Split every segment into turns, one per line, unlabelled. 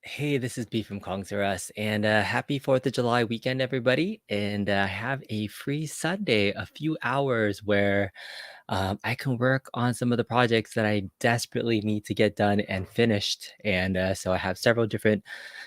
Hey, this is B from Kongs R Us, and happy 4th of July weekend, everybody. And have a free Sunday, a few hours where I can work on some of the projects that I desperately need to get done and finished. And so I have several different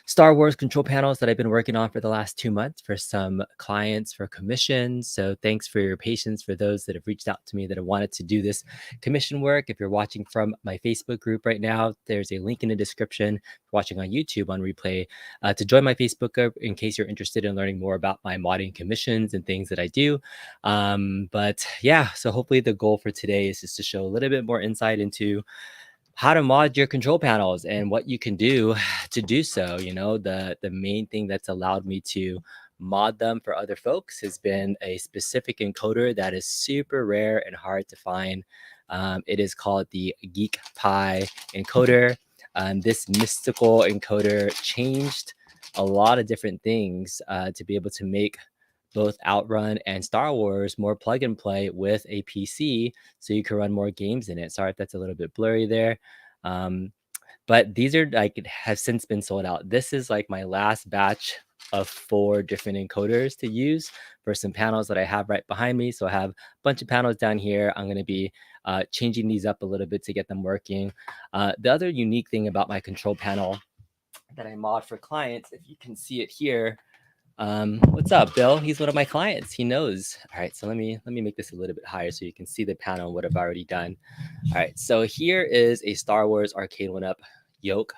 Star Wars control panels that I've been working on for the last 2 months for some clients for commissions. So thanks for your patience for those that have reached out to me that have wanted to do this commission work. If you're watching from my Facebook group right now, there's a link in the description. Watching on YouTube on replay to join my Facebook group in case you're interested in learning more about my modding commissions and things that I do. But yeah, so hopefully the goal for today is just to show a little bit more insight into how to mod your control panels and what you can do to do so. You know, the main thing that's allowed me to mod them for other folks has been a specific encoder that is super rare and hard to find. It is called the Geek Pi encoder. This mystical encoder changed a lot of different things to be able to make both Outrun and Star Wars more plug and play with a PC, so you can run more games in it. Sorry if that's a little bit blurry there. Um, but these are like have since been sold out. This is like my last batch of 4 different encoders to use for some panels that I have right behind me. So I have a bunch of panels down here. I'm going to be changing these up a little bit to get them working. The other unique thing about my control panel that I mod for clients, if you can see it here, what's up, Bill? He's one of my clients. He knows. All right, so let me make this a little bit higher so you can see the panel and what I've already done. All right, so here is a Star Wars Arcade1Up yoke.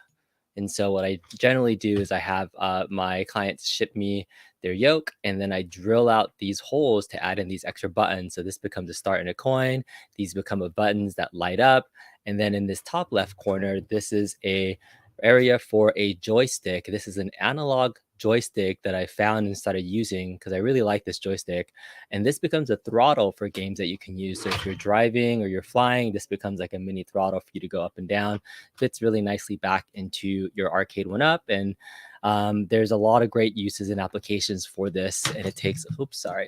And so what I generally do is I have my clients ship me their yoke, and then I drill out these holes to add in these extra buttons. So this becomes a start and a coin. These become buttons that light up. And then in this top left corner, this is a area for a joystick. This is an analog joystick that I found and started using because I really like this joystick. And this becomes a throttle for games that you can use. So if you're driving or you're flying, this becomes like a mini throttle for you to go up and down. Fits really nicely back into your Arcade1Up. And there's a lot of great uses and applications for this. And it takes,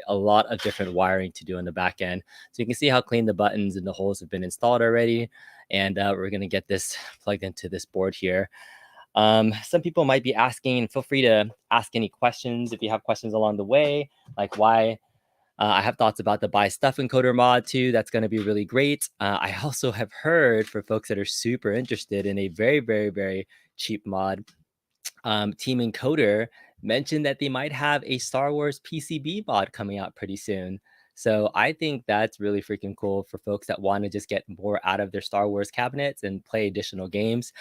a lot of different wiring to do on the back end. So you can see how clean the buttons and the holes have been installed already. And we're going to get this plugged into this board here. Some people might be asking, and feel free to ask any questions if you have questions along the way, like why. I have thoughts about the buy stuff encoder mod too. That's going to be really great. I also have heard for folks that are super interested in a very, very, very cheap mod. Team Encoder mentioned that they might have a Star Wars PCB mod coming out pretty soon. So I think that's really freaking cool for folks that want to just get more out of their Star Wars cabinets and play additional games.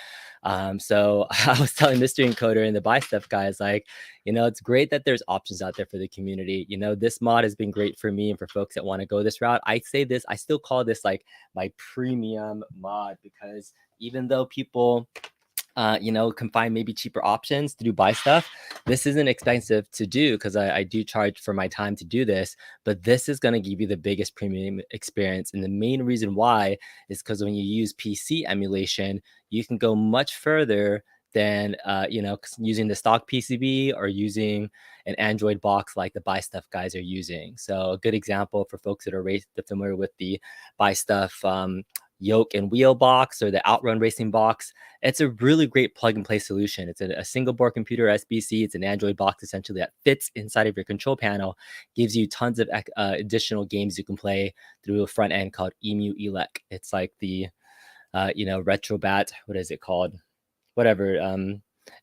So I was telling Mr. Encoder and the Buy Stuff guys, like, you know, it's great that there's options out there for the community. You know, this mod has been great for me and for folks that want to go this route. I say this, I still call this like my premium mod because even though people can find maybe cheaper options to do buy stuff. This isn't expensive to do because I do charge for my time to do this, but this is going to give you the biggest premium experience. And the main reason why is because when you use PC emulation, you can go much further than using the stock PCB or using an Android box like the Buy Stuff guys are using. So a good example for folks that are familiar with the Buy Stuff yoke and wheel box or the Outrun racing box. It's a really great plug and play solution. It's a single board computer SBC. It's an Android box essentially that fits inside of your control panel, gives you tons of additional games you can play through a front end called Emulation. It's like the Retrobat. What is it called? Whatever.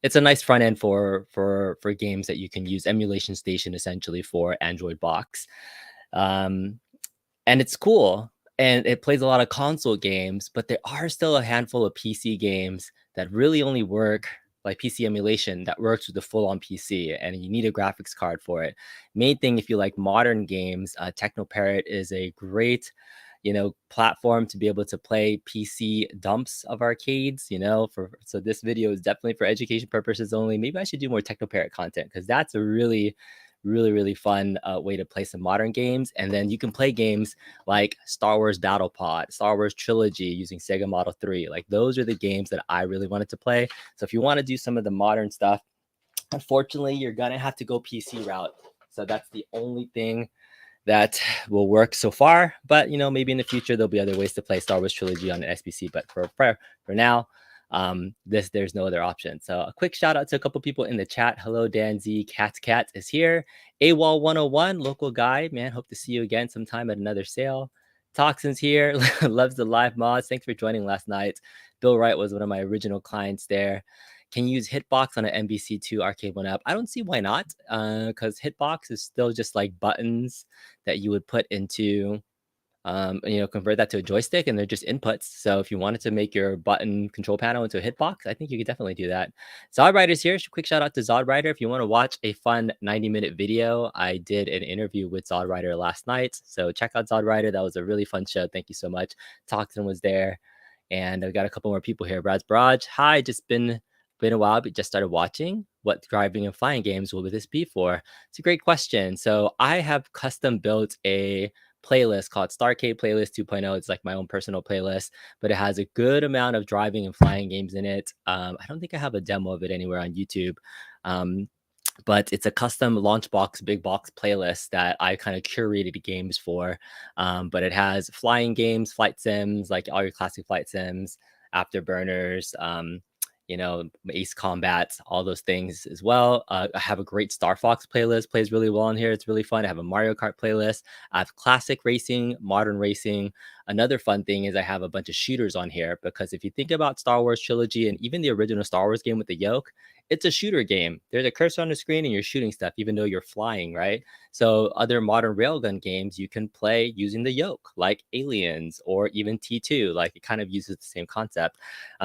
It's a nice front end for games that you can use. Emulation station essentially for Android box, and it's cool. And it plays a lot of console games, but there are still a handful of PC games that really only work, like PC emulation, that works with the full-on PC, and you need a graphics card for it. Main thing, if you like modern games, Technoparrot is a great, platform to be able to play PC dumps of arcades. So this video is definitely for education purposes only. Maybe I should do more Technoparrot content because that's a really really fun way to play some modern games. And then you can play games like Star Wars Battle Pod, Star Wars Trilogy using Sega Model 3. Like those are the games that I really wanted to play. So if you want to do some of the modern stuff, unfortunately you're gonna have to go PC route. So that's the only thing that will work so far, but maybe in the future there'll be other ways to play Star Wars Trilogy on an SBC. But for now, There's no other option. So a quick shout out to a couple people in the chat. Hello, Dan Z. Cat is here. AWOL 101, local guy. Man, hope to see you again sometime at another sale. Toxin's here. Loves the live mods. Thanks for joining last night. Bill Wright was one of my original clients there. Can you use Hitbox on an MBC2 Arcade1Up? I don't see why not, because Hitbox is still just like buttons that you would put into, convert that to a joystick, and they're just inputs. So if you wanted to make your button control panel into a hitbox, I think you could definitely do that. Zod Rider's here. Quick shout out to Zod Rider. If you want to watch a fun 90-minute video, I did an interview with Zod Rider last night. So check out Zod Rider. That was a really fun show. Thank you so much. Toxin was there. And I've got a couple more people here. Brad's Barrage. Hi, just been a while, but just started watching. What driving and flying games will this be for? It's a great question. So I have custom built a playlist called Starcade Playlist 2.0. It's like my own personal playlist, but it has a good amount of driving and flying games in it. I don't think I have a demo of it anywhere on YouTube. But it's a custom launch box, big box playlist that I kind of curated games for. But it has flying games, flight sims, like all your classic flight sims, afterburners, Ace Combat, all those things as well. I have a great Star Fox playlist, plays really well in here. It's really fun. I have a Mario Kart playlist. I have classic racing, modern racing. Another fun thing is I have a bunch of shooters on here, because if you think about Star Wars trilogy and even the original Star Wars game with the yoke, it's a shooter game. There's a cursor on the screen and you're shooting stuff, even though you're flying, right? So other modern railgun games you can play using the yoke, like Aliens or even T2. Like it kind of uses the same concept.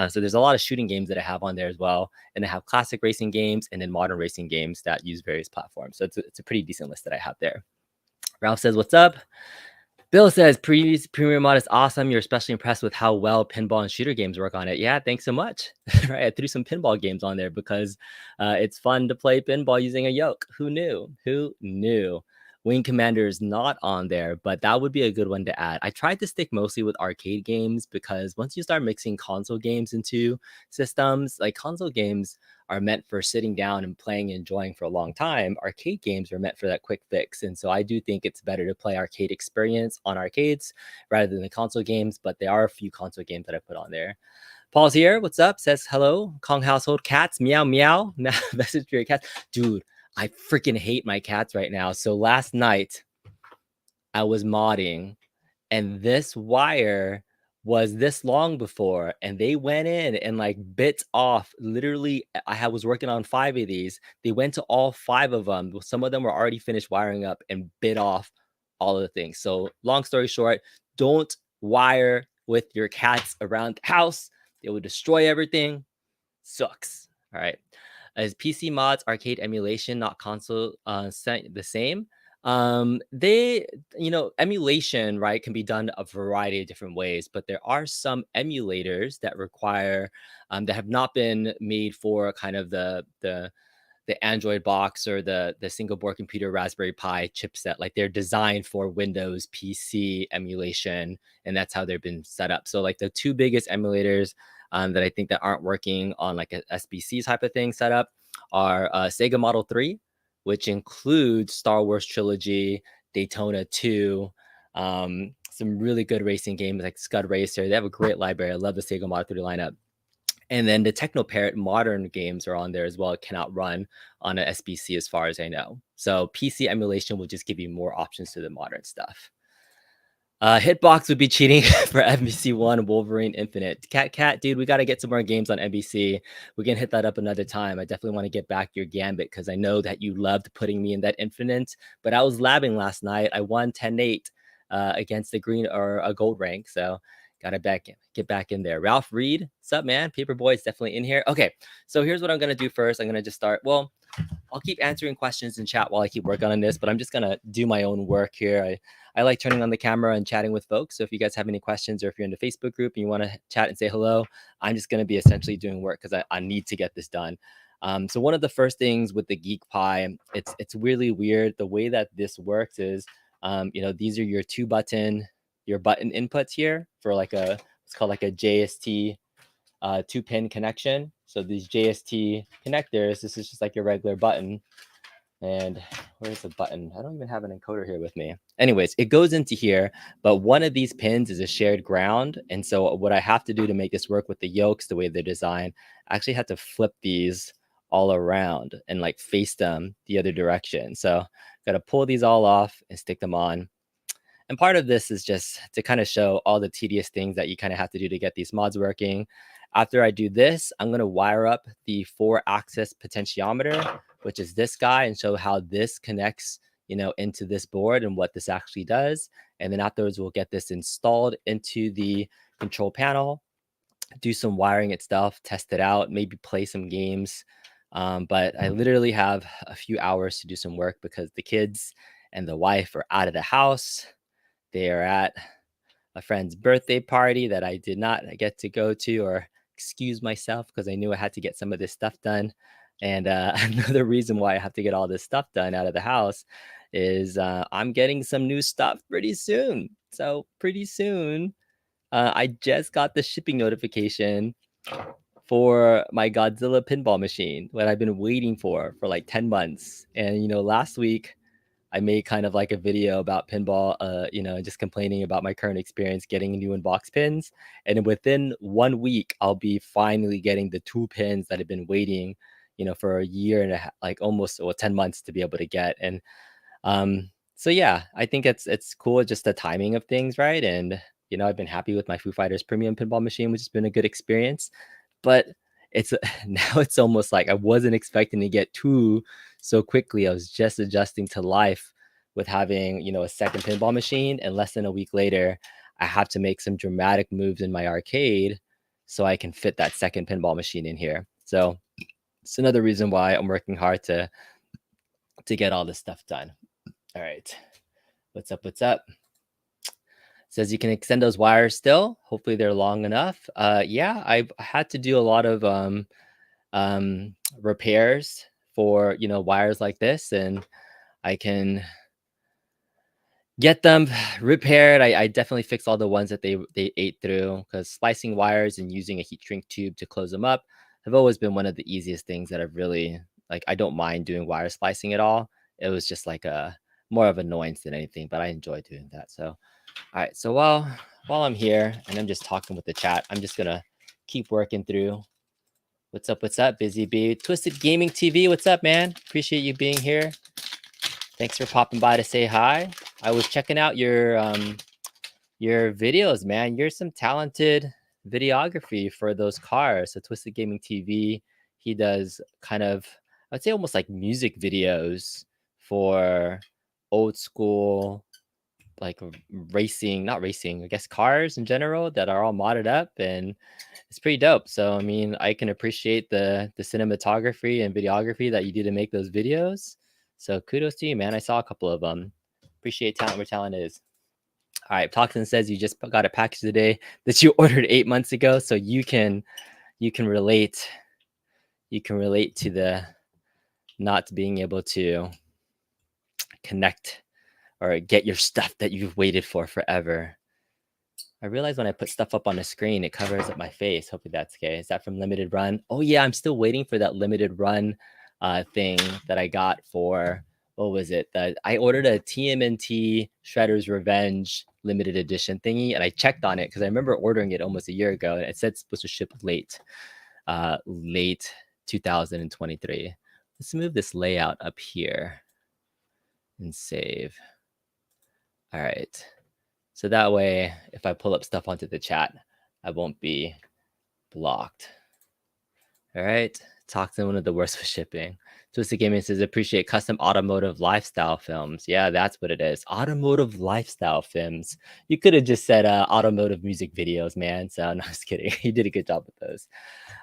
So there's a lot of shooting games that I have on there as well. And I have classic racing games and then modern racing games that use various platforms. So it's a pretty decent list that I have there. Ralph says, what's up? Bill says, Premium Mod is awesome. You're especially impressed with how well pinball and shooter games work on it. Yeah, thanks so much. Right, I threw some pinball games on there because it's fun to play pinball using a yoke. Who knew? Who knew? Wing Commander is not on there, but that would be a good one to add. I tried to stick mostly with arcade games, because once you start mixing console games into systems, like console games are meant for sitting down and playing and enjoying for a long time. Arcade games are meant for that quick fix. And so I do think it's better to play arcade experience on arcades rather than the console games, but there are a few console games that I put on there. Paul's here. What's up? Says hello. Kong household cats. Meow meow. Message for your cats. Dude, I freaking hate my cats right now. So last night I was modding and this wire was this long before, and they went in and like bit off. Literally, I was working on 5 of these. They went to all 5 of them. Some of them were already finished wiring up and bit off all of the things. So long story short, don't wire with your cats around the house. They will destroy everything. Sucks. All right. Is PC mods arcade emulation, not console, the same? They, emulation, right, can be done a variety of different ways, but there are some emulators that require, that have not been made for kind of the Android box or the single board computer Raspberry Pi chipset. Like they're designed for Windows PC emulation, and that's how they've been set up. So like the 2 biggest emulators that I think that aren't working on like a SBC type of thing setup are Sega Model 3, which includes Star Wars Trilogy, Daytona 2, some really good racing games like Scud Racer. They have a great library. I love the Sega Model 3 lineup. And then the Technoparrot modern games are on there as well. It cannot run on an SBC as far as I know. So PC emulation will just give you more options to the modern stuff. Hitbox would be cheating for MBC1 Wolverine Infinite. Cat, dude, we got to get some more games on MBC. We can hit that up another time. I definitely want to get back your Gambit, because I know that you loved putting me in that Infinite. But I was labbing last night. I won 10-8 against a green or a gold rank. So gotta get back in there. Ralph Reed, what's up, man? Paperboy is definitely in here. Okay, so here's what I'm gonna do first. I'm gonna just start. Well, I'll keep answering questions in chat while I keep working on this, but I'm just gonna do my own work here. I like turning on the camera and chatting with folks. So if you guys have any questions, or if you're in the Facebook group and you want to chat and say hello, I'm just gonna be essentially doing work because I need to get this done. So one of the first things with the Geek Pi, it's really weird. The way that this works is, these are your your button inputs here for like it's called like a JST 2-pin connection. So these JST connectors, this is just like your regular button. And where's the button? I don't even have an encoder here with me. Anyways, it goes into here, but one of these pins is a shared ground. And so what I have to do to make this work with the yokes, the way they're designed, I actually had to flip these all around and like face them the other direction. So got to pull these all off and stick them on. And part of this is just to kind of show all the tedious things that you kind of have to do to get these mods working. After I do this, I'm going to wire up the 4-axis potentiometer, which is this guy, and show how this connects, into this board and what this actually does. And then afterwards, we'll get this installed into the control panel, do some wiring itself, test it out, maybe play some games. But I literally have a few hours to do some work because the kids and the wife are out of the house. They are at a friend's birthday party that I did not get to go to or excuse myself because I knew I had to get some of this stuff done. And another reason why I have to get all this stuff done out of the house is I'm getting some new stuff pretty soon. So pretty soon, I just got the shipping notification for my Godzilla pinball machine, what I've been waiting for like 10 months. And, last week, I made kind of like a video about pinball, just complaining about my current experience getting new inbox pins. And within 1 week, I'll be finally getting the 2 pins that I've been waiting, for a year and a half, like almost 10 months to be able to get. And so yeah, I think it's cool, just the timing of things, right? And I've been happy with my Foo Fighters premium pinball machine, which has been a good experience. But it's now it's almost like I wasn't expecting to get 2 so quickly. I was just adjusting to life with having, a second pinball machine, and less than a week later, I have to make some dramatic moves in my arcade so I can fit that second pinball machine in here. So it's another reason why I'm working hard to get all this stuff done. All right. What's up? What's up? Says you can extend those wires still. Hopefully they're long enough. Yeah, I've had to do a lot of repairs for, wires like this, and I can get them repaired. I definitely fixed all the ones that they ate through, because splicing wires and using a heat shrink tube to close them up have always been one of the easiest things that I've really, like, I don't mind doing wire splicing at all. It was just like a more of annoyance than anything, but I enjoy doing that. So all right, so while I'm here and I'm just talking with the chat, I'm just gonna keep working through. What's up? What's up, Busy Bee? Twisted Gaming TV, what's up, man? Appreciate you being here. Thanks for popping by to say hi. I was checking out your videos, man. You're some talented videography for those cars. So Twisted Gaming TV, he does kind of, I'd say almost like music videos for old school, like racing, not racing, I guess cars in general that are all modded up, and it's pretty dope. So I mean, I can appreciate the cinematography and videography that you do to make those videos. So kudos to you, man. I saw a couple of them. Appreciate talent where talent is. All right, Toxin says you just got a package today that you ordered 8 months ago, so you can relate. You can relate to the not being able to connect or get your stuff that you've waited for forever. I realize when I put stuff up on the screen, it covers up my face. Hopefully that's okay. Is that from Limited Run? Oh yeah, I'm still waiting for that Limited Run thing that I got for, what was it? I ordered a TMNT Shredder's Revenge limited edition thingy, and I checked on it because I remember ordering it almost a year ago, and it said it's supposed to ship late 2023. Let's move this layout up here and save. All right. So that way, if I pull up stuff onto the chat, I won't be blocked. All right. Toxin, one of the worst for shipping. Twisted Gaming says, appreciate custom automotive lifestyle films. Yeah, that's what it is. Automotive lifestyle films. You could have just said automotive music videos, man. So no, I was kidding. You did a good job with those.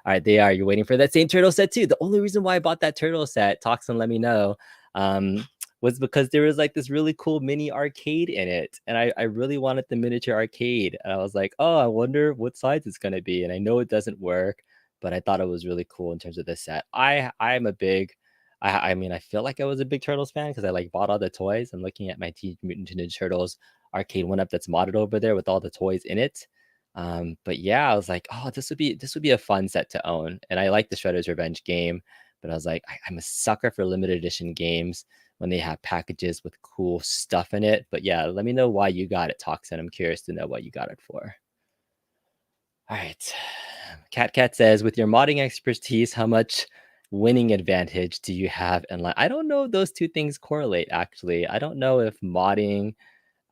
All right, they are. You're waiting for that same turtle set too. The only reason why I bought that turtle set, Toxin, let me know, was because there was like this really cool mini arcade in it. And I really wanted the miniature arcade. And I was like, oh, I wonder what size it's going to be. And I know it doesn't work, but I thought it was really cool in terms of the set. I'm a big, I mean, I feel like I was a big Turtles fan because I like bought all the toys. I'm looking at my Teenage Mutant Ninja Turtles Arcade1Up that's modded over there with all the toys in it. But yeah, I was like, oh, this would be a fun set to own. And I like the Shredder's Revenge game, but I was like, I'm a sucker for limited edition games when they have packages with cool stuff in it. But yeah, let me know why you got it, Toxin. I'm curious to know what you got it for. All right. Cat says, with your modding expertise, how much winning advantage do you have in life? I don't know if those two things correlate, actually. I don't know if modding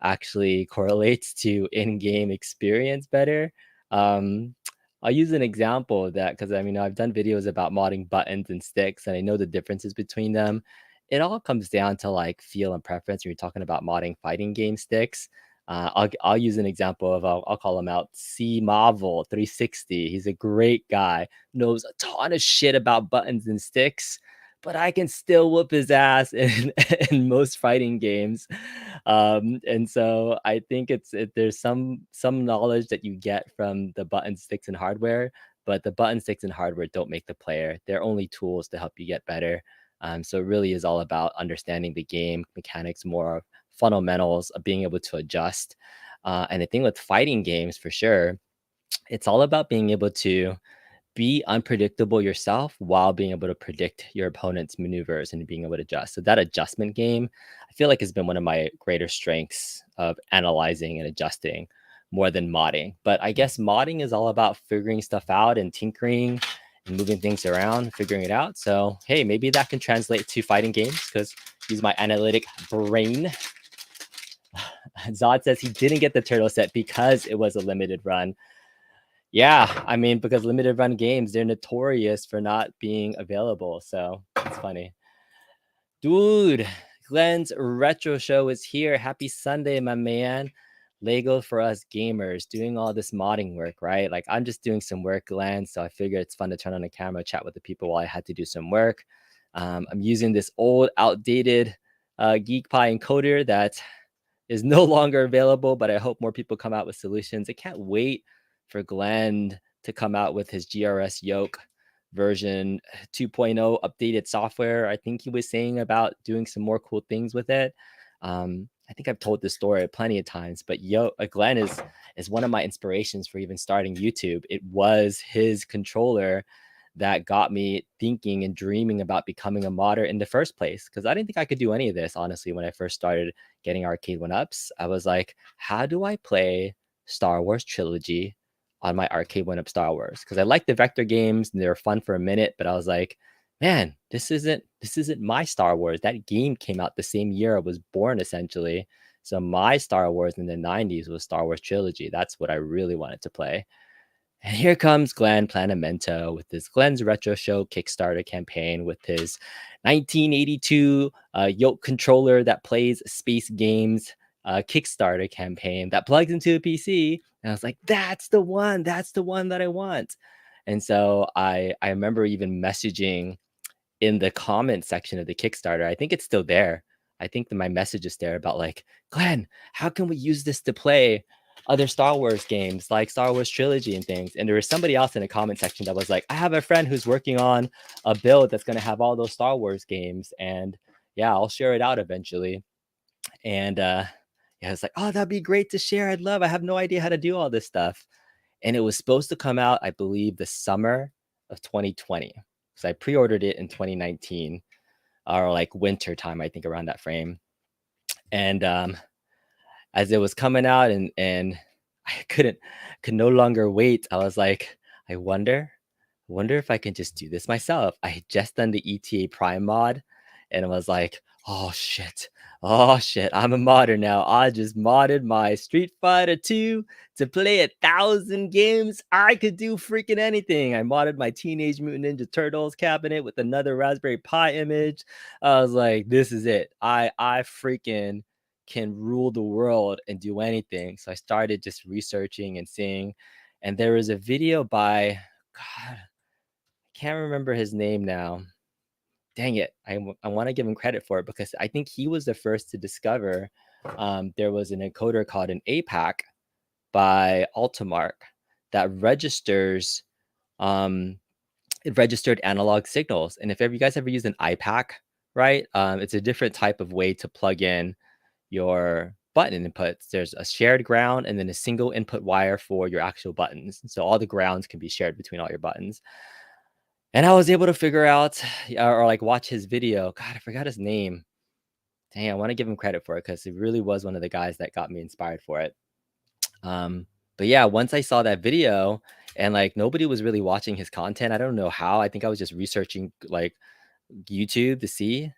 actually correlates to in-game experience better. Um, I'll use an example of that because I mean I've done videos about modding buttons and sticks, and I know the differences between them. It all comes down to like feel and preference. When you're talking about modding fighting game sticks, I'll use an example of I'll call him out. C Marvel 360. He's a great guy, knows a ton of shit about buttons and sticks, but I can still whoop his ass in, in most fighting games. And so I think there's some knowledge that you get from the button sticks and hardware, but the button sticks and hardware don't make the player. They're only tools to help you get better. So it really is all about understanding the game mechanics, more fundamentals of being able to adjust. And the thing with fighting games, for sure, it's all about being able to be unpredictable yourself while being able to predict your opponent's maneuvers and being able to adjust. So that adjustment game, I feel like has been one of my greater strengths of analyzing and adjusting more than modding. But I guess modding is all about figuring stuff out and tinkering and moving things around, figuring it out. So hey, maybe that can translate to fighting games because use my analytic brain. Zod says he didn't get the turtle set because it was a limited run. Yeah, I mean, because limited run games, they're notorious for not being available. So it's funny. Dude, Glenn's retro show is here. Happy Sunday, my man. Lego for us gamers, doing all this modding work, right? Like I'm just doing some work, Glenn. So I figured it's fun to turn on the camera, chat with the people while I had to do some work. I'm using this old, outdated Geek Pie encoder that is no longer available, but I hope more people come out with solutions. I can't wait for Glenn to come out with his GRS Yoke version 2.0 updated software. I think he was saying about doing some more cool things with it. I think I've told this story plenty of times, but Glenn is one of my inspirations for even starting YouTube. It was his controller that got me thinking and dreaming about becoming a modder in the first place. Because I didn't think I could do any of this, honestly, when I first started getting Arcade1Ups. I was like, how do I play Star Wars Trilogy on my Arcade1Up Star Wars? Because I liked the vector games and they were fun for a minute, but I was like, man, this isn't my Star Wars. That game came out the same year I was born, essentially. So my Star Wars in the 90s was Star Wars Trilogy. That's what I really wanted to play. And here comes Glenn Planamento with his Glenn's Retro Show Kickstarter campaign with his 1982 Yoke controller that plays space games Kickstarter campaign that plugs into a PC. And I was like, that's the one that I want. And so I remember even messaging in the comment section of the Kickstarter. I think it's still there. I think that my message is there about like, Glenn, how can we use this to play other Star Wars games like Star Wars Trilogy and things? And there was somebody else in the comment section that was like, I have a friend who's working on a build that's going to have all those Star Wars games. And yeah, I'll share it out eventually. And yeah, it's like, oh, that'd be great to share. I have no idea how to do all this stuff. And it was supposed to come out, I believe, the summer of 2020. So I pre-ordered it in 2019 or like winter time, I think around that frame. And as it was coming out and I could no longer wait, I was like, I wonder if I can just do this myself. I had just done the ETA Prime mod and I was like, oh shit, I'm a modder now. I just modded my Street Fighter 2 to play 1,000 games. I could do freaking anything. I modded my Teenage Mutant Ninja Turtles cabinet with another Raspberry Pi image. I was like, this is it. I freaking can rule the world and do anything. So I started just researching and seeing, and there was a video by, God, I can't remember his name now. Dang it. I want to give him credit for it because I think he was the first to discover there was an encoder called an APAC by Altamark that registers it registered analog signals. And if ever you guys ever use an iPac, right, it's a different type of way to plug in your button inputs. There's a shared ground and then a single input wire for your actual buttons. So all the grounds can be shared between all your buttons. And I was able to figure out or like watch his video. God, I forgot his name. Dang, I want to give him credit for it because he really was one of the guys that got me inspired for it. Um, but yeah, once I saw that video and like nobody was really watching his content, I don't know how. I think I was just researching like YouTube to see.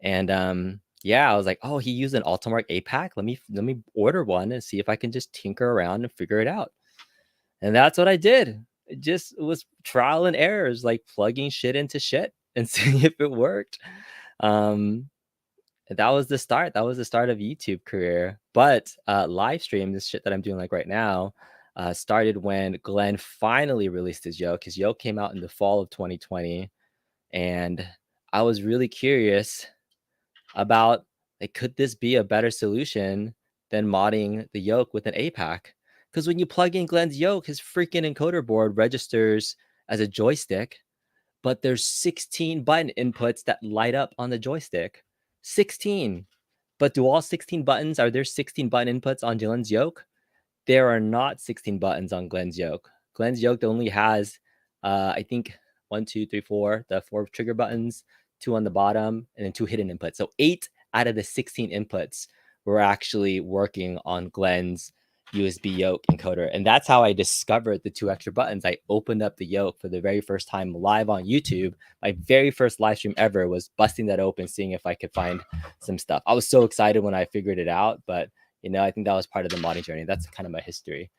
And yeah, I was like, oh, he used an Altamark 8-pack. Let me order one and see if I can just tinker around and figure it out. And that's what I did. It was trial and errors, like plugging shit into shit and seeing if it worked. Um, that was the start. That was the start of YouTube career. But live stream, this shit that I'm doing like right now, started when Glenn finally released his yoke. His yoke came out in the fall of 2020, and I was really curious about like, could this be a better solution than modding the yoke with an APAC? Because when you plug in Glenn's yoke, his freaking encoder board registers as a joystick, but there's 16 button inputs that light up on the joystick. 16. But do all 16 buttons, are there 16 button inputs on Glenn's yoke? There are not 16 buttons on Glenn's yoke. Glenn's yoke only has, I think, one, two, three, four, the 4 trigger buttons, 2 on the bottom, and then 2 hidden inputs. So 8 out of the 16 inputs were actually working on Glenn's USB yoke encoder. And that's how I discovered the 2 extra buttons. I opened up the yoke for the very first time live on YouTube. My very first live stream ever was busting that open, seeing if I could find some stuff. I was so excited when I figured it out, but I think that was part of the modding journey. That's kind of my history.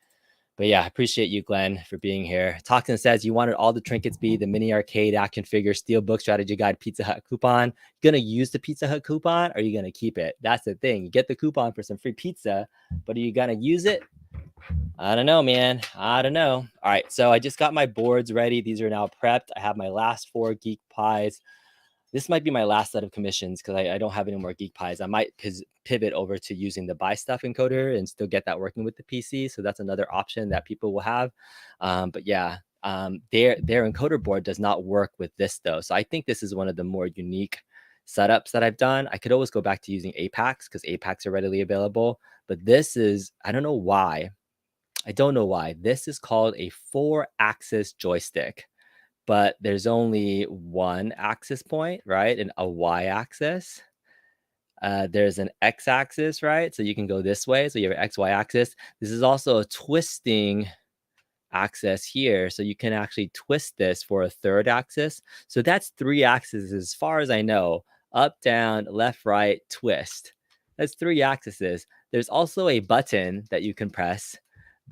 But yeah, I appreciate you, Glenn, for being here. Toxin says you wanted all the trinkets be the mini arcade action figure, steel book, strategy guide, Pizza Hut coupon. You gonna use the Pizza Hut coupon or are you gonna keep it? That's the thing. You get the coupon for some free pizza, but are you gonna use it? I don't know, man. I don't know. All right, so I just got my boards ready. These are now prepped. I have my last 4 Geek Pies. This might be my last set of commissions because I don't have any more Geek Pies. I might pivot over to using the buy stuff encoder and still get that working with the PC. So that's another option that people will have. But yeah, their encoder board does not work with this though. So I think this is one of the more unique setups that I've done. I could always go back to using APACs because APACs are readily available. But this is, I don't know why. I don't know why. This is called a 4-axis joystick, but there's only one axis point, right? And a y-axis. There's an x-axis, right? So you can go this way. So you have an x-y axis. This is also a twisting axis here. So you can actually twist this for a 3rd axis. So that's 3 axes as far as I know. Up, down, left, right, twist. That's 3 axes. There's also a button that you can press.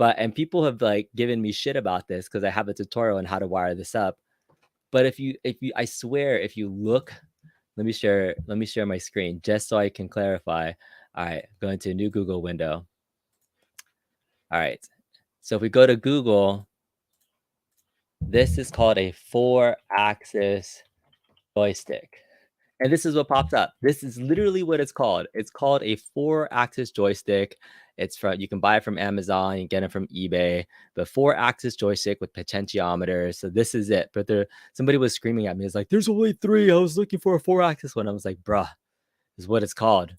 And people have like given me shit about this because I have a tutorial on how to wire this up. But if you, I swear, if you look, let me share my screen just so I can clarify. All right, go into a new Google window. All right, so if we go to Google, this is called a 4-axis joystick. And this is what pops up. This is literally what it's called. It's called a 4-axis joystick. You can buy it from Amazon, you get it from eBay, the 4-axis joystick with potentiometers. So this is it. But somebody was screaming at me. It's like, there's only 3. I was looking for a 4-axis one. I was like, bruh, this is what it's called.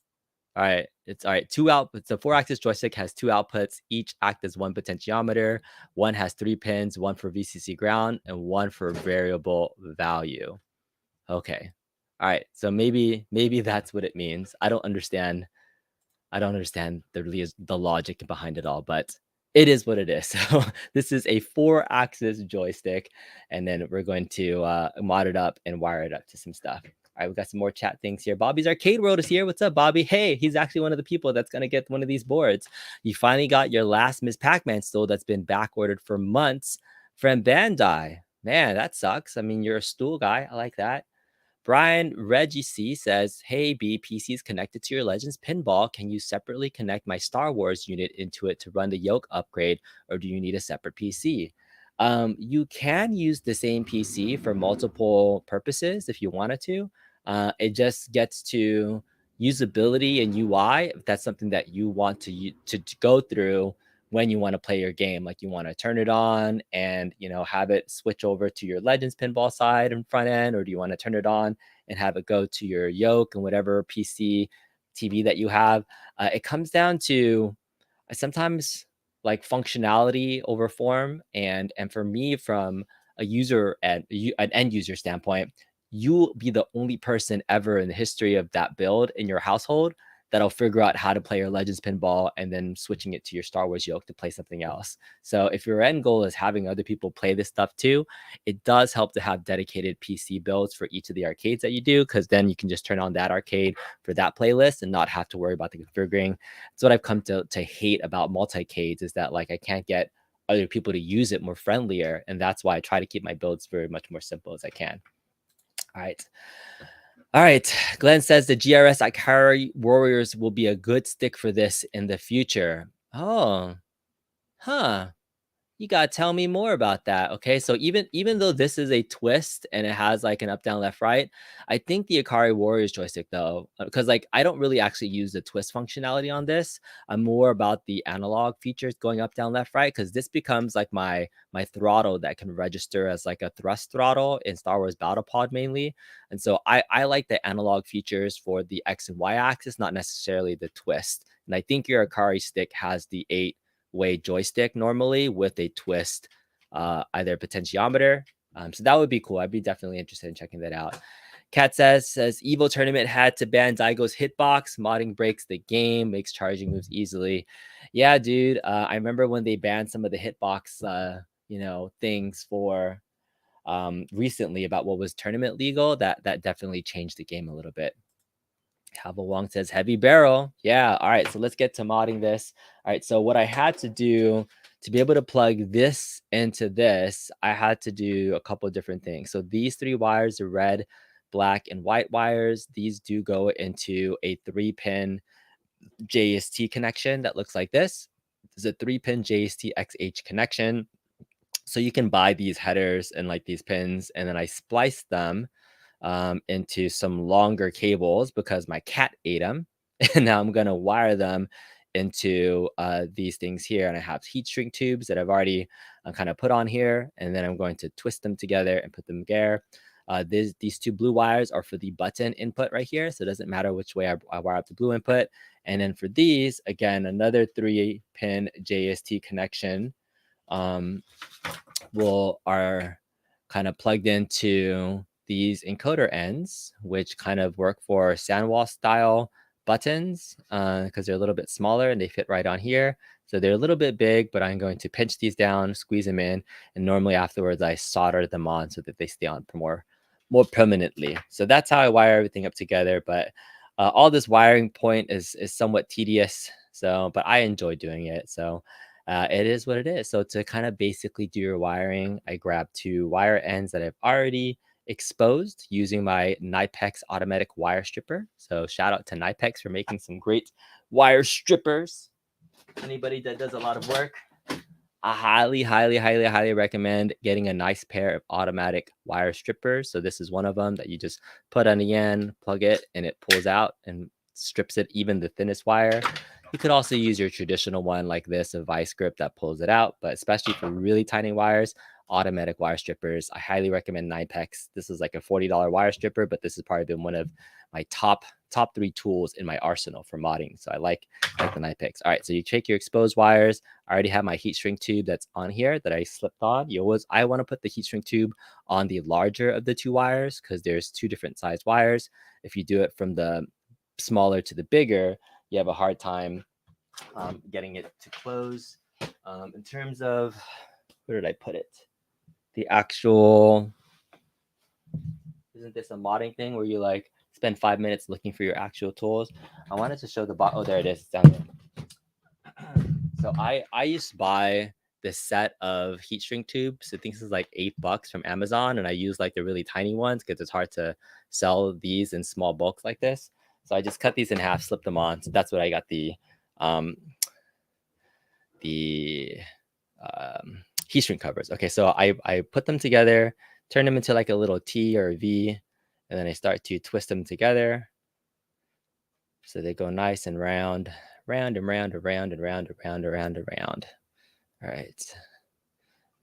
All right. It's all right. 2 outputs. The 4-axis joystick has 2 outputs. Each act as 1 potentiometer. One has 3 pins, 1 for VCC ground and 1 for variable value. Okay. All right. So maybe that's what it means. I don't understand the logic behind it all, but it is what it is. So this is a 4-axis joystick, and then we're going to mod it up and wire it up to some stuff. All right, we got some more chat things here. Bobby's Arcade World is here. What's up, Bobby? Hey, he's actually one of the people that's gonna get one of these boards. You finally got your last Ms. Pac-Man stool that's been back ordered for months from Bandai. Man, that sucks. I mean, you're a stool guy. I like that. Brian Reggie C says, hey, B, PC is connected to your Legends pinball. Can you separately connect my Star Wars unit into it to run the yoke upgrade, or do you need a separate PC? You can use the same PC for multiple purposes if you wanted to. It just gets to usability and UI if that's something that you want to go through when you want to play your game. Like you want to turn it on and have it switch over to your Legends pinball side and front end, or do you want to turn it on and have it go to your yoke and whatever PC TV that you have? It comes down to sometimes like functionality over form, and for me, from a user and an end user standpoint, you'll be the only person ever in the history of that build in your household that'll figure out how to play your Legends pinball and then switching it to your Star Wars yoke to play something else. So if your end goal is having other people play this stuff too, it does help to have dedicated PC builds for each of the arcades that you do, because then you can just turn on that arcade for that playlist and not have to worry about the configuring. It's what I've come to hate about multi-cades, is that like I can't get other people to use it more friendlier, and that's why I try to keep my builds very much more simple as I can. All right. All right. Glenn says the GRS Ikari Warriors will be a good stick for this in the future. Oh, huh. You gotta tell me more about that. Okay, so even though this is a twist and it has like an up, down, left, right, I think the Akari Warriors joystick though, because like I don't really actually use the twist functionality on this. I'm more about the analog features going up, down, left, right, because this becomes like my throttle that can register as like a thrust throttle in Star Wars Battle Pod mainly. And so I like the analog features for the X and Y axis, not necessarily the twist. And I think your Akari stick has the 8-way joystick normally with a twist, either potentiometer. So that would be cool. I'd be definitely interested in checking that out. Kat says Evo tournament had to ban Daigo's hitbox. Modding breaks the game, makes charging moves easily. Yeah, dude. I remember when they banned some of the hitbox, things for recently about what was tournament legal. That definitely changed the game a little bit. Cavill Wong says heavy barrel. Yeah. All right. So let's get to modding this. All right. So what I had to do to be able to plug this into this, I had to do a couple of different things. So these 3 wires are red, black, and white wires. These do go into a 3-pin JST connection that looks like this. This is a 3-pin JST XH connection. So you can buy these headers and like these pins, and then I spliced them into some longer cables because my cat ate them. And now I'm going to wire them into these things here. And I have heat shrink tubes that I've already kind of put on here. And then I'm going to twist them together and put them there. These 2 blue wires are for the button input right here. So it doesn't matter which way I wire up the blue input. And then for these, again, another 3-pin JST connection are kind of plugged into these encoder ends, which kind of work for sandwall style buttons because they're a little bit smaller and they fit right on here. So they're a little bit big, but I'm going to pinch these down, squeeze them in, and normally afterwards I solder them on so that they stay on for more permanently. So that's how I wire everything up together. But all this wiring point is somewhat tedious. So, but I enjoy doing it. So it is what it is. So to kind of basically do your wiring, I grab 2 wire ends that I've already exposed using my Nipex automatic wire stripper. So shout out to Nipex for making some great wire strippers. Anybody that does a lot of work, I highly recommend getting a nice pair of automatic wire strippers. So this is one of them that you just put on the end, plug it, and it pulls out and strips it even the thinnest wire. You could also use your traditional one like this, a vice grip that pulls it out, but especially for really tiny wires, automatic wire strippers, I highly recommend Nipex. This is like a $40 wire stripper, but this has probably been one of my top 3 tools in my arsenal for modding. So I like the Nipex. All right, so you take your exposed wires. I already have my heat shrink tube that's on here that I slipped on. I want to put the heat shrink tube on the larger of the 2 wires because there's 2 different size wires. If you do it from the smaller to the bigger, you have a hard time getting it to close. In terms of, where did I put it? The actual, isn't this a modding thing where you like spend 5 minutes looking for your actual tools? I wanted to show the bot. Oh, there it is. It's down there. So I used to buy this set of heat shrink tubes. I think this is like $8 from Amazon, and I use like the really tiny ones because it's hard to sell these in small bulks like this. So I just cut these in half, slip them on. So that's what I got the heat shrink covers. Okay, so I put them together, turn them into like a little T or a V, and then I start to twist them together so they go nice and round, round and round and round and round and round and round and round. All right,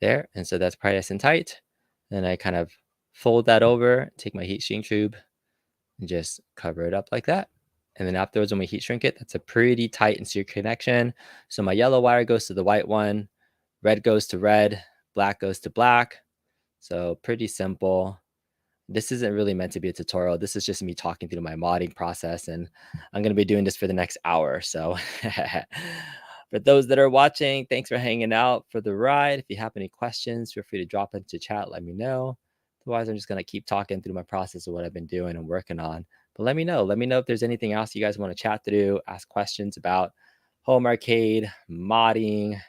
there. And so that's probably nice and tight. Then I kind of fold that over, take my heat shrink tube, and just cover it up like that. And then afterwards, when we heat shrink it, that's a pretty tight and secure connection. So my yellow wire goes to the white one, red goes to red, black goes to black. So pretty simple. This isn't really meant to be a tutorial. This is just me talking through my modding process, and I'm going to be doing this for the next hour. So, for those that are watching, thanks for hanging out for the ride. If you have any questions, feel free to drop into chat. Let me know. Otherwise, I'm just going to keep talking through my process of what I've been doing and working on. But let me know. Let me know if there's anything else you guys want to chat through, ask questions about home arcade, modding,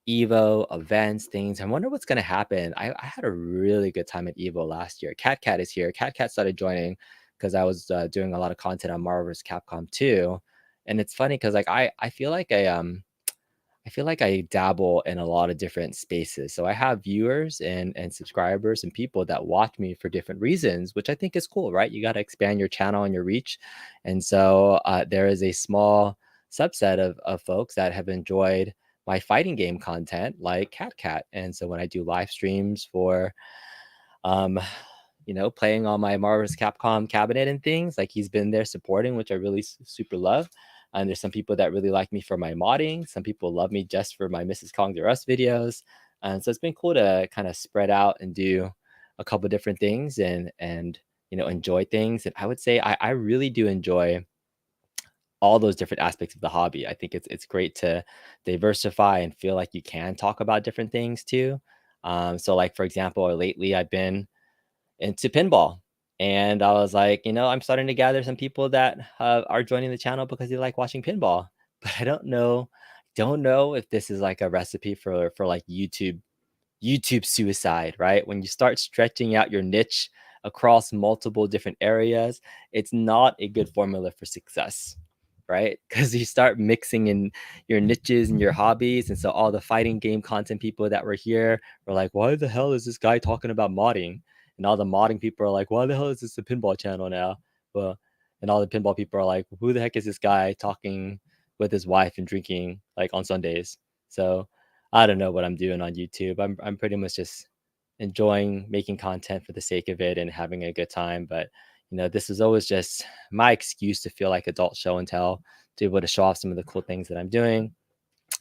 Evo, events, things. I wonder what's gonna happen. I had a really good time at Evo last year. Cat is here. Cat started joining because I was doing a lot of content on Marvel vs. Capcom 2. And it's funny because like I feel like I feel like I dabble in a lot of different spaces. So I have viewers and subscribers and people that watch me for different reasons, which I think is cool, right? You got to expand your channel and your reach. And so there is a small subset of folks that have enjoyed my fighting game content like Cat. And so when I do live streams for um playing on my Marvel's Capcom cabinet and things. Like he's been there supporting, which I really super love. And there's some people that really like me for my modding. Some people love me just for my Mrs. Kong's R Us videos. And so it's been cool to kind of spread out and do a couple different things and enjoy things. And I would say I really do enjoy all those different aspects of the hobby. I think it's great to diversify and feel like you can talk about different things too. So like for example, lately I've been into pinball. And I was like, I'm starting to gather some people that are joining the channel because they like watching pinball. But I don't know if this is like a recipe for like YouTube suicide, right? When you start stretching out your niche across multiple different areas, it's not a good formula for success, right? Because you start mixing in your niches and your hobbies. And so all the fighting game content people that were here were like, why the hell is this guy talking about modding? And all the modding people are like, why the hell is this a pinball channel now? Well, and all the pinball people are like, who the heck is this guy talking with his wife and drinking like on Sundays? So I don't know what I'm doing on YouTube. I'm pretty much just enjoying making content for the sake of it and having a good time. But this is always just my excuse to feel like adult show and tell, to be able to show off some of the cool things that I'm doing.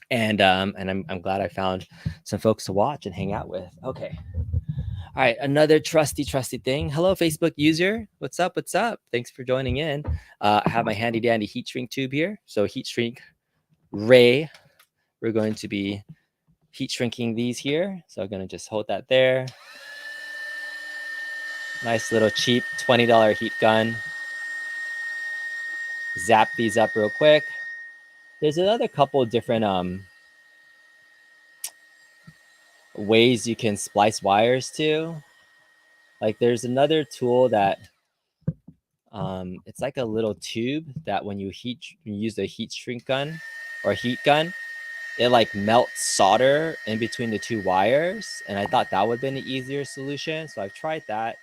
And I'm glad I found some folks to watch and hang out with. Okay. All right, another trusty thing. Hello, Facebook user. What's up? What's up? Thanks for joining in. I have my handy dandy heat shrink tube here. So heat shrink Ray. We're going to be heat shrinking these here. So I'm gonna just hold that there. Nice little cheap $20 heat gun. Zap these up real quick. There's another couple of different ways you can splice wires to. Like there's another tool that it's like a little tube that when you use the heat shrink gun or heat gun, it like melts solder in between the two wires. And I thought that would have been an easier solution. So I've tried that.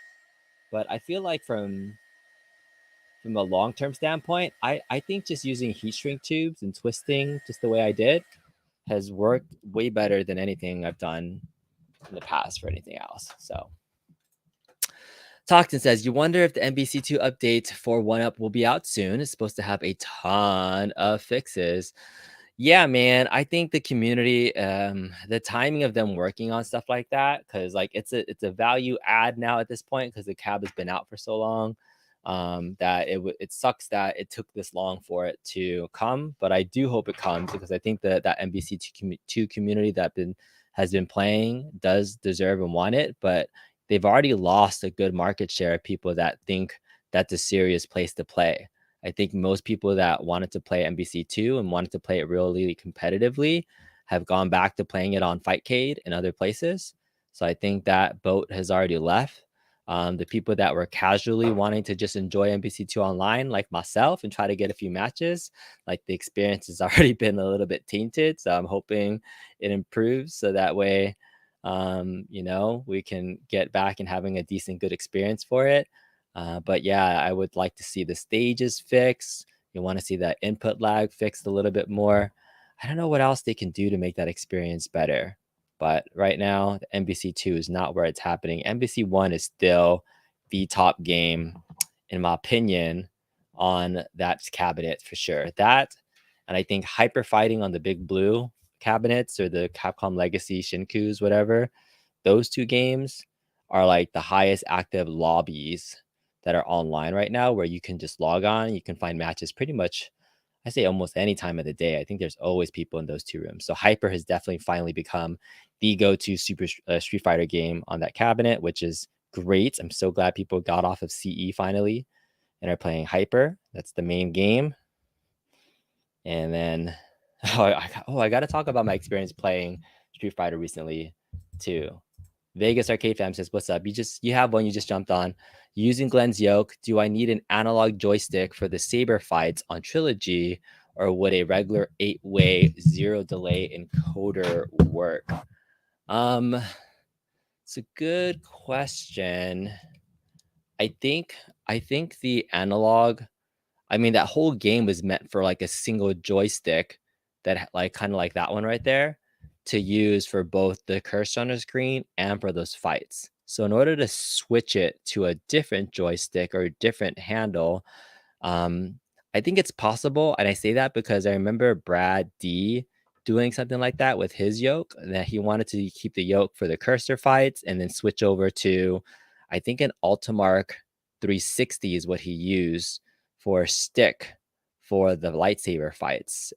But I feel like from a long-term standpoint, I think just using heat shrink tubes and twisting just the way I did has worked way better than anything I've done in the past for anything else. So Toxin says, you wonder if the MBC2 update for 1UP will be out soon. It's supposed to have a ton of fixes. Yeah, man. I think the community, the timing of them working on stuff like that, because like it's a value add now at this point because the cab has been out for so long. That it sucks that it took this long for it to come, but I do hope it comes because I think that MBC2 community has been playing does deserve and want it, but they've already lost a good market share of people that think that's a serious place to play. I think most people that wanted to play MBC2 and wanted to play it really competitively have gone back to playing it on Fightcade and other places. So I think that boat has already left. The people that were casually wanting to just enjoy MBC2 online, like myself, and try to get a few matches, like the experience has already been a little bit tainted. So I'm hoping it improves so that way, we can get back and having a decent, good experience for it. But yeah, I would like to see the stages fixed. You want to see that input lag fixed a little bit more. I don't know what else they can do to make that experience better. But right now, the MBC2 is not where it's happening. MBC1 is still the top game, in my opinion, on that cabinet for sure. That, and I think hyper fighting on the big blue cabinets or the Capcom Legacy Shinkus, whatever, those two games are like the highest active lobbies that are online right now, where you can just log on. You can find matches pretty much, I say, almost any time of the day. I think there's always people in those two rooms. So Hyper has definitely finally become the go-to Street Fighter game on that cabinet, which is great. I'm so glad people got off of CE finally and are playing Hyper. That's the main game. And then, I got to talk about my experience playing Street Fighter recently too. Vegas Arcade Fam says, "What's up? You have one you just jumped on. Using Glenn's yoke, do I need an analog joystick for the saber fights on Trilogy, or would a regular 8-way zero delay encoder work?" It's a good question. I think the analog, I mean, that whole game was meant for like a single joystick that like kind of like that one right there to use for both the cursor on the screen and for those fights. So in order to switch it to a different joystick or a different handle, um, I think it's possible. And I say that because I remember Brad D doing something like that with his yoke, that he wanted to keep the yoke for the cursor fights and then switch over to, I think, an Ultimark 360 is what he used for stick for the lightsaber fights.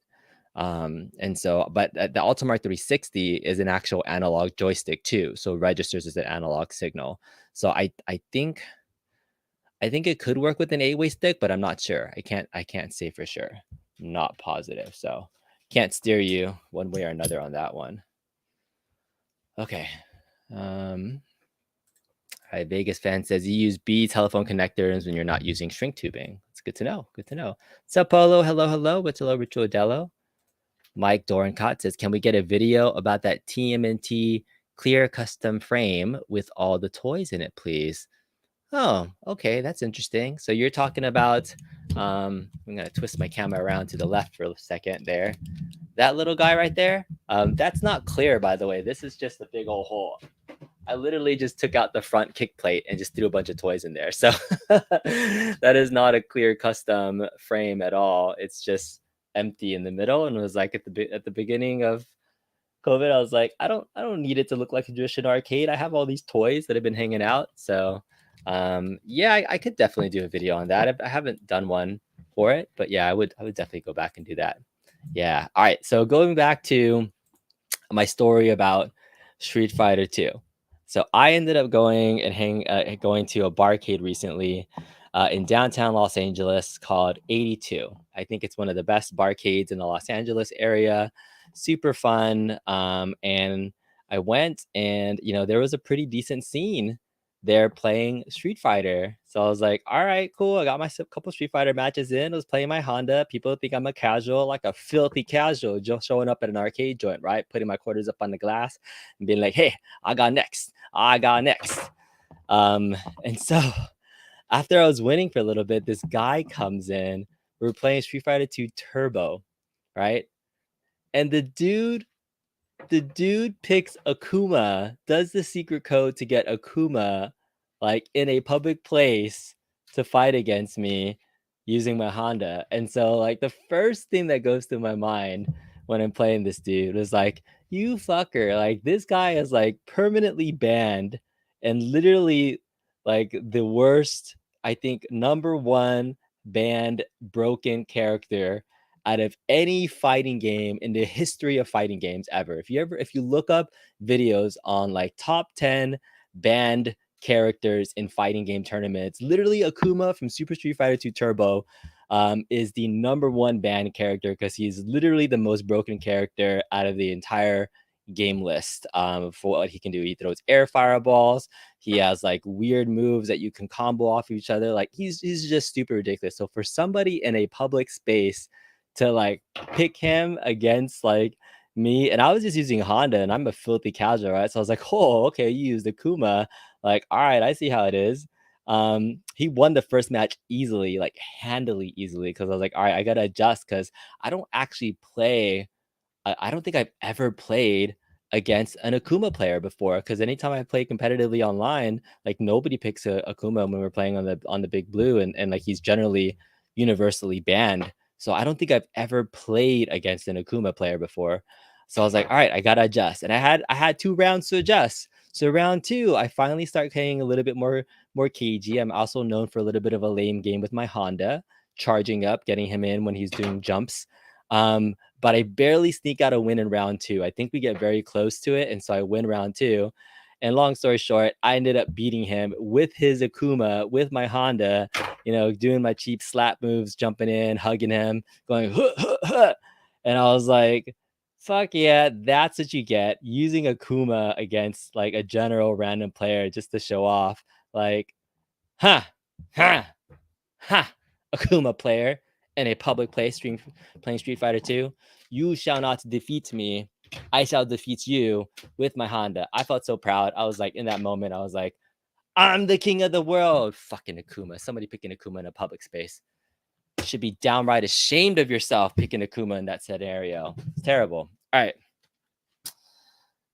And so, but the Ultimark 360 is an actual analog joystick too, so it registers as an analog signal. So I think it could work with an 8-way stick, but I'm not sure. I can't say for sure. I'm not positive, so can't steer you one way or another on that one. Okay. Hi, Vegas fan says you use B telephone connectors when you're not using shrink tubing. It's good to know. Good to know. What's up, Polo? Hello. What's hello, Ritual Dello? Mike Dorencott says, can we get a video about that TMNT clear custom frame with all the toys in it, please? Oh, okay. That's interesting. So you're talking about, I'm going to twist my camera around to the left for a second there. That little guy right there, that's not clear, by the way. This is just a big old hole. I literally just took out the front kick plate and just threw a bunch of toys in there. So that is not a clear custom frame at all. It's just empty in the middle. And it was like at the beginning of COVID, I was like, I don't need it to look like a traditional arcade. I have all these toys that have been hanging out. So yeah, I could definitely do a video on that. I haven't done one for it, but yeah, I would definitely go back and do that. Yeah. All right. So going back to my story about Street Fighter 2. So I ended up going to a barcade recently in downtown Los Angeles called 82. I think it's one of the best barcades in the Los Angeles area. Super fun. And I went, and there was a pretty decent scene there playing Street Fighter. So I was like, all right, cool. I got my couple Street Fighter matches in. I was playing my Honda. People think I'm a casual, like a filthy casual, just showing up at an arcade joint, right? Putting my quarters up on the glass and being like, hey, I got next. And so after I was winning for a little bit, this guy comes in. We were playing Street Fighter 2 Turbo, right? And the dude picks Akuma, does the secret code to get Akuma like in a public place to fight against me using my Honda. And so like the first thing that goes through my mind when I'm playing this dude was like, you fucker, like this guy is like permanently banned and literally like the worst, I think, number one banned broken character out of any fighting game in the history of fighting games ever. If you look up videos on like top 10 banned characters in fighting game tournaments, literally Akuma from Super Street Fighter 2 Turbo is the number one banned character because he's literally the most broken character out of the entire game list for what he can do. He throws air fireballs. He has like weird moves that you can combo off of each other. Like he's just super ridiculous. So for somebody in a public space to like pick him against like me, and I was just using Honda and I'm a filthy casual, right? So I was like, oh, okay, you used Akuma. Like, all right, I see how it is. He won the first match easily, like handily easily, because I was like, all right, I gotta adjust because I don't actually play. I don't think I've ever played against an Akuma player before, because anytime I play competitively online, like nobody picks a Akuma when we're playing on the big blue, and like he's generally universally banned. So I don't think I've ever played against an Akuma player before. So I was like, all right, I gotta adjust. And I had 2 rounds to adjust. So round two, I finally start getting a little bit more cagey. I'm also known for a little bit of a lame game with my Honda, charging up, getting him in when he's doing jumps. But I barely sneak out a win in round two. I think we get very close to it, and so I win round two. And long story short, I ended up beating him with his Akuma, with my Honda, doing my cheap slap moves, jumping in, hugging him, going, huh, huh, huh. And I was like, fuck yeah, that's what you get, using Akuma against like a general random player just to show off. Like, ha, ha, ha, Akuma player in a public place playing Street Fighter 2. You shall not defeat me. I shall defeat you with my Honda. I felt so proud. I was like, in that moment, I was like, I'm the king of the world. Fucking Akuma. Somebody picking Akuma in a public space. Should be downright ashamed of yourself picking Akuma in that scenario. It's terrible. All right.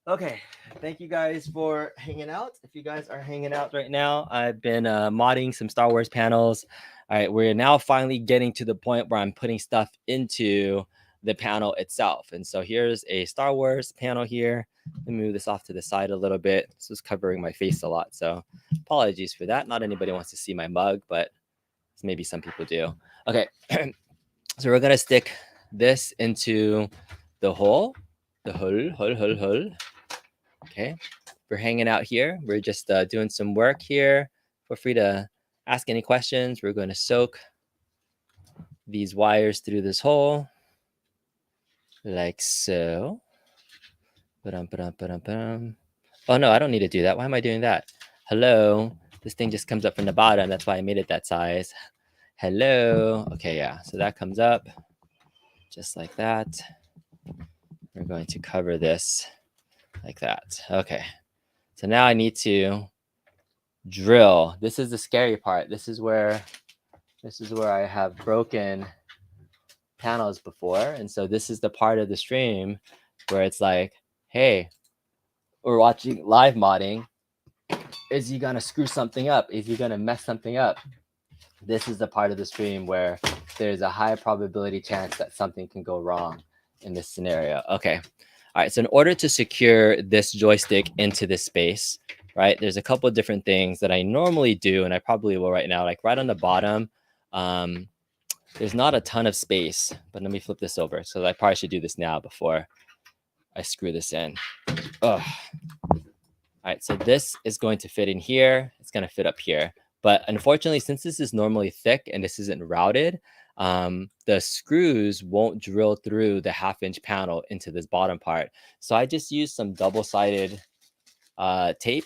Okay, thank you guys for hanging out. If you guys are hanging out right now, I've been modding some Star Wars panels. All right, we're now finally getting to the point where I'm putting stuff into the panel itself. And so here's a Star Wars panel here. Let me move this off to the side a little bit. This is covering my face a lot, so apologies for that. Not anybody wants to see my mug, but maybe some people do. Okay, so we're gonna stick this into the hole. The hole. Okay, we're hanging out here. We're just doing some work here. Feel free to ask any questions. We're going to soak these wires through this hole, like so. Oh no, I don't need to do that. Why am I doing that? Hello, this thing just comes up from the bottom. That's why I made it that size. Hello. Okay, yeah, so that comes up just like that. We're going to cover this like that. Okay. So now I need to drill. This is the scary part. This is where I have broken panels before. And so this is the part of the stream where it's like, hey, we're watching live modding. Is he gonna screw something up? Is he gonna mess something up? This is the part of the stream where there's a high probability chance that something can go wrong in this scenario. Okay. All right, so in order to secure this joystick into this space, right, there's a couple of different things that I normally do, and I probably will right now. Like right on the bottom, there's not a ton of space, but let me flip this over. So I probably should do this now before I screw this in. Ugh. All right, so this is going to fit in here. It's going to fit up here. But unfortunately, since this is normally thick and this isn't routed, the screws won't drill through the 1/2-inch panel into this bottom part. So I just use some double-sided tape,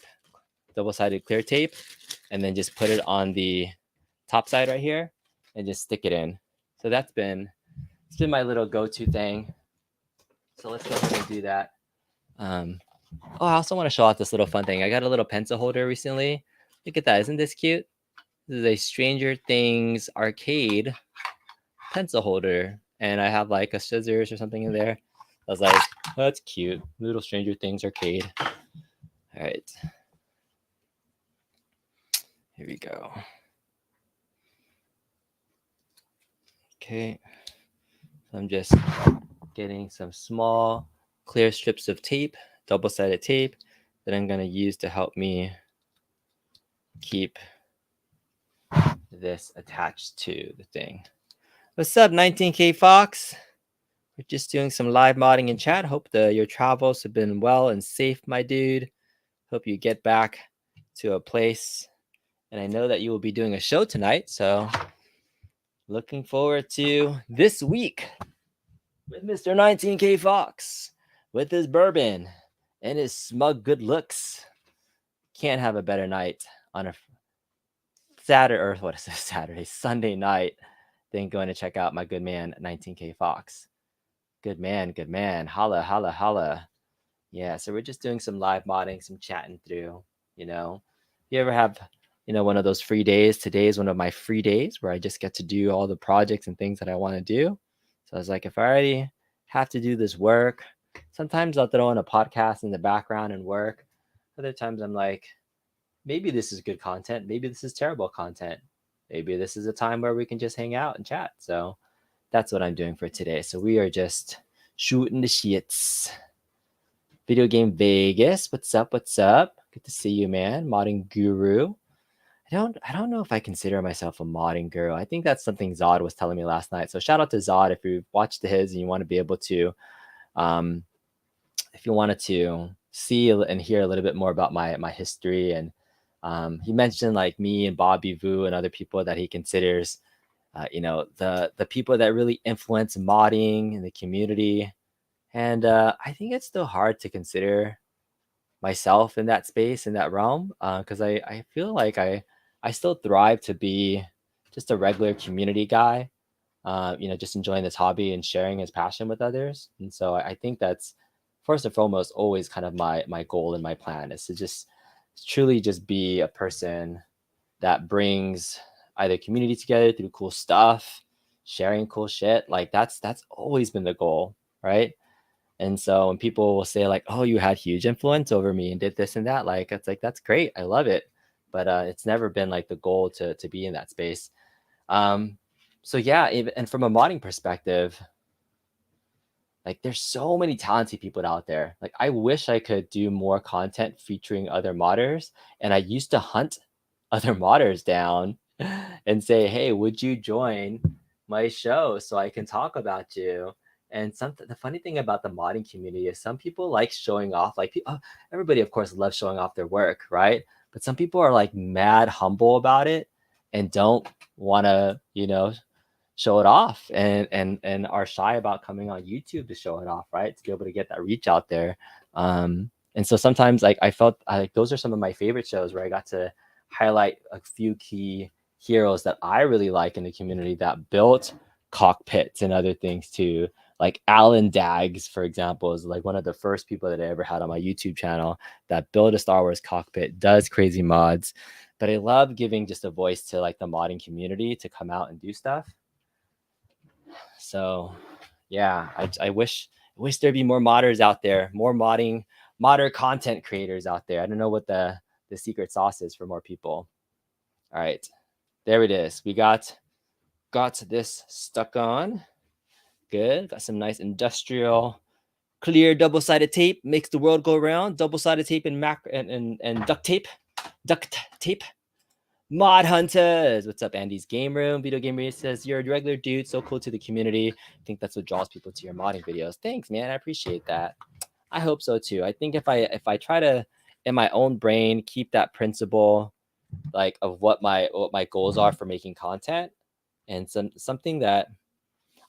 double-sided clear tape, and then just put it on the top side right here and just stick it in. So it's been my little go-to thing. So let's go ahead and do that. Oh, I also want to show off this little fun thing. I got a little pencil holder recently. Look at that. Isn't this cute? This is a Stranger Things arcade pencil holder. And I have like a scissors or something in there. I was like, oh, that's cute. Little Stranger Things arcade. All right. Here we go. Okay. So I'm just getting some small clear strips of tape, double-sided tape, that I'm going to use to help me keep this attached to the thing. What's up, 19K Fox? We're just doing some live modding in chat. Hope your travels have been well and safe, my dude. Hope you get back to a place. And I know that you will be doing a show tonight, so looking forward to this week with Mr. 19K Fox, with his bourbon and his smug good looks. Can't have a better night on a Sunday night than going to check out my good man, 19K Fox. Good man. Holla, holla, holla. Yeah, so we're just doing some live modding, some chatting through, You ever have, one of those free days? Today is one of my free days where I just get to do all the projects and things that I want to do. So I was like, if I already have to do this work, sometimes I'll throw in a podcast in the background and work. Other times I'm like, maybe this is good content. Maybe this is terrible content. Maybe this is a time where we can just hang out and chat. So that's what I'm doing for today. So we are just shooting the shits. Video Game Vegas. What's up? Good to see you, man. Modding guru. I don't know if I consider myself a modding guru. I think that's something Zod was telling me last night. So shout out to Zod if you watched his and you want to be able to, um, if you wanted to see and hear a little bit more about my history. And he mentioned like me and Bobby Vu and other people that he considers, the people that really influence modding in the community. And I think it's still hard to consider myself in that space, in that realm, because I feel like I still thrive to be just a regular community guy, just enjoying this hobby and sharing his passion with others. And so I think that's first and foremost always kind of my goal and my plan is to just truly just be a person that brings either community together through cool stuff, sharing cool shit. Like that's always been the goal, right? And so when people will say like, "Oh, you had huge influence over me and did this and that," like it's like that's great, I love it, but it's never been like the goal to be in that space. Um, so yeah, and from a modding perspective, like there's so many talented people out there. Like I wish I could do more content featuring other modders, and I used to hunt other modders down and say, "Hey, would you join my show so I can talk about you?" And the funny thing about the modding community is some people like showing off. Like everybody, of course, loves showing off their work, right? But some people are like mad humble about it and don't want to, show it off and are shy about coming on YouTube to show it off, right? To be able to get that reach out there. And so sometimes like I felt like those are some of my favorite shows where I got to highlight a few key heroes that I really like in the community that built cockpits and other things too. Like Alan Daggs, for example, is like one of the first people that I ever had on my YouTube channel that built a Star Wars cockpit, does crazy mods. But I love giving just a voice to like the modding community to come out and do stuff. So yeah, I wish there'd be more modders out there, more modder content creators out there. I don't know what the secret sauce is for more people. All right, there it is. We got this stuck on. Good. Got some nice industrial clear double-sided tape. Makes the world go around. Double-sided tape and and duct tape. Duct tape. Mod Hunters. What's up, Andy's Game Room? Video Game Room says, "You're a regular dude, so cool to the community. I think that's what draws people to your modding videos." Thanks, man. I appreciate that. I hope so too. I think if I try to, in my own brain, keep that principle like of what my goals are for making content, and something that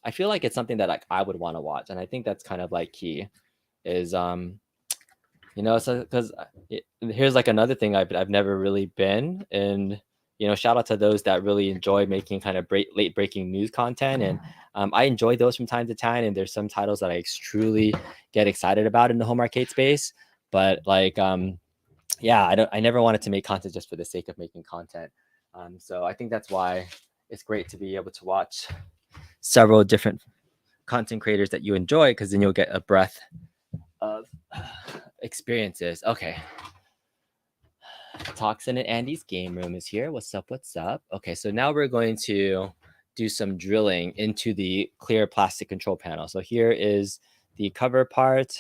I feel like it's something that like I would want to watch, and I think that's kind of like key is so because here's like another thing I've never really been, and shout out to those that really enjoy making kind of late breaking news content, and I enjoy those from time to time, and there's some titles that I truly get excited about in the home arcade space, but like yeah, I never wanted to make content just for the sake of making content. So I think that's why it's great to be able to watch several different content creators that you enjoy, because then you'll get a breadth of experiences. Okay. Toxin and Andy's Game Room is here. What's up? What's up? Okay, so now we're going to do some drilling into the clear plastic control panel. So here is the cover part.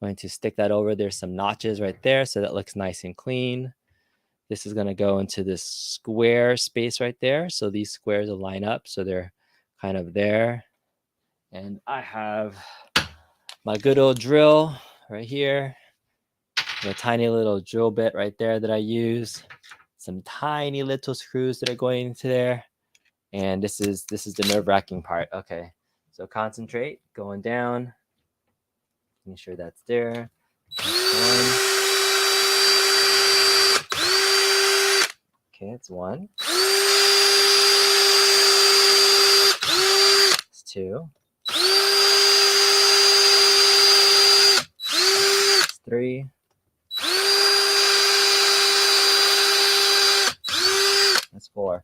I'm going to stick that over. There's some notches right there, so that looks nice and clean. This is going to go into this square space right there. So these squares will line up, so they're kind of there. And I have my good old drill right here. A tiny little drill bit right there that I use. Some tiny little screws that are going into there. And this is the nerve-wracking part. Okay, so concentrate, going down. Making sure that's there. One. Okay, it's one. It's two. It's three. That's four.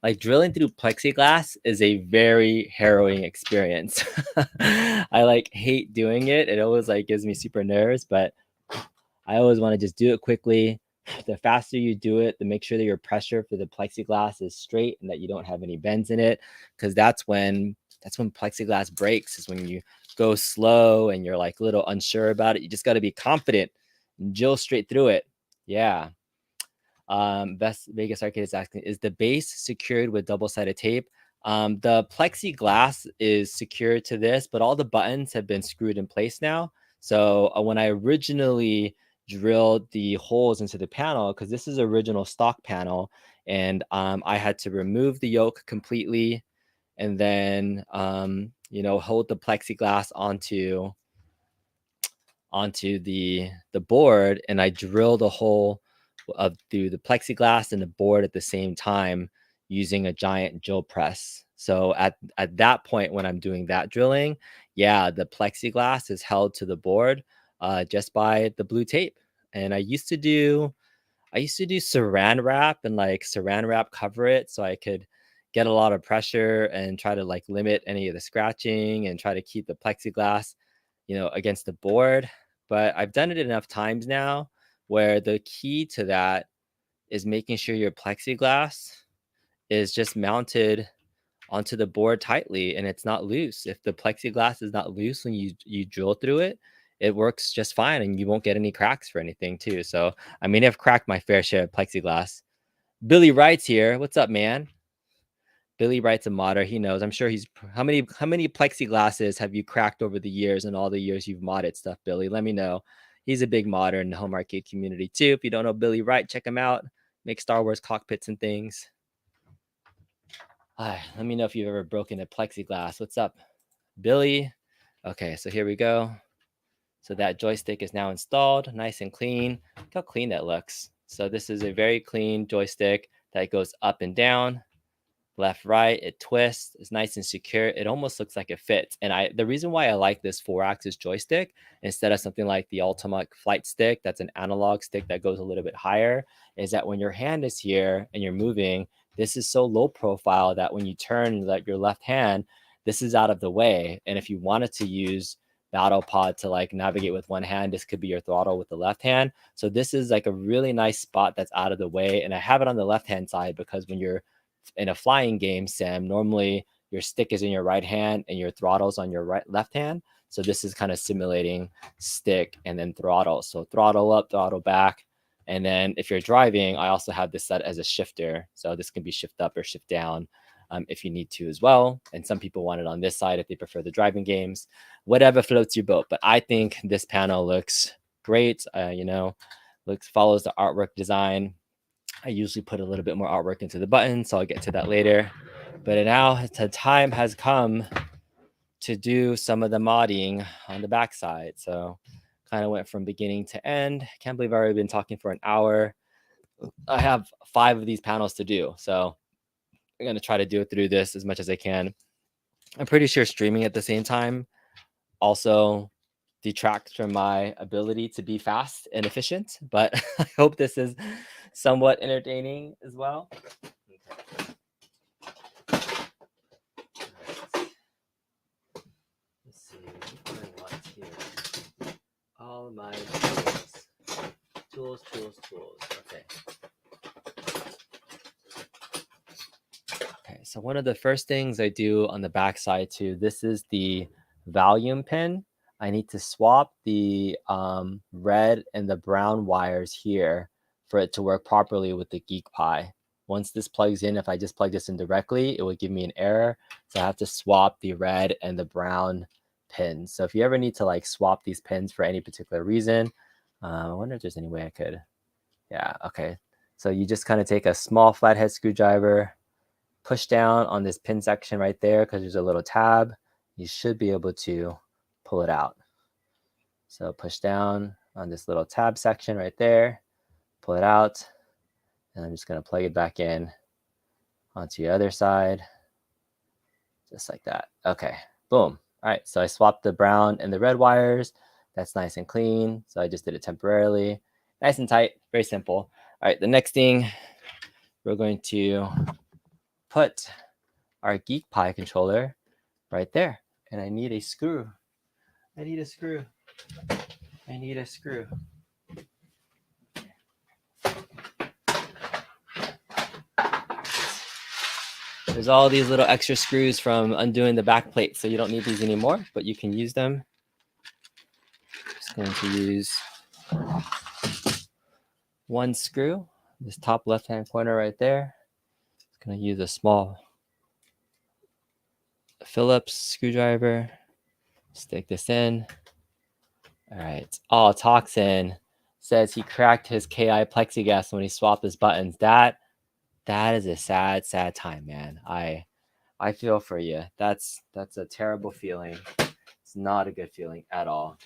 Like drilling through plexiglass is a very harrowing experience. I like hate doing it. It always like gives me super nerves, but I always want to just do it quickly. The faster you do it, the make sure that your pressure for the plexiglass is straight and that you don't have any bends in it, because that's when plexiglass breaks, is when you go slow and you're like a little unsure about it. You just got to be confident drill straight through it. Yeah. Best Vegas Arcade is asking, is the base secured with double-sided tape? The plexiglass is secured to this, but all the buttons have been screwed in place now. So when I originally drilled the holes into the panel, because this is original stock panel, and I had to remove the yoke completely, and then hold the plexiglass onto the board, and I drilled a hole through the plexiglass and the board at the same time using a giant drill press. So at that point, when I'm doing that drilling, yeah, the plexiglass is held to the board just by the blue tape. And I used to do saran wrap, and like saran wrap cover it so I could get a lot of pressure and try to like limit any of the scratching and try to keep the plexiglass against the board. But I've done it enough times now where the key to that is making sure your plexiglass is just mounted onto the board tightly and it's not loose. If the plexiglass is not loose when you drill through it, it works just fine and you won't get any cracks for anything too. So, I mean, I've cracked my fair share of plexiglass. Billy Wright's here. What's up, man? Billy Wright's a modder. He knows. I'm sure he's how many plexiglasses have you cracked over the years and all the years you've modded stuff, Billy? Let me know. He's a big modder in the home arcade community too. If you don't know Billy Wright, check him out. Make Star Wars cockpits and things. Let me know if you've ever broken a plexiglass. What's up, Billy? Okay, so here we go. So that joystick is now installed, nice and clean. Look how clean that looks. So this is a very clean joystick that goes up and down, left, right. It twists. It's nice and secure. It almost looks like it fits. And the reason why I like this 4-axis joystick instead of something like the Ultimate Flight Stick, that's an analog stick that goes a little bit higher, is that when your hand is here and you're moving, this is so low profile that when you turn your left hand, this is out of the way. And if you wanted to use Battle Pod to like navigate with one hand, this could be your throttle with the left hand. So this is like a really nice spot that's out of the way. And I have it on the left hand side because when you're in a flying game sim, normally your stick is in your right hand and your throttle's on your left hand. So this is kind of simulating stick and then throttle. So throttle up, throttle back. And then if you're driving, I also have this set as a shifter. So this can be shift up or shift down if you need to as well. And some people want it on this side if they prefer the driving games, whatever floats your boat. But I think this panel looks great. Follows the artwork design. I usually put a little bit more artwork into the button, so I'll get to that later. But now the time has come to do some of the modding on the backside. So kind of went from beginning to end. Can't believe I've already been talking for an hour. I have 5 of these panels to do. So I'm going to try to do it through this as much as I can. I'm pretty sure streaming at the same time also detracts from my ability to be fast and efficient, but I hope this is somewhat entertaining as well. Let's see what I want here. All my tools. Okay. Okay, so one of the first things I do on the back side too, this is the volume pin. I need to swap the red and the brown wires here for it to work properly with the GeekPi. Once this plugs in, if I just plug this in directly, it would give me an error. So I have to swap the red and the brown pins. So if you ever need to like swap these pins for any particular reason, I wonder if there's any way I could. Yeah, okay. So you just kind of take a small flathead screwdriver, push down on this pin section right there because there's a little tab. You should be able to pull it out. So push down on this little tab section right there, pull it out, and I'm just going to plug it back in onto the other side, just like that. Okay, boom. All right, so I swapped the brown and the red wires. That's nice and clean. So I just did it temporarily. Nice and tight, very simple. All right, the next thing, we're going to put our GeekPi controller right there. And I need a screw. I need a screw. There's all these little extra screws from undoing the back plate, so you don't need these anymore, but you can use them. Just going to use one screw, this top left-hand corner right there. It's going to use a small Phillips screwdriver. Stick this in. All right. Oh, Toxin says he cracked his KI plexiglass when he swapped his buttons. That is a sad, sad time, man. I feel for you. That's a terrible feeling. It's not a good feeling at all.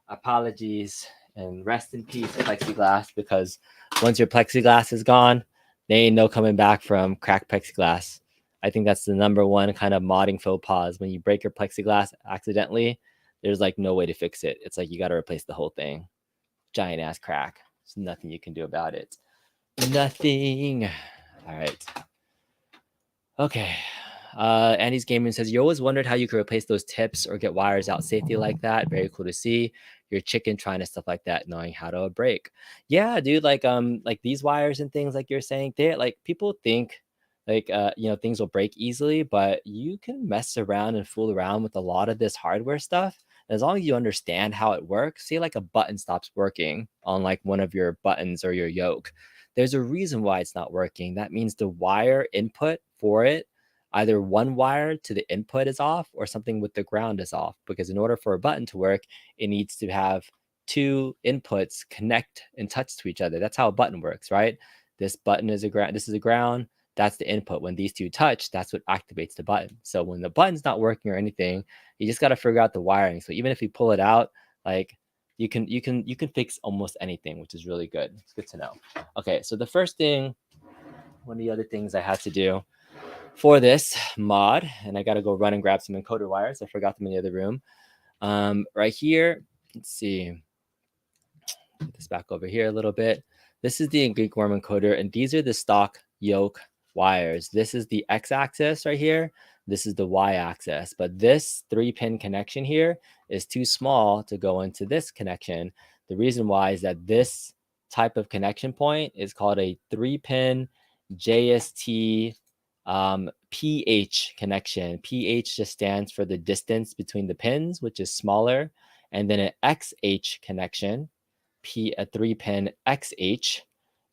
Apologies and rest in peace, plexiglass, because once your plexiglass is gone, there ain't no coming back from cracked plexiglass. I think that's the number one kind of modding faux pas. When you break your plexiglass accidentally, there's like no way to fix it. It's like you got to replace the whole thing. Giant ass crack. There's nothing you can do about it. Nothing. All right. Okay. Andy's Gaming says, you always wondered how you could replace those tips or get wires out safely like that. Very cool to see. Your chicken trying to stuff like that, knowing how to break. Yeah, dude, like these wires and things like you're saying, they like people think like things will break easily, but you can mess around and fool around with a lot of this hardware stuff. As long as you understand how it works, say like a button stops working on like one of your buttons or your yoke. There's a reason why it's not working. That means the wire input for it, either one wire to the input is off or something with the ground is off. Because in order for a button to work, it needs to have two inputs connect and touch to each other. That's how a button works, right? This button is a ground, this is a ground, that's the input. When these two touch, that's what activates the button. So when the button's not working or anything, you just got to figure out the wiring. So even if you pull it out, like you can fix almost anything, which is really good. It's good to know. Okay, so the first thing, one of the other things I had to do for this mod, and I got to go run and grab some encoder wires. I forgot them in the other room. Right here, let's see. Get this back over here a little bit. This is the Greek worm encoder, and these are the stock yoke wires. This is the x-axis right here. This is the y-axis, but this 3-pin connection here is too small to go into this connection. The reason why is that this type of connection point is called a 3-pin JST PH connection. PH just stands for the distance between the pins, which is smaller, and then an XH connection, a 3-pin XH,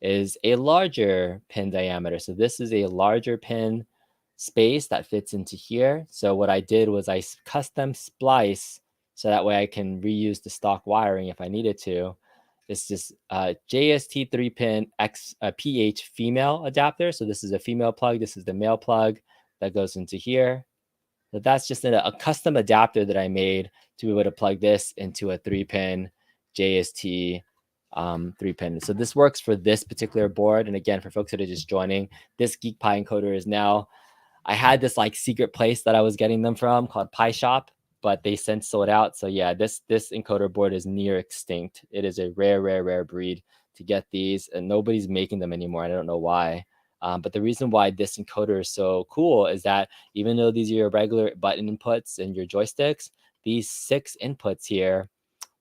is a larger pin diameter. So this is a larger pin space that fits into here. So what I did was I custom splice so that way I can reuse the stock wiring if I needed to. It's just JST 3-pin PH female adapter. So this is a female plug. This is the male plug that goes into here. So that's just a custom adapter that I made to be able to plug this into a 3-pin JST 3-pin. So this works for this particular board. And again, for folks that are just joining, this Geek Pie encoder is now, I had this like secret place that I was getting them from called Pie Shop, but they since sold out. So yeah, this encoder board is near extinct. It is a rare breed to get these, and nobody's making them anymore. I don't know why. But the reason why this encoder is so cool is that even though these are your regular button inputs and your joysticks, these 6 inputs here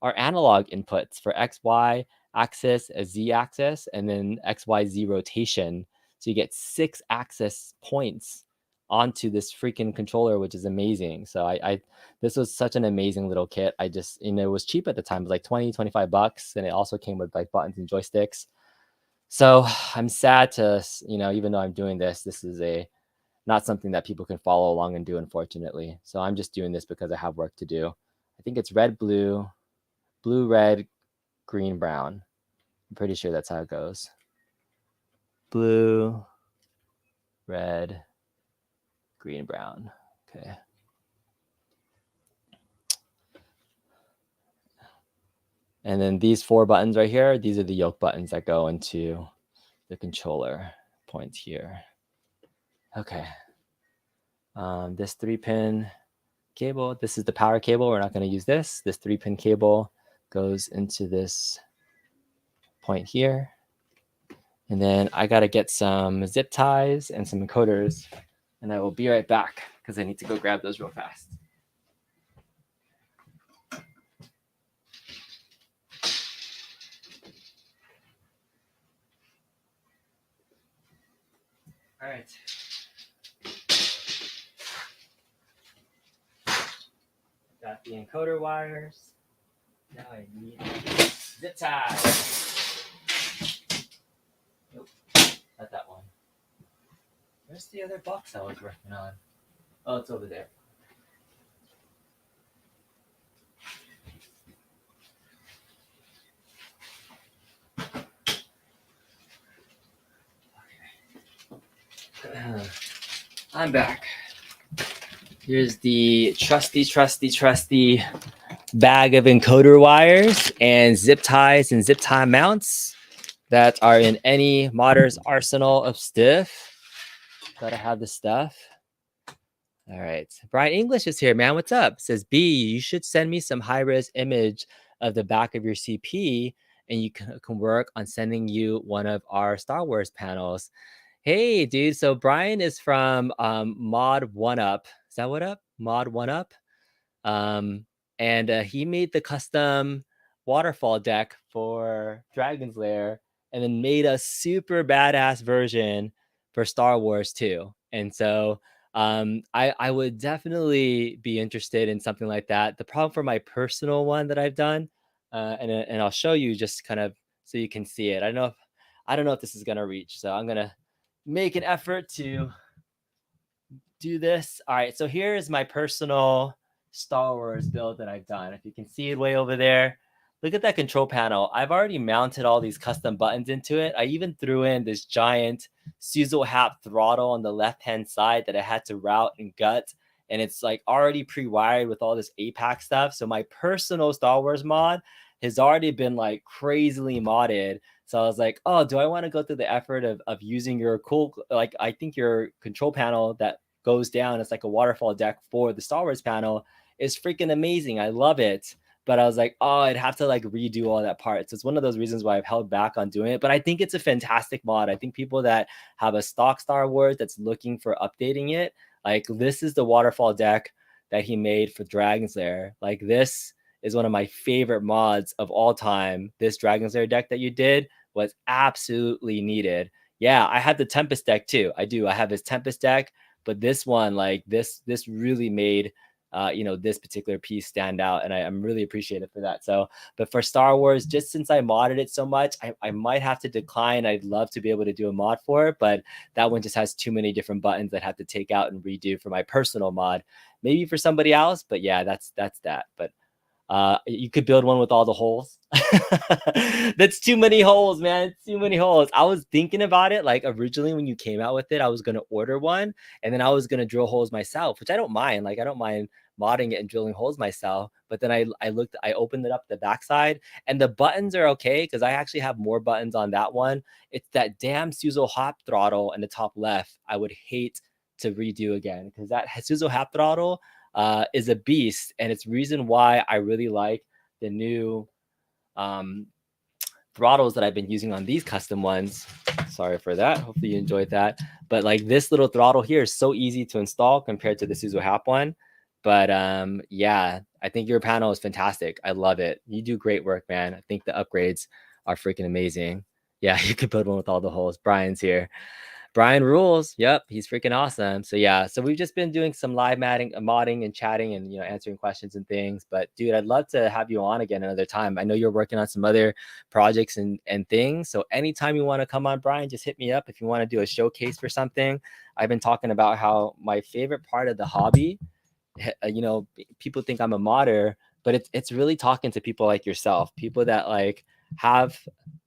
are analog inputs for X, Y axis, a Z axis, and then X, Y, Z rotation. So you get 6 axis points onto this freaking controller, which is amazing. So I this was such an amazing little kit. I just, it was cheap at the time. It was like 25 bucks, and it also came with like buttons and joysticks. So I'm sad to, even though I'm doing this is not something that people can follow along and do, unfortunately. So I'm just doing this because I have work to do. I think it's red, blue, blue, red, green, brown. I'm pretty sure that's how it goes. Blue, red, green, brown. Okay. And then these 4 buttons right here, these are the yoke buttons that go into the controller points here. Okay. This 3-pin cable, this is the power cable. We're not going to use this. This 3-pin cable goes into this point here. And then I got to get some zip ties and some encoders, and I will be right back because I need to go grab those real fast. All right. Got the encoder wires. Now I need zip ties. Where's the other box I was working on? Oh, it's over there. I'm back. Here's the trusty bag of encoder wires and zip ties and zip tie mounts that are in any modder's arsenal of stuff. Gotta have the stuff. All right. Brian English is here, man. What's up? Says B, you should send me some high-res image of the back of your CP and you can work on sending you one of our Star Wars panels. Hey, dude. So Brian is from Mod1Up. Is that what up? Mod1Up? And he made the custom waterfall deck for Dragon's Lair and then made a super badass version for Star Wars too. And so I would definitely be interested in something like that. The problem for my personal one that I've done, and I'll show you just kind of so you can see it. I don't know if this is gonna reach, so I'm gonna make an effort to do this. All right, so here is my personal Star Wars build that I've done. If you can see it way over there, look at that control panel. I've already mounted all these custom buttons into it. I even threw in this giant Suzo Hap throttle on the left-hand side that I had to route and gut. And it's like already pre-wired with all this APAC stuff. So my personal Star Wars mod has already been like crazily modded. So I was like, oh, do I want to go through the effort of using your cool, like I think your control panel that goes down, it's like a waterfall deck for the Star Wars panel, is freaking amazing. I love it. But I was like, oh, I'd have to like redo all that part. So it's one of those reasons why I've held back on doing it. But I think it's a fantastic mod. I think people that have a stock Star Wars that's looking for updating it, like this is the waterfall deck that he made for Dragon's Lair. Like this is one of my favorite mods of all time. This Dragon's Lair deck that you did was absolutely needed. Yeah, I had the Tempest deck too. I do. I have his Tempest deck, but this one, like this really made this particular piece stand out, and I'm really appreciative for that. So, but for Star Wars, just since I modded it so much, I might have to decline. I'd love to be able to do a mod for it, but that one just has too many different buttons that I have to take out and redo for my personal mod. Maybe for somebody else, but yeah, that's that. But you could build one with all the holes. That's too many holes, man. Too many holes. I was thinking about it, like originally when you came out with it, I was gonna order one and then I was gonna drill holes myself, which I don't mind. Like I don't mind modding it and drilling holes myself. But then I opened it up the backside and the buttons are okay because I actually have more buttons on that one. It's that damn Suzo hop throttle in the top left. I would hate to redo again because that Suzo hop throttle is a beast, and it's reason why I really like the new throttles that I've been using on these custom ones. Sorry for that. Hopefully you enjoyed that. But like this little throttle here is so easy to install compared to the Suzo Hap one. But yeah, I think your panel is fantastic. I love it. You do great work, man. I think the upgrades are freaking amazing. Yeah, you could build one with all the holes. Brian's here. Brian rules. Yep, he's freaking awesome. So yeah, so we've just been doing some live modding and chatting and answering questions and things. But dude, I'd love to have you on again another time. I know you're working on some other projects and things. So anytime you want to come on, Brian, just hit me up if you want to do a showcase for something. I've been talking about how my favorite part of the hobby, people think I'm a modder, but it's really talking to people like yourself, people that like have,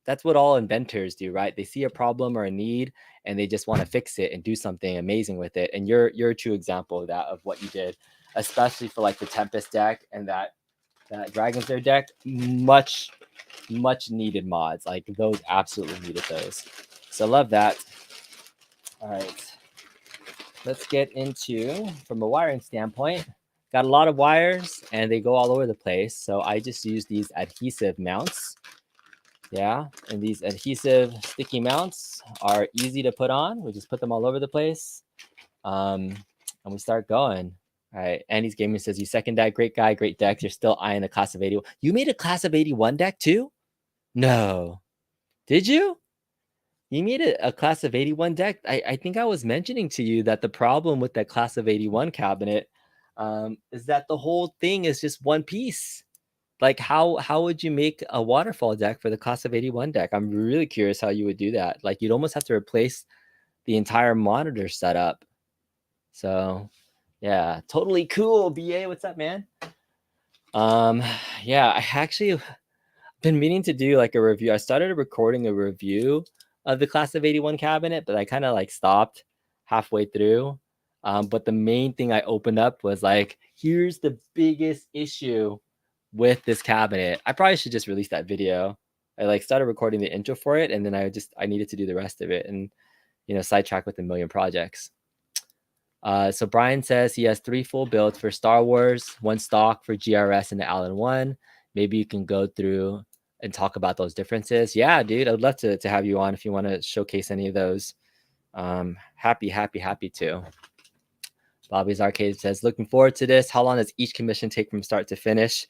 that's what all inventors do, right? They see a problem or a need and they just want to fix it and do something amazing with it. And you're a true example of that, of what you did, especially for like the Tempest deck and that Dragon's Lair deck. Much needed mods. Like those absolutely needed those. So love that. All right. Let's get into, from a wiring standpoint, got a lot of wires and they go all over the place. So I just use these adhesive mounts. Yeah, and these adhesive sticky mounts are easy to put on. We just put them all over the place, and we start going. All right, Andy's Gaming says, you second that, great guy, great decks. You're still eyeing a class of 81. You made a class of 81 deck too? No. Did you? You made a class of 81 deck. I think I was mentioning to you that the problem with that class of 81 cabinet is that the whole thing is just one piece. Like how would you make a waterfall deck for the class of 81 deck? I'm really curious how you would do that. Like you'd almost have to replace the entire monitor setup. So yeah, totally cool. BA, what's up, man? Yeah, I actually been meaning to do like a review. I started recording a review of the class of 81 cabinet, but I kind of like stopped halfway through. But the main thing I opened up was like, here's the biggest issue with this cabinet. I probably should just release that video. I like started recording the intro for it, and then I needed to do the rest of it, and sidetrack with a million projects. So Brian says he has 3 full builds for Star Wars, 1 stock for GRS and the Allen 1. Maybe you can go through and talk about those differences. Yeah, dude, I'd love to have you on if you want to showcase any of those. Happy to. Bobby's Arcade says, looking forward to this. How long does each commission take from start to finish?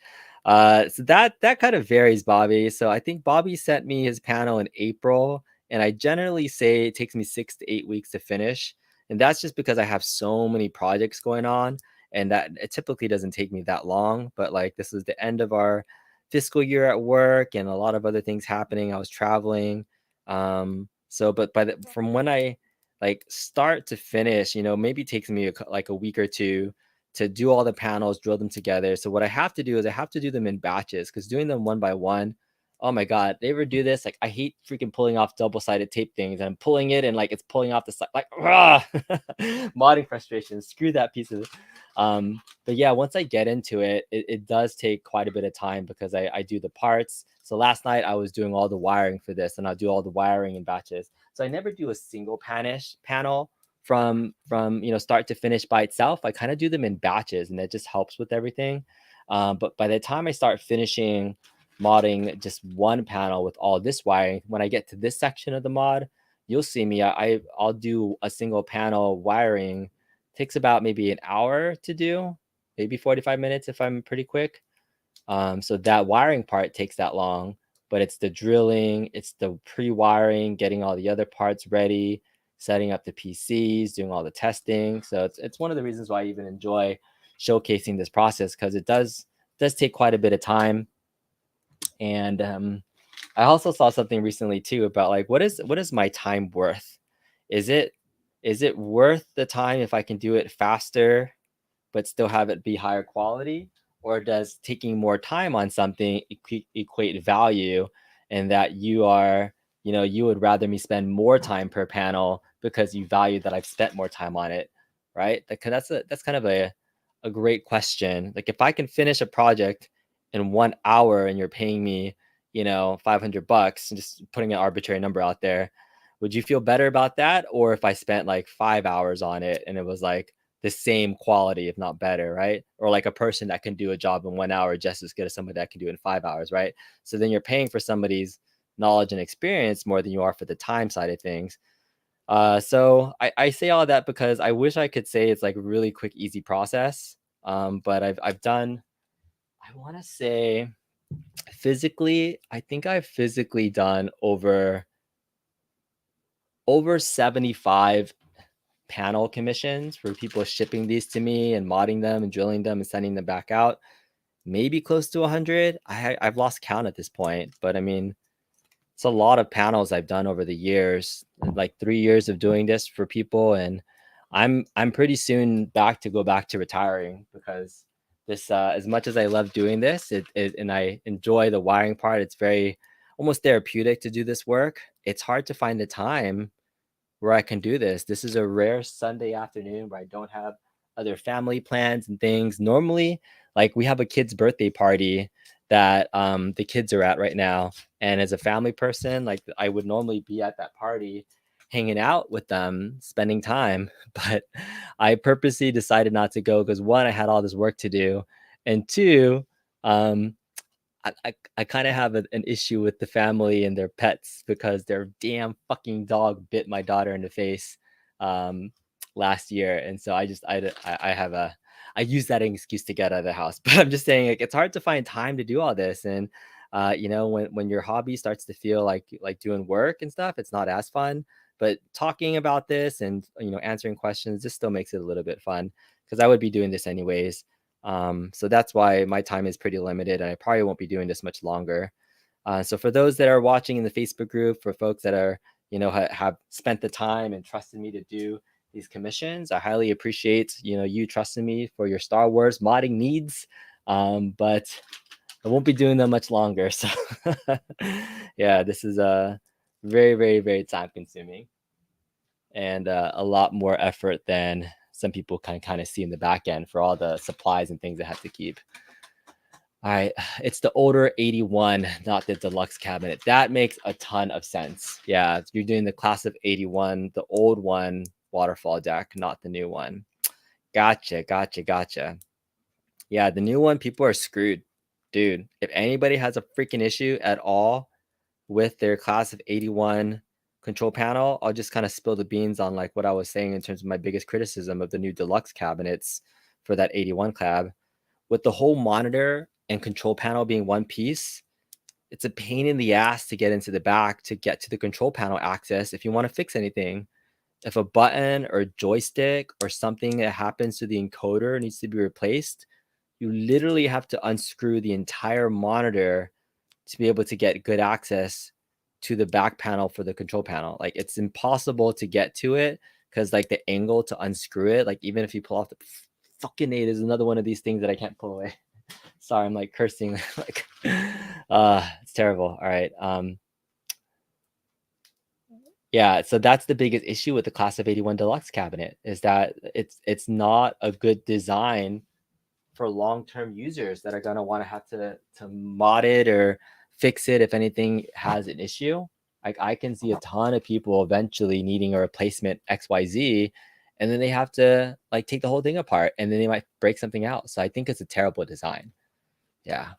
So that kind of varies, Bobby. So I think Bobby sent me his panel in April, and I generally say it takes me 6 to 8 weeks to finish. And that's just because I have so many projects going on, and that it typically doesn't take me that long. But like, this is the end of our fiscal year at work and a lot of other things happening. I was traveling. But from when I like start to finish, maybe it takes me like a week or two to do all the panels, drill them together. So what I have to do is I have to do them in batches, because doing them one by one, oh my God, they ever do this? Like, I hate freaking pulling off double-sided tape things, and I'm pulling it and like it's pulling off the side, like, modding frustration, screw that piece of it. But yeah, once I get into it, it does take quite a bit of time, because I do the parts. So last night I was doing all the wiring for this, and I'll do all the wiring in batches. So I never do a single panel from start to finish by itself. I kind of do them in batches, and it just helps with everything. But by the time I start finishing modding just one panel with all this wiring, when I get to this section of the mod, you'll see me. I'll do a single panel wiring. Takes about maybe an hour to do, maybe 45 minutes if I'm pretty quick. So that wiring part takes that long, but it's the drilling, it's the pre-wiring, getting all the other parts ready, setting up the PCs, doing all the testing. So it's one of the reasons why I even enjoy showcasing this process, because it does take quite a bit of time. And I also saw something recently too about like, what is my time worth? Is it worth the time if I can do it faster but still have it be higher quality? Or does taking more time on something equate value, and that you would rather me spend more time per panel because you value that I've spent more time on it, right? That's kind of a great question. Like, if I can finish a project in 1 hour and you're paying me, $500, just putting an arbitrary number out there, would you feel better about that? Or if I spent like 5 hours on it and it was like the same quality, if not better, right? Or like a person that can do a job in 1 hour just as good as somebody that can do it in 5 hours, right? So then you're paying for somebody's knowledge and experience more than you are for the time side of things. So I say all that because I wish I could say it's like a really quick, easy process. But I've done, I want to say physically, I think I've physically done over 75 panel commissions for people shipping these to me and modding them and drilling them and sending them back out. Maybe close to 100. I've lost count at this point, but I mean, it's a lot of panels I've done over the years, like 3 years of doing this for people. And I'm pretty soon go back to retiring, because this, as much as I love doing this, and I enjoy the wiring part, it's very almost therapeutic to do this work. It's hard to find the time where I can do this. This is a rare Sunday afternoon where I don't have other family plans and things. Normally, like, we have a kid's birthday party that the kids are at right now. And as a family person, like, I would normally be at that party hanging out with them, spending time. But I purposely decided not to go because, one, I had all this work to do. And two, um, I kind of have an issue with the family and their pets, because their damn fucking dog bit my daughter in the face last year. And so I use that excuse to get out of the house. But I'm just saying, like, it's hard to find time to do all this. And when your hobby starts to feel like doing work and stuff, it's not as fun. But talking about this and answering questions, this still makes it a little bit fun, because I would be doing this anyways. So that's why my time is pretty limited, and I probably won't be doing this much longer. So for those that are watching in the Facebook group, for folks that are have spent the time and trusted me to do these commissions. I highly appreciate, you trusting me for your Star Wars modding needs. But I won't be doing them much longer. So yeah, this is very, very, very time consuming and a lot more effort than some people can kind of see in the back end for all the supplies and things I have to keep. All right, it's the older 81, not the deluxe cabinet. That makes a ton of sense. Yeah, you're doing the class of 81, the old one waterfall deck, not the new one. Gotcha, gotcha, gotcha. Yeah, the new one, people are screwed. Dude, if anybody has a freaking issue at all with their class of 81 control panel, I'll just kind of spill the beans on like what I was saying in terms of my biggest criticism of the new deluxe cabinets for that 81 cab. With the whole monitor and control panel being one piece, it's a pain in the ass to get into the back to get to the control panel access if you want to fix anything. If a button or joystick or something that happens to the encoder needs to be replaced, you literally have to unscrew the entire monitor to be able to get good access to the back panel for the control panel. Like it's impossible to get to it because like the angle to unscrew it, like even if you pull off the fucking eight is another one of these things that I can't pull away. Sorry, I'm like cursing. Like it's terrible. All right. Yeah, so that's the biggest issue with the class of 81 deluxe cabinet is that it's not a good design for long-term users that are going to want to have to mod it or fix it if anything has an issue. Like I can see a ton of people eventually needing a replacement XYZ, and then they have to like take the whole thing apart and then they might break something out. So I think it's a terrible design. Yeah.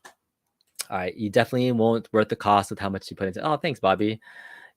All right. You definitely won't worth the cost with how much you put into. Oh, thanks, Bobby.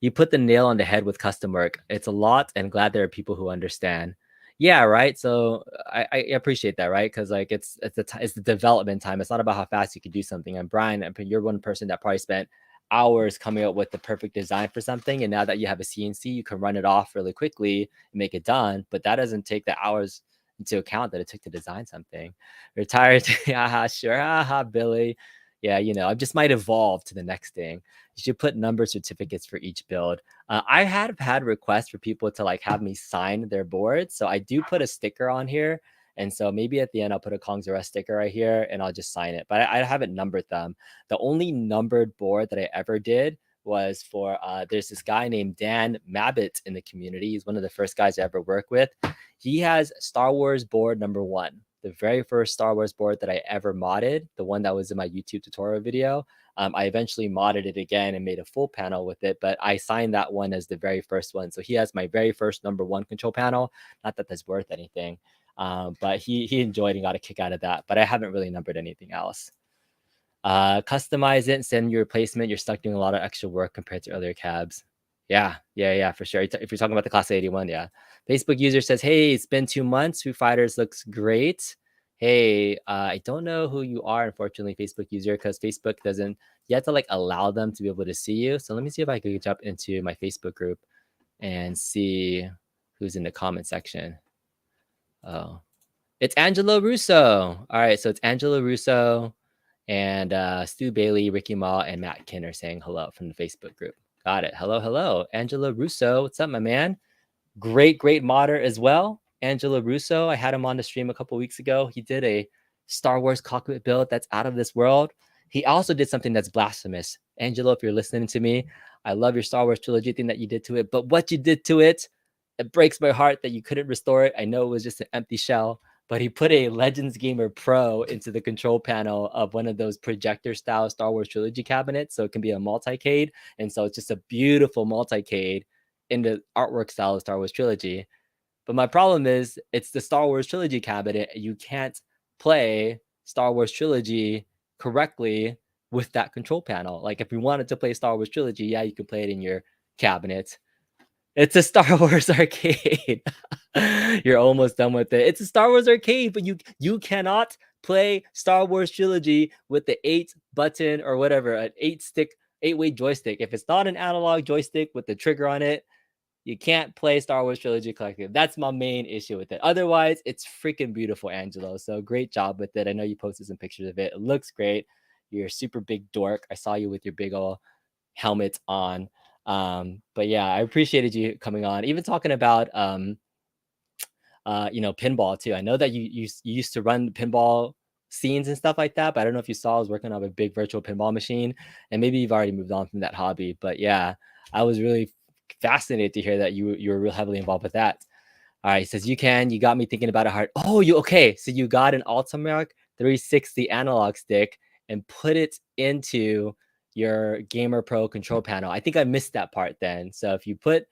You put the nail on the head with custom work. It's a lot, and glad there are people who understand. Yeah, right. So I appreciate that, right? Because like it's the development time. It's not about how fast you can do something. And Brian, you're one person that probably spent hours coming up with the perfect design for something, and now that you have a CNC, you can run it off really quickly and make it done. But that doesn't take the hours into account that it took to design something. Retired, haha, sure, haha, Billy. Yeah, I just might evolve to the next thing. You should put number certificates for each build. I have had requests for people to like have me sign their boards. So I do put a sticker on here. And so maybe at the end, I'll put a Kong's Arrest sticker right here and I'll just sign it. But I haven't numbered them. The only numbered board that I ever did was for, there's this guy named Dan Mabbott in the community. He's one of the first guys I ever worked with. He has Star Wars board number 1. The very first Star Wars board that I ever modded, the one that was in my YouTube tutorial video. I eventually modded it again and made a full panel with it, but I signed that one as the very first one. So he has my very first number 1 control panel. Not that that's worth anything, but he enjoyed and got a kick out of that. But I haven't really numbered anything else. Customize it and send your replacement. You're stuck doing a lot of extra work compared to other cabs. Yeah, for sure. If you're talking about the class 81, yeah. Facebook user says, hey, it's been 2 months. Foo Fighters looks great. Hey, I don't know who you are, unfortunately, Facebook user, because Facebook doesn't, you have to like allow them to be able to see you. So let me see if I could jump into my Facebook group and see who's in the comment section. Oh, it's Angelo Russo. All right, so it's Angelo Russo and Stu Bailey, Ricky Ma, and Matt Kin are saying hello from the Facebook group. Got it. Hello. Angelo Russo. What's up, my man? Great modder as well. Angelo Russo. I had him on the stream a couple weeks ago. He did a Star Wars cockpit build that's out of this world. He also did something that's blasphemous. Angelo, if you're listening to me, I love your Star Wars trilogy thing that you did to it, but what you did to it, it breaks my heart that you couldn't restore it. I know it was just an empty shell, but he put a Legends Gamer Pro into the control panel of one of those projector style Star Wars trilogy cabinets. So it can be a multi-cade. And so it's just a beautiful multi-cade in the artwork style of Star Wars trilogy. But my problem is it's the Star Wars trilogy cabinet. You can't play Star Wars trilogy correctly with that control panel. Like if you wanted to play Star Wars trilogy, yeah, you could play it in your cabinet. It's a Star Wars arcade. You're almost done with it. It's a Star Wars arcade, but you cannot play Star Wars trilogy with the 8-button or whatever, an 8-stick, 8-way joystick. If it's not an analog joystick with the trigger on it, you can't play Star Wars Trilogy Collective. That's my main issue with it. Otherwise, it's freaking beautiful, Angelo. So great job with it. I know you posted some pictures of it. It looks great. You're a super big dork. I saw you with your big old helmet on. But yeah, I appreciated you coming on, even talking about pinball too. I know that you used to run pinball scenes and stuff like that, but I don't know if you saw I was working on a big virtual pinball machine, and maybe you've already moved on from that hobby. But yeah, I was really fascinated to hear that you were real heavily involved with that. All right, he says you got me thinking about it hard. Oh, you okay? So you got an Ultimark 360 analog stick and put it into your Gamer Pro control panel. I think I missed that part then. So if you put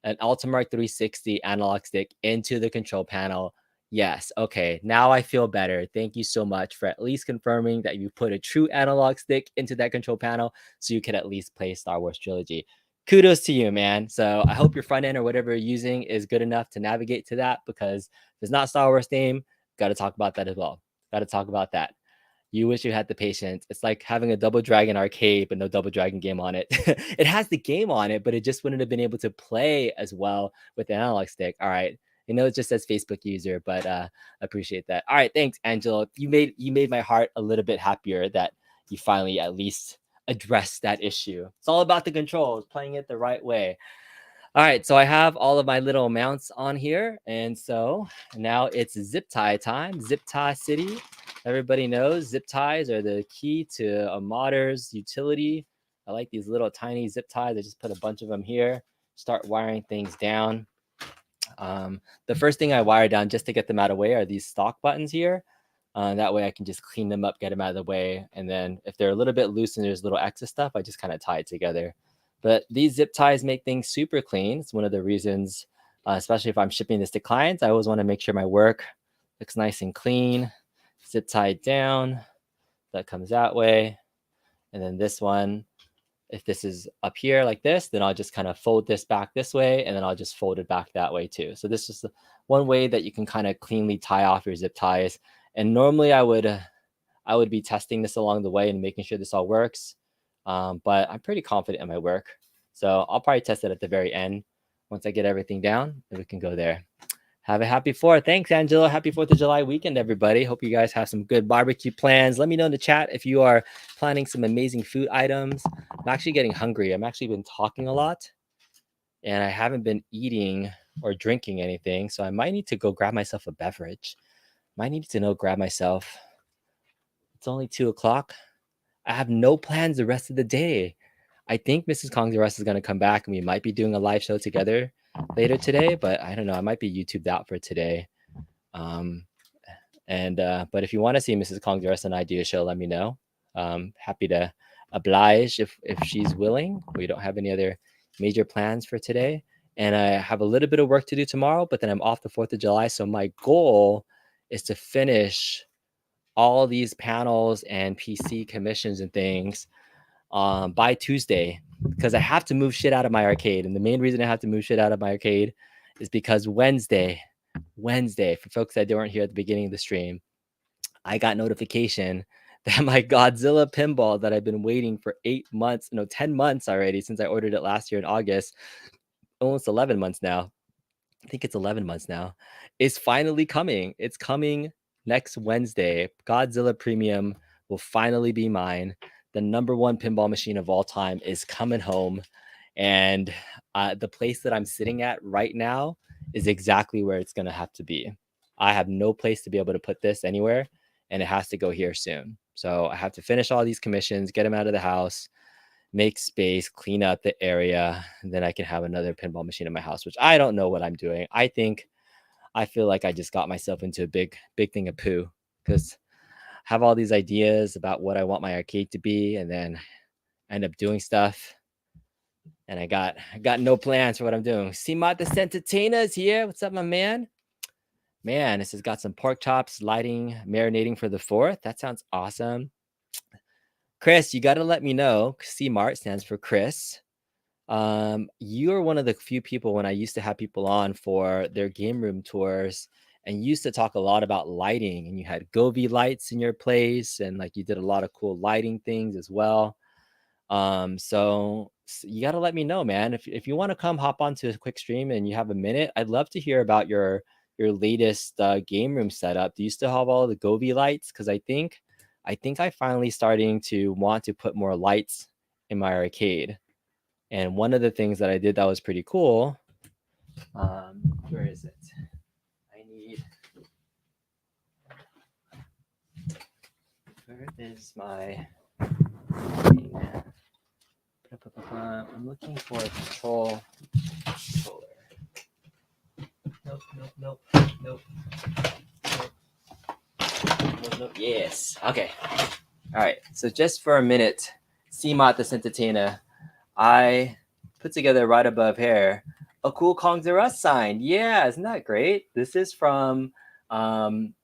an Ultimark 360 analog stick into the control panel, yes, okay. Now I feel better. Thank you so much for at least confirming that you put a true analog stick into that control panel so you could at least play Star Wars Trilogy. Kudos to you, man. So I hope your front end or whatever you're using is good enough to navigate to that, because if it's not Star Wars theme, got to talk about that as well. Got to talk about that. You wish you had the patience. It's like having a Double Dragon arcade, but no Double Dragon game on it. It has the game on it, but it just wouldn't have been able to play as well with the analog stick. All right. I know it just says Facebook user, but appreciate that. All right, thanks, Angela. You made my heart a little bit happier that you finally at least addressed that issue. It's all about the controls, playing it the right way. All right, so I have all of my little mounts on here, and so now it's zip tie time. Zip tie city. Everybody knows zip ties are the key to a modder's utility. I like these little tiny zip ties. I just put a bunch of them here. Start wiring things down. The first thing I wire down just to get them out of the way are these stock buttons here. That way I can just clean them up, get them out of the way. And then if they're a little bit loose and there's little excess stuff, I just kind of tie it together. But these zip ties make things super clean. It's one of the reasons, especially if I'm shipping this to clients, I always want to make sure my work looks nice and clean. Zip tied down, that comes that way. And then this one, if this is up here like this, then I'll just kind of fold this back this way, and then I'll just fold it back that way too. So this is one way that you can kind of cleanly tie off your zip ties. And normally I would be testing this along the way and making sure this all works. But I'm pretty confident in my work. So I'll probably test it at the very end. Once I get everything down, then we can go there. Have a happy 4th. Thanks, Angela. Happy 4th of July weekend, everybody. Hope you guys have some good barbecue plans. Let me know in the chat if you are planning some amazing food items. I'm actually getting hungry. I'm actually been talking a lot, and I haven't been eating or drinking anything. So I might need to go grab myself a beverage. Might need to grab myself. It's only 2 o'clock. I have no plans the rest of the day. I think Mrs. Kong's Arrest is going to come back, and we might be doing a live show together later today, but I don't know. I might be YouTubed out for today. But if you want to see Mrs. Kong's Arrest and I do a show, let me know. Happy to oblige if she's willing. We don't have any other major plans for today. And I have a little bit of work to do tomorrow, but then I'm off the 4th of July. So my goal is to finish all these panels and PC commissions and things by Tuesday, because I have to move shit out of my arcade. And the main reason I have to move shit out of my arcade is because Wednesday, for folks that weren't here at the beginning of the stream, I got notification that my Godzilla pinball that I've been waiting for 10 months already since I ordered it last year in August, almost 11 months now. I think it's 11 months now, is finally coming. It's coming next Wednesday. Godzilla Premium will finally be mine. The #1 pinball machine of all time is coming home. And the place that I'm sitting at right now is exactly where it's going to have to be. I have no place to be able to put this anywhere, and it has to go here soon. So I have to finish all these commissions, get them out of the house, make space, clean up the area, and then I can have another pinball machine in my house, which I don't know what I'm doing. I feel like I just got myself into a big thing of poo, because I have all these ideas about what I want my arcade to be, and then I end up doing stuff, and I got no plans for what I'm doing. Simot the Centatina's here. What's up, my man? Man, this has got some pork chops, marinating for the 4th. That sounds awesome. Chris, you got to let me know. CMART stands for Chris. You are one of the few people when I used to have people on for their game room tours, and you used to talk a lot about lighting, and you had Govee lights in your place, and like you did a lot of cool lighting things as well. So you got to let me know, man. If you want to come hop onto a quick stream and you have a minute, I'd love to hear about your latest game room setup. Do you still have all the Govee lights? Because I think I finally starting to want to put more lights in my arcade. And one of the things that I did that was pretty cool. Where is it? I need. Where is my thing? I'm looking for a controller. Nope, nope, nope, nope, nope, nope, nope. Yes. Okay. All right. So just for a minute, CMOT this entertainer, I put together right above here a cool Kong to Us sign. Yeah, isn't that great? This is from Arcade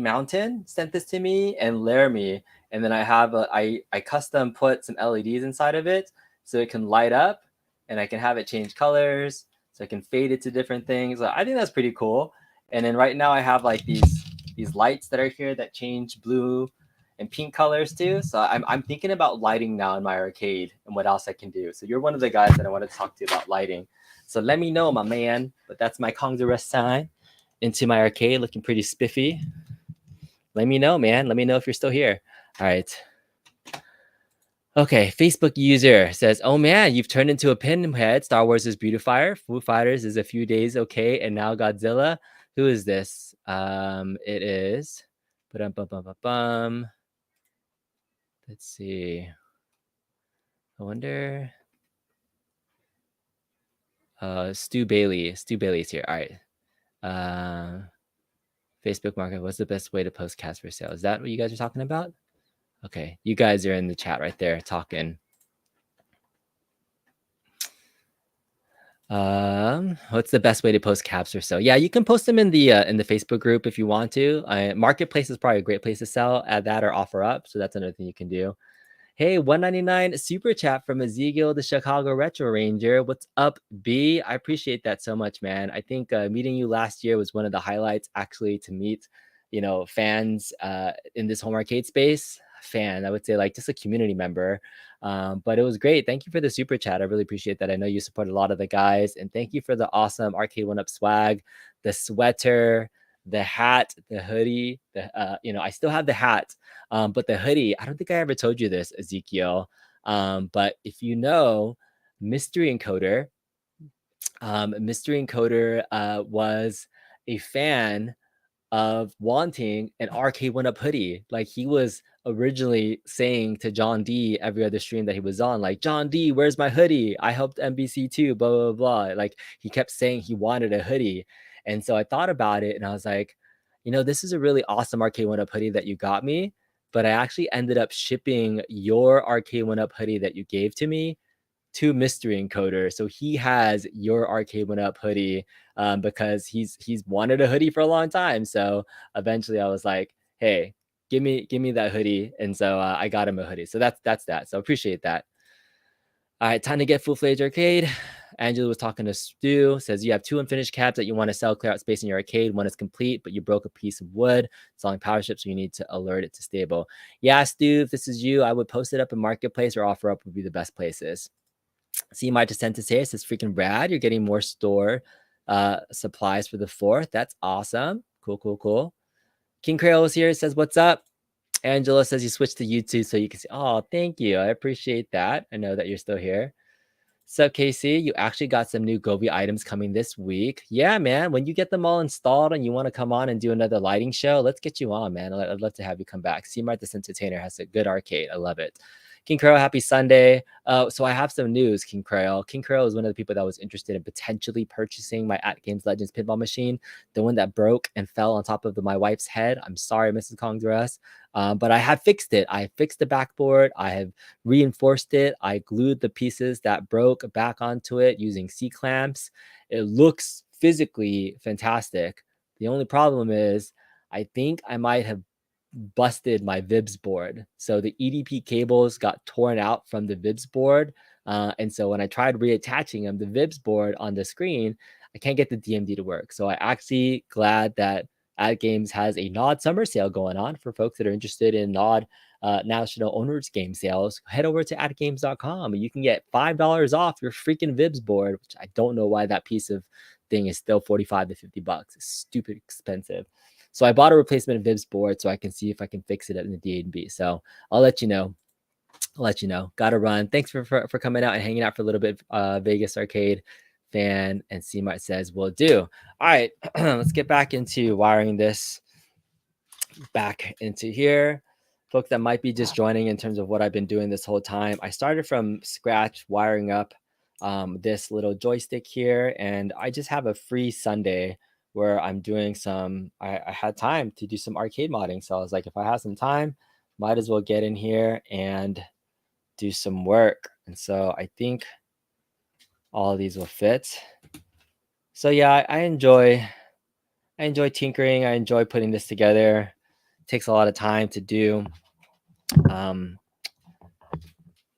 Mountain sent this to me, and Laramie, and then I custom put some LEDs inside of it so it can light up, and I can have it change colors, so I can fade it to different things. I think that's pretty cool. And then right now I have like these lights that are here that change blue and pink colors too. So I'm thinking about lighting now in my arcade and what else I can do. So you're one of the guys that I want to talk to about lighting. So let me know, my man. But that's my Kong the Rest sign into my arcade, looking pretty spiffy. Let me know, man. Let me know if you're still here. All right. Okay, Facebook user says, "Oh man, you've turned into a pinhead. Star Wars is beautifier. Foo Fighters is a few days okay, and now Godzilla. Who is this? It is. Ba-dum-bum-bum-bum. Let's see. I wonder. Stu Bailey. Stu Bailey's here. All right. Facebook Market. What's the best way to post cats for sale? Is that what you guys are talking about? Okay, you guys are in the chat right there talking. What's the best way to post caps or so? Yeah, you can post them in the Facebook group if you want to. Marketplace is probably a great place to sell. Add that or offer up. So that's another thing you can do. Hey, 199 super chat from Ezekiel, the Chicago Retro Ranger. What's up, B? I appreciate that so much, man. I think meeting you last year was one of the highlights, actually, to meet, fans in this home arcade space. Fan, I would say, like just a community member. But it was great. Thank you for the super chat. I really appreciate that. I know you support a lot of the guys, and thank you for the awesome Arcade1Up swag, the sweater, the hat, the hoodie. I still have the hat. But the hoodie, I don't think I ever told you this, Ezekiel. But if you know, Mystery Encoder, was a fan of wanting an Arcade1Up hoodie. Like he was originally saying to John D every other stream that he was on, like, John D, where's my hoodie? I helped NBC too, blah, blah, blah. Like he kept saying he wanted a hoodie. And so I thought about it and I was like, this is a really awesome Arcade1Up hoodie that you got me. But I actually ended up shipping your Arcade1Up hoodie that you gave to me to Mystery Encoder. So he has your Arcade1Up hoodie because he's wanted a hoodie for a long time. So eventually I was like, hey, give me that hoodie. And so I got him a hoodie. So that's that. So appreciate that. All right, time to get full-fledged arcade. Angela was talking to Stu, says you have 2 unfinished cabs that you want to sell, clear out space in your arcade. One is complete, but you broke a piece of wood, selling power strips, so you need to alert it to stable. Yeah, Stu, if this is you, I would post it up in Marketplace or offer up would be the best places. See my descent to say says freaking rad. You're getting more store supplies for the 4th. That's awesome. Cool. King Creole is here. Says, what's up? Angela says you switched to YouTube so you can see. Oh, thank you. I appreciate that. I know that you're still here. So, Casey, you actually got some new Gobi items coming this week. Yeah, man. When you get them all installed and you want to come on and do another lighting show, let's get you on, man. I'd love to have you come back. C-Mart this Entertainer has a good arcade. I love it. King Crow, happy Sunday. So I have some news, King Crow. King Crow is one of the people that was interested in potentially purchasing my At Games Legends pinball machine, the one that broke and fell on top of my wife's head. I'm sorry, Mrs. Congress. But I have fixed it. I fixed the backboard. I have reinforced it. I glued the pieces that broke back onto it using C-clamps. It looks physically fantastic. The only problem is I think I might have busted my VIBS board. So the EDP cables got torn out from the VIBS board. And so when I tried reattaching them, the VIBS board on the screen, I can't get the DMD to work. So I actually glad that Ad Games has a NOD summer sale going on for folks that are interested in NOD National Owners Game sales. Head over to adgames.com and you can get $5 off your freaking VIBS board, which I don't know why that piece of thing is still 45 to 50 bucks. It's stupid expensive. So I bought a replacement VIBS board so I can see if I can fix it in the DNB. So I'll let you know. I'll let you know. Gotta run. Thanks for coming out and hanging out for a little bit. Vegas Arcade fan and CMart says will do. All right, let's get back into wiring this back into here. Folks that might be just joining in terms of what I've been doing this whole time. I started from scratch wiring up this little joystick here, and I just have a free Sunday where I'm doing some, I had time to do some arcade modding. So I was like, if I have some time, might as well get in here and do some work. And so I think all of these will fit. So yeah, I enjoy tinkering. I enjoy putting this together. It takes a lot of time to do.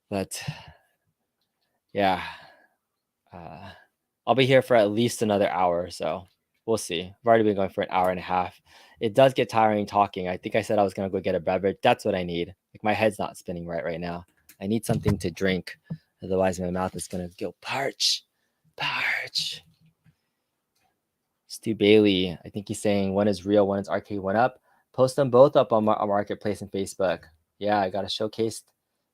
But yeah, I'll be here for at least another hour or so. We'll see. I've already been going for an hour and a half. It does get tiring talking. I think I said I was gonna go get a beverage. That's what I need. Like my head's not spinning right now. I need something to drink. Otherwise my mouth is gonna go parch. Stu Bailey, I think he's saying one is real, one is Arcade1Up. Post them both up on Marketplace and Facebook. Yeah, I gotta showcase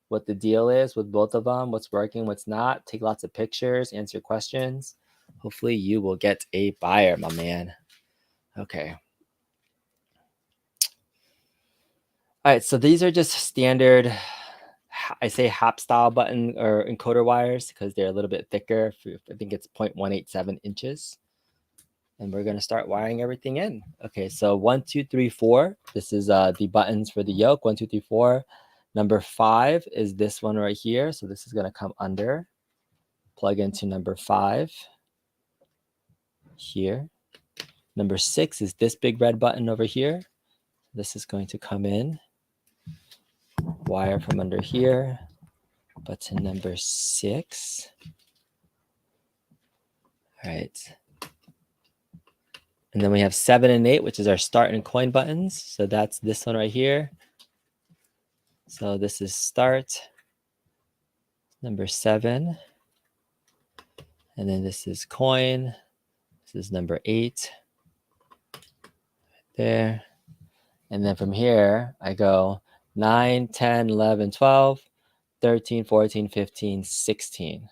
what the deal is with both of them, what's working, what's not. Take lots of pictures, answer questions. Hopefully you will get a buyer, my man. Okay. All right, so these are just standard, I say HAP style button or encoder wires because they're a little bit thicker. I think it's 0.187 inches. And we're going to start wiring everything in. Okay, so 1, 2, 3, 4. This is the buttons for the yoke. 1, 2, 3, 4. Number 5 is this one right here. So this is going to come under. Plug into number 5 here. Number 6 is this big red button over here. This is going to come in. Wire from under here. Button number 6. All right. And then we have 7 and 8, which is our start and coin buttons. So that's this one right here. So this is start, number 7. And then this is coin. This is number 8. Right there. And then from here, I go 9, 10, 11, 12, 13, 14, 15, 16.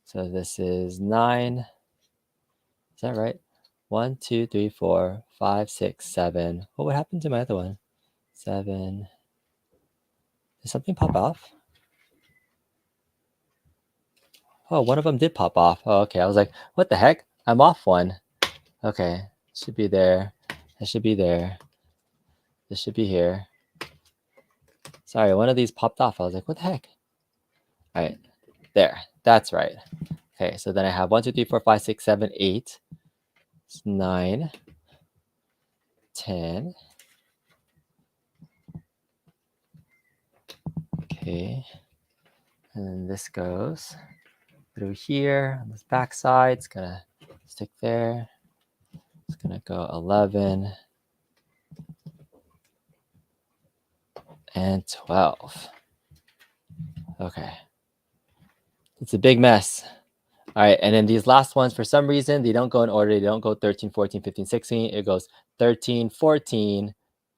So this is 9. Is that right? 1, 2, 3, 4, 5, 6, 7. Oh, what happened to my other one? 7. Did something pop off? Oh, one of them did pop off. Oh, okay. I was like, what the heck? I'm off one. Okay. Should be there. That should be there. This should be here. Sorry, one of these popped off. I was like, what the heck? All right. There. That's right. Okay. So then I have 1, 2, 3, 4, 5, 6, 7, 8. 9, 10. Okay. And then this goes through here on this back side. It's going to stick there. It's going to go 11 and 12. Okay. It's a big mess. All right. And then these last ones, for some reason, they don't go in order. They don't go 13, 14, 15, 16. It goes 13, 14,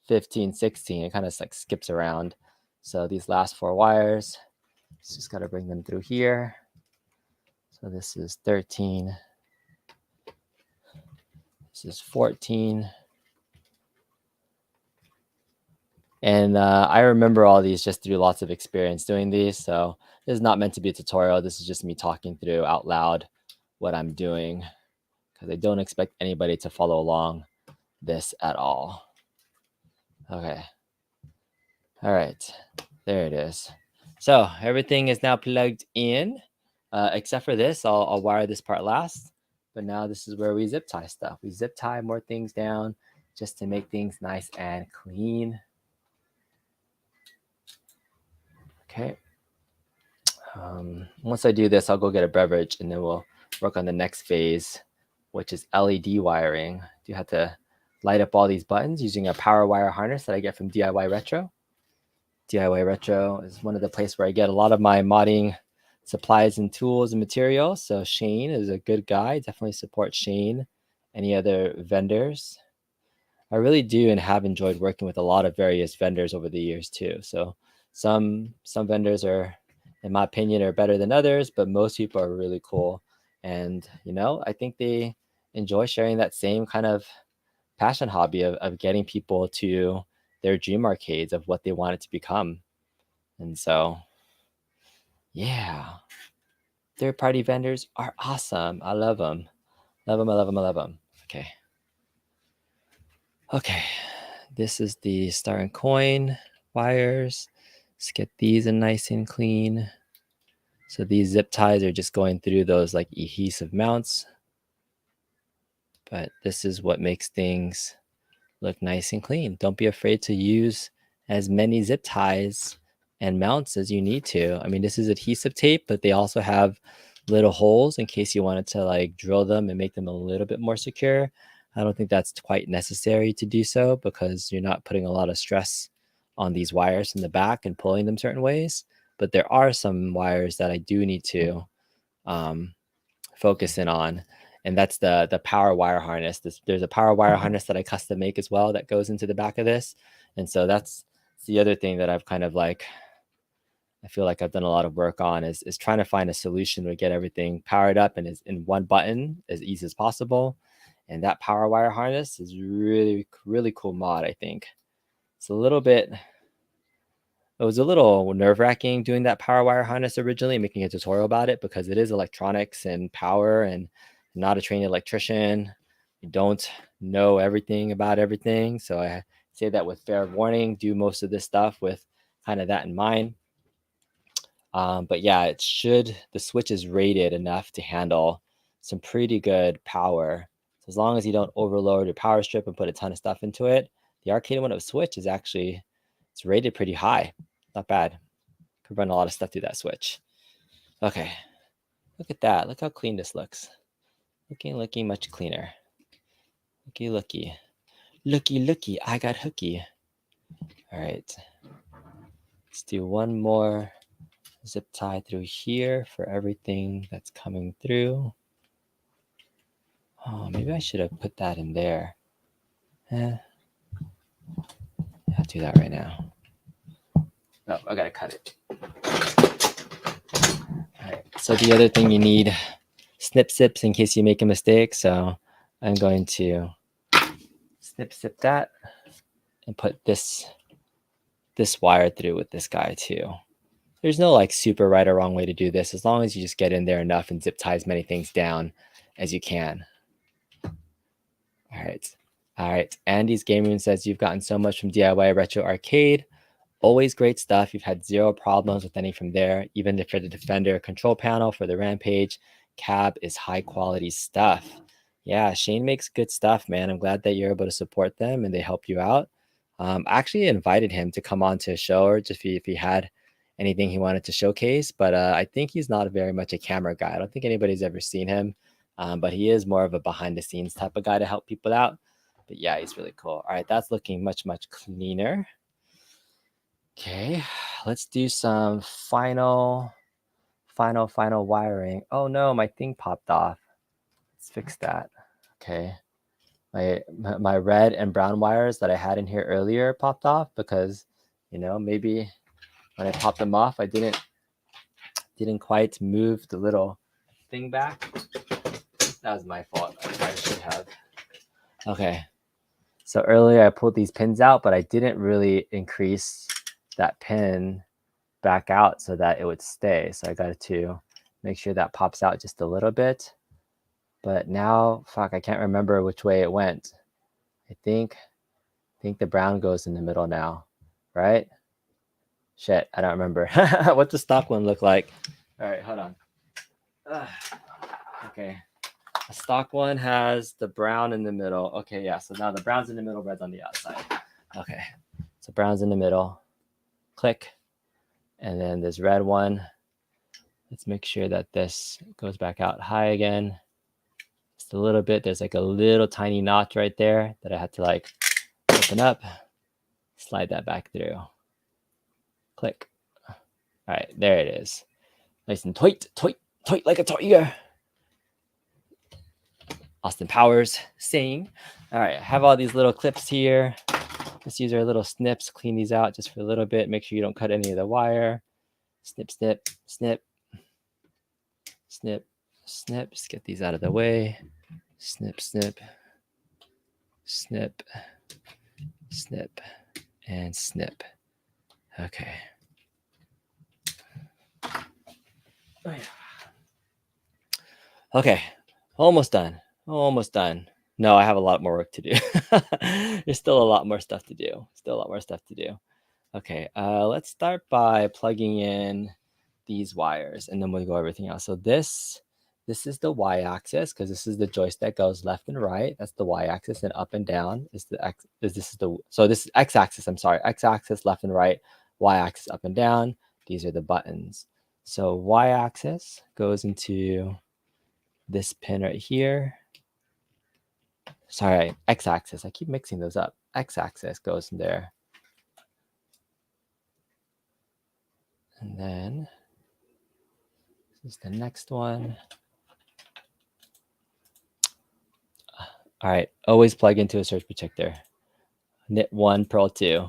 15, 16. It kind of like skips around. So these last 4 wires, just got to bring them through here. So this is 13. This is 14. And I remember all these just through lots of experience doing these. So this is not meant to be a tutorial. This is just me talking through out loud what I'm doing, because I don't expect anybody to follow along this at all. Okay. All right. There it is. So everything is now plugged in, except for this. I'll wire this part last. But now this is where we zip tie stuff. We zip tie more things down just to make things nice and clean. Okay. Once I do this, I'll go get a beverage and then we'll work on the next phase, which is LED wiring. You have to light up all these buttons using a power wire harness that I get from DIY Retro. DIY Retro is one of the places where I get a lot of my modding supplies and tools and materials. So Shane is a good guy. Definitely support Shane. Any other vendors? I really do and have enjoyed working with a lot of various vendors over the years too. So Some vendors are, in my opinion, are better than others, but most people are really cool. And, I think they enjoy sharing that same kind of passion hobby of getting people to their dream arcades of what they want it to become. And so, yeah, third party vendors are awesome. I love them. Love them. I love them. I love them. Okay. Okay. This is the star and coin wires. Let's get these in nice and clean. So these zip ties are just going through those like adhesive mounts. But this is what makes things look nice and clean. Don't be afraid to use as many zip ties and mounts as you need to. I mean, this is adhesive tape, but they also have little holes in case you wanted to like drill them and make them a little bit more secure. I don't think that's quite necessary to do so because you're not putting a lot of stress on these wires in the back and pulling them certain ways. But there are some wires that I do need to focus in on, and that's the power wire harness. There's a power wire harness that I custom make as well that goes into the back of this, and so that's the other thing that I've kind of like, I feel like I've done a lot of work on is trying to find a solution to get everything powered up and is in one button as easy as possible. And that power wire harness is really, really cool mod. I think it's a little bit, it was a little nerve-wracking doing that power wire harness originally, making a tutorial about it because it is electronics and power, and I'm not a trained electrician. You don't know everything about everything. So I say that with fair warning, do most of this stuff with kind of that in mind. But yeah, the switch is rated enough to handle some pretty good power. So as long as you don't overload your power strip and put a ton of stuff into it, the Arcade1Up switch is actually, it's rated pretty high. Not bad. Could run a lot of stuff through that switch. Okay, look at that. Look how clean this looks. Looking much cleaner. Looky. I got hooky. All right. Let's do one more zip tie through here for everything that's coming through. Oh, maybe I should have put that in there. I'll do that right now. Oh, I gotta cut it. All right. So the other thing you need, snip zips in case you make a mistake. So I'm going to snip zip that and put this wire through with this guy too. There's no like super right or wrong way to do this, as long as you just get in there enough and zip tie as many things down as you can. All right. Andy's Game Room says you've gotten so much from DIY Retro Arcade. Always great stuff. You've had zero problems with any from there. Even for the Defender control panel for the Rampage, cab is high quality stuff. Yeah, Shane makes good stuff, man. I'm glad that you're able to support them and they help you out. I actually invited him to come on to a show or just if he had anything he wanted to showcase, but I think he's not very much a camera guy. I don't think anybody's ever seen him, but he is more of a behind the scenes type of guy to help people out. But yeah, he's really cool. All right, that's looking much, much cleaner. Okay, let's do some final wiring. Oh no, my thing popped off. Let's fix that. Okay, my red and brown wires that I had in here earlier popped off because, maybe when I popped them off, I didn't quite move the little thing back. That was my fault. I should have. Okay, so earlier I pulled these pins out, but I didn't really increase that pin back out so that it would stay. So I got to make sure that pops out just a little bit. But now, I can't remember which way it went. I think the brown goes in the middle now, right? Shit, I don't remember. What's the stock one look like? All right, hold on. Okay, the stock one has the brown in the middle. Okay, yeah, so now the brown's in the middle, red's on the outside. Okay, so brown's in the middle. Click. And then this red one, let's make sure that this goes back out high again. Just a little bit. There's like a little tiny notch right there that I had to like open up, slide that back through. Click. All right, there it is. Nice and tight like a tiger. Austin Powers saying. All right, I have all these little clips here. Let's use our little snips, clean these out just for a little bit. Make sure you don't cut any of the wire. Snip, snip, snip, snip, snip. Just get these out of the way. Snip, snip, snip, snip, and snip. Okay. Oh, yeah. Okay, almost done. Almost done. No, I have a lot more work to do. There's still a lot more stuff to do. Okay, let's start by plugging in these wires, and then we'll go everything else. So this is the y-axis, because this is the joystick that goes left and right. That's the y-axis, and up and down is the x. This is x-axis. I'm sorry, x-axis left and right, y-axis up and down. These are the buttons. So y-axis goes into this pin right here. Sorry, x-axis. I keep mixing those up. X-axis goes in there. And then this is the next one. All right, always plug into a surge protector. Knit 1, purl 2.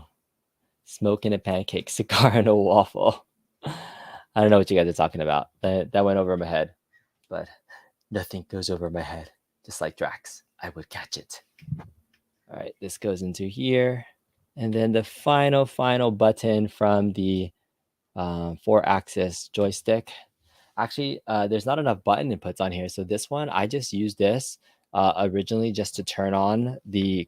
Smoke in a pancake, cigar and a waffle. I don't know what you guys are talking about. That went over my head, but nothing goes over my head. Just like Drax, I would catch it. All right, this goes into here. And then the final button from the 4-axis joystick. Actually, there's not enough button inputs on here. So this one, I just used this originally just to turn on the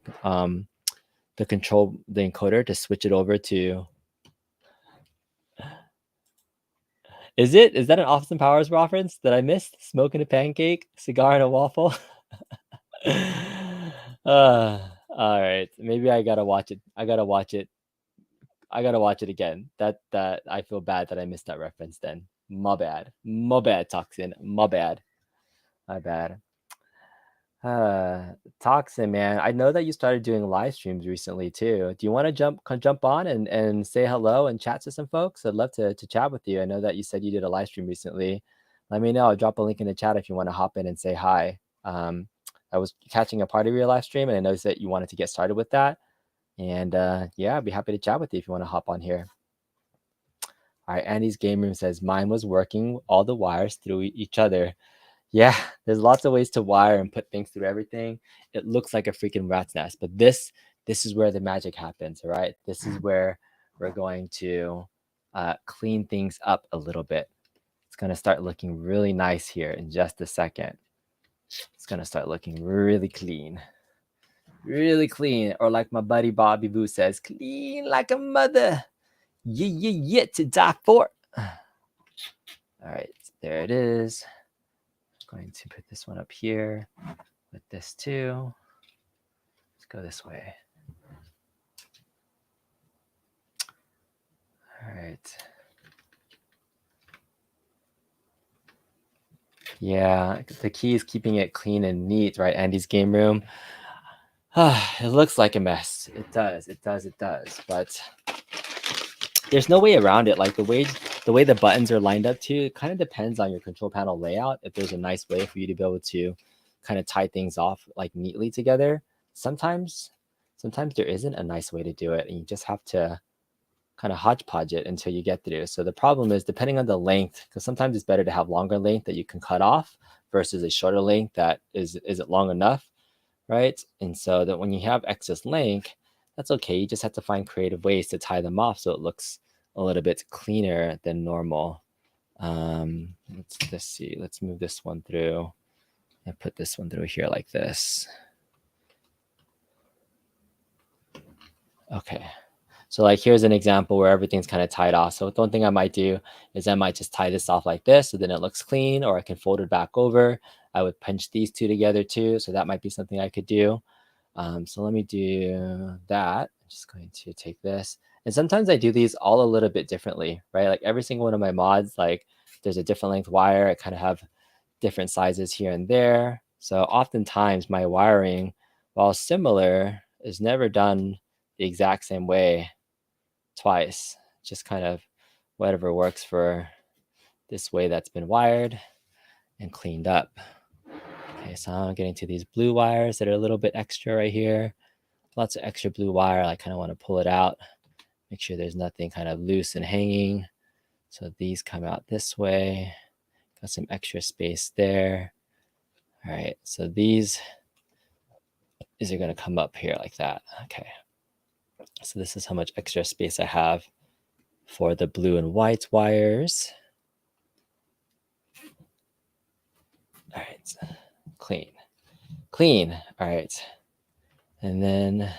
encoder to switch it over to. Is that an Austin Powers reference that I missed? Smoking a pancake, cigar and a waffle. All right, maybe I gotta watch it. I gotta watch it again. That I feel bad that I missed that reference. Then my bad, Toxin. My bad. Toxin, man, I know that you started doing live streams recently too. Do you want to jump on and say hello and chat to some folks? I'd love to chat with you. I know that you said you did a live stream recently. Let me know. I'll drop a link in the chat if you want to hop in and say hi. I was catching a part of your live stream, and I noticed that you wanted to get started with that. And yeah, I'd be happy to chat with you if you want to hop on here. All right, Andy's game room says mine was working all the wires through each other. Yeah, there's lots of ways to wire and put things through everything. It looks like a freaking rat's nest, but this is where the magic happens, all right? This is where we're going to clean things up a little bit. It's going to start looking really nice here in just a second. It's going to start looking really clean. Really clean, or like my buddy Bobby Boo says, clean like a mother. Yeah, to die for. All right, there it is. Going to put this one up here with this too. Let's go this way. All right. Yeah, the key is keeping it clean and neat, right? Andy's game room. It looks like a mess. It does. But there's no way around it. Like the way the buttons are lined up too, it kind of depends on your control panel layout. If there's a nice way for you to be able to kind of tie things off like neatly together. Sometimes there isn't a nice way to do it, and you just have to kind of hodgepodge it until you get through. So the problem is depending on the length, because sometimes it's better to have longer length that you can cut off versus a shorter length that isn't long enough, right? And so that when you have excess length, that's okay. You just have to find creative ways to tie them off so it looks a little bit cleaner than normal. Let's see. Let's move this one through and put this one through here like this. Okay. So like here's an example where everything's kind of tied off. So one thing I might do is I might just tie this off like this so then it looks clean, or I can fold it back over. I would pinch these two together too. So that might be something I could do. So let me do that. I'm just going to take this. And sometimes I do these all a little bit differently, right? Like every single one of my mods, like there's a different length wire. I kind of have different sizes here and there. So oftentimes my wiring, while similar, is never done the exact same way twice. Just kind of whatever works for this way that's been wired and cleaned up. Okay, so I'm getting to these blue wires that are a little bit extra right here. lots of extra blue wire. I kind of want to pull it out, make sure there's nothing kind of loose and hanging. So these come out this way. Got some extra space there. All right, so these are going to come up here like that. Okay, so this is how much extra space I have for the blue and white wires. All right, clean. All right, and then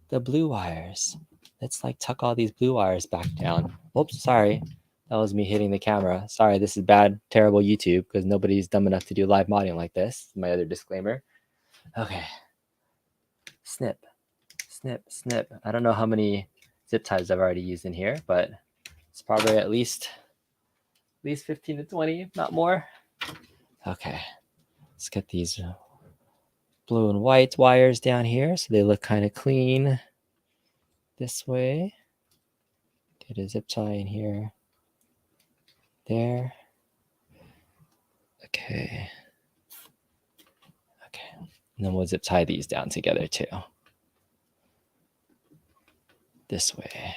the blue wires. Let's like tuck all these blue wires back down. Oops, sorry. That was me hitting the camera. Sorry, this is bad, terrible YouTube because nobody's dumb enough to do live modding like this. My other disclaimer. Okay. Snip, snip, snip. I don't know how many zip ties I've already used in here, but it's probably at least 15 to 20, if not more. Okay. Let's get these blue and white wires down here so they look kind of clean this way. Get a zip tie in here. There. Okay. And then we'll zip tie these down together too. This way.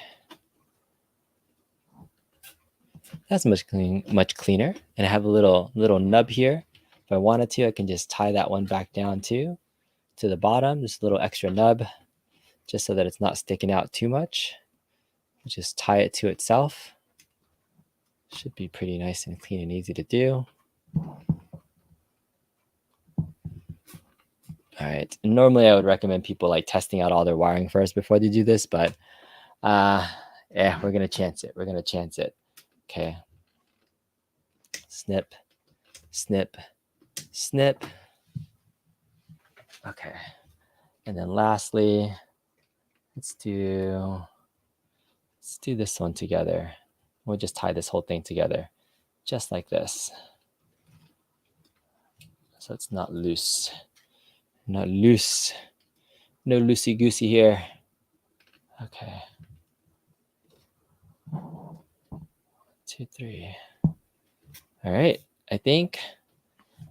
That's much cleaner. And I have a little nub here. If I wanted to, I can just tie that one back down too, to the bottom. This little extra nub, just so that it's not sticking out too much. Just tie it to itself. Should be pretty nice and clean and easy to do. All right. Normally, I would recommend people like testing out all their wiring first before they do this, but yeah, we're gonna chance it. Okay. Snip, snip, snip. Okay. And then lastly, let's do this one together. We'll just tie this whole thing together, just like this. So it's not loose. No loosey-goosey here. Okay. 1, 2, 3. All right. I think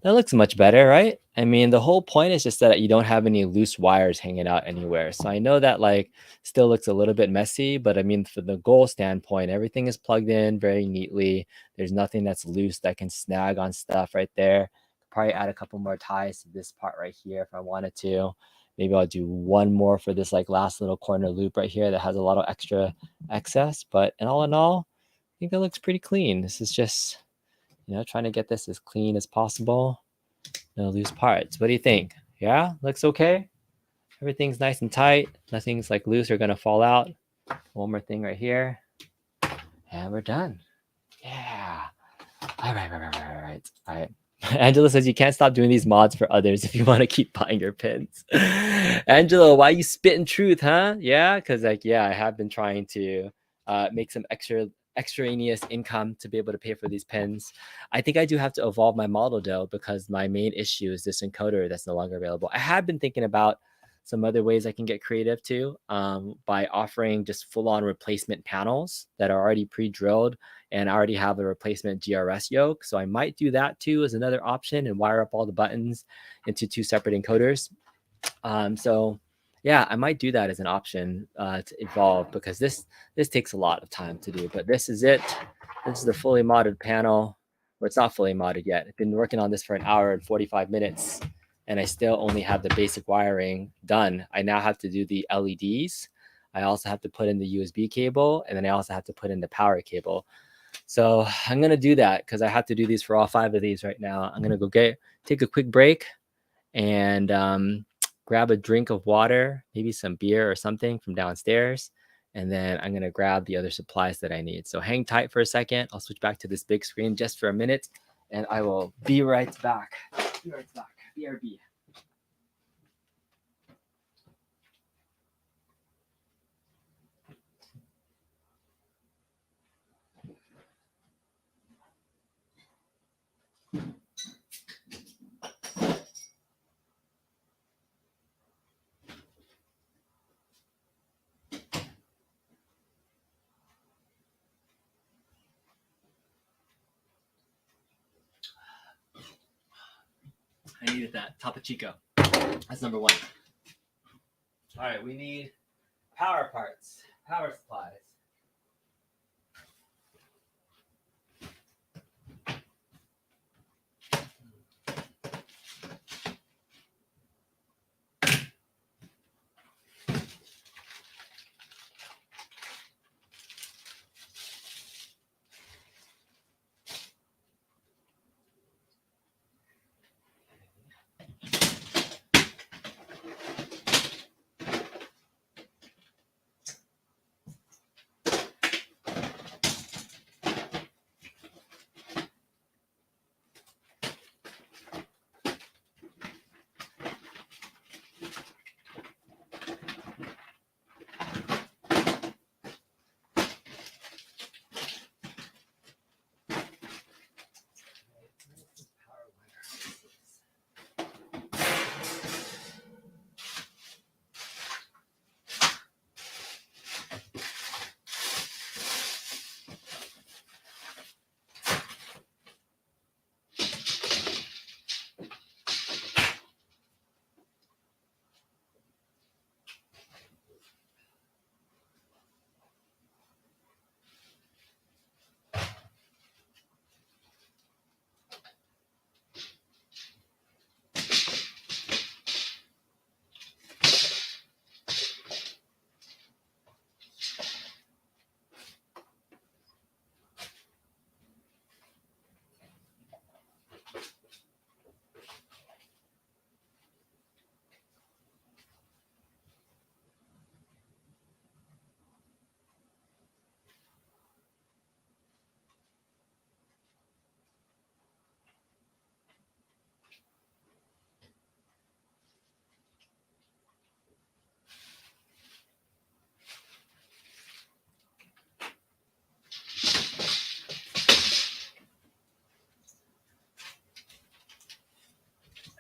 that looks much better, right? I mean, the whole point is just that you don't have any loose wires hanging out anywhere. So I know that like still looks a little bit messy, but I mean, for the goal standpoint, everything is plugged in very neatly. There's nothing that's loose that can snag on stuff right there. Probably add a couple more ties to this part right here if I wanted to. Maybe I'll do one more for this like last little corner loop right here that has a lot of extra excess. But in all, I think it looks pretty clean. This is just, trying to get this as clean as possible. No loose parts. What do you think? Yeah, looks okay. Everything's nice and tight. Nothing's like loose or gonna fall out. One more thing right here, and we're done. Yeah. All right. Angela says you can't stop doing these mods for others if you want to keep buying your pins. Angela, why you spitting truth, huh? Yeah, because I have been trying to make some extraneous income to be able to pay for these pins. I think I do have to evolve my model though, because my main issue is this encoder that's no longer available. I have been thinking about some other ways I can get creative too, by offering just full-on replacement panels that are already pre-drilled, and I already have a replacement GRS yoke. So I might do that too as another option and wire up all the buttons into 2 separate encoders. So yeah, I might do that as an option to evolve, because this takes a lot of time to do. But this is it. This is the fully modded panel. Or it's not fully modded yet. I've been working on this for 1 hour and 45 minutes, and I still only have the basic wiring done. I now have to do the LEDs. I also have to put in the USB cable, and then I also have to put in the power cable. So I'm going to do that because I have to do these for all 5 of these right now. I'm going to go take a quick break and grab a drink of water, maybe some beer or something from downstairs. And then I'm going to grab the other supplies that I need. So hang tight for a second. I'll switch back to this big screen just for a minute, and I will be right back. BRB. I needed that Topo Chico. That's number 1. All right, we need power parts, power supplies.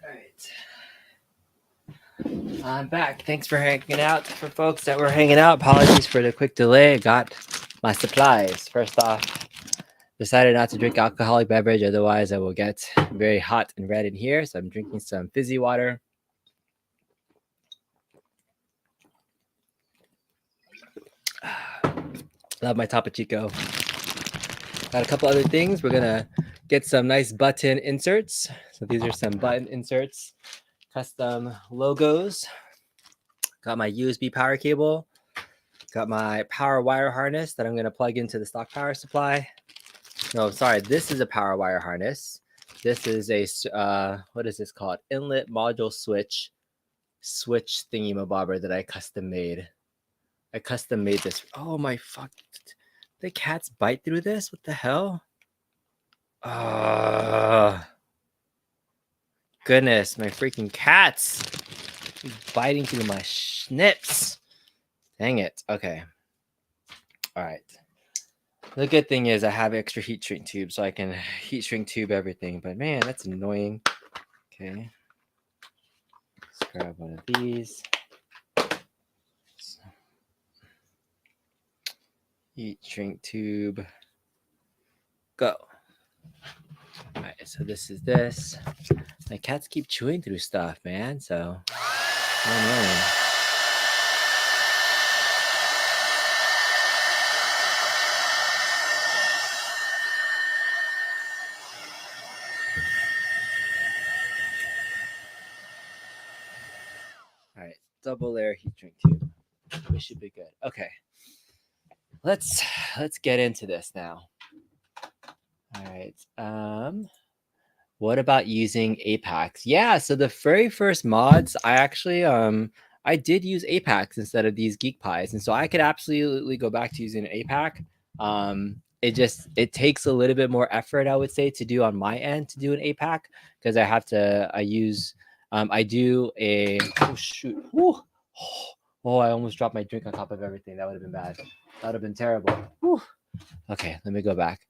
All right. I'm back. Thanks for hanging out. For folks that were hanging out, apologies for the quick delay. I got my supplies. First off, decided not to drink alcoholic beverage, otherwise I will get very hot and red in here. So I'm drinking some fizzy water. Love my Topo Chico. Got a couple other things. We're gonna get some nice button inserts. So these are some button inserts, custom logos. Got my USB power cable. Got my power wire harness that I'm gonna plug into the stock power supply. No, sorry, this is a power wire harness. This is a, what is this called? Inlet module switch thingy-mabobber that I custom made. I custom made this. Oh my fuck. The cats bite through this? What the hell? Goodness, my freaking cats. Biting through my schnips. Dang it. Okay. All right. The good thing is I have extra heat shrink tubes, so I can heat shrink tube everything. But man, that's annoying. Okay. Let's grab one of these. Heat shrink tube. Go. All right, so this is this. My cats keep chewing through stuff, man. So, oh man. All right, double layer heat shrink tube. We should be good. Okay, let's get into this now. All right. What about using Apex? Yeah, so the very first mods, I actually I did use Apex instead of these Geek Pies, and so I could absolutely go back to using Apex. It takes a little bit more effort, I would say, to do on my end to do an Apex because I do a oh shoot. Whew. Oh, I almost dropped my drink on top of everything. That would have been bad. That would have been terrible. Whew. Okay, let me go back.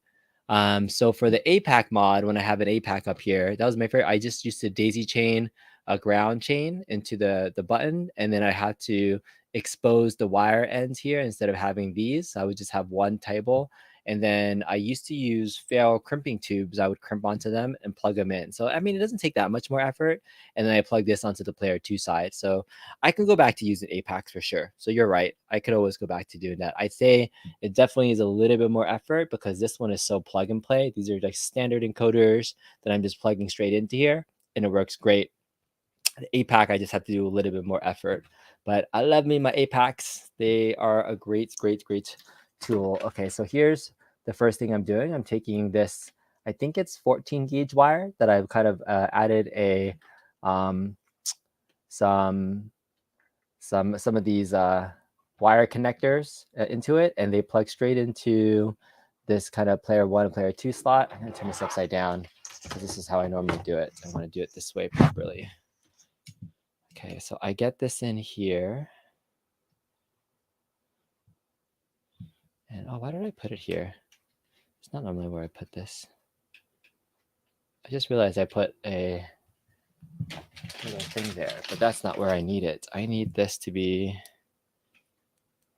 So for the APAC mod, when I have an APAC up here, that was my favorite. I just used to daisy chain a ground chain into the button, and then I had to expose the wire ends here instead of having these. I would just have one table, And then I used to use fail crimping tubes. I would crimp onto them and plug them in. So, I mean, it doesn't take that much more effort. And then I plug this onto the player 2 side. So I can go back to using Apex for sure. So you're right. I could always go back to doing that. I'd say it definitely is a little bit more effort because this one is so plug and play. These are like standard encoders that I'm just plugging straight into here, and it works great. The APAC, I just have to do a little bit more effort, but I love me my APACs. They are a great tool. Okay, so here's the first thing I'm doing. I'm taking this, I think it's 14 gauge wire that I've kind of added a some of these wire connectors into it, and they plug straight into this kind of player 1 and player 2 slot. I'm gonna turn this upside down because this is how I normally do it. I want to do it this way properly. Okay, so I get this in here. And oh, why did I put it here? It's not normally where I put this. I just realized I put a little thing there, but that's not where I need it. I need this to be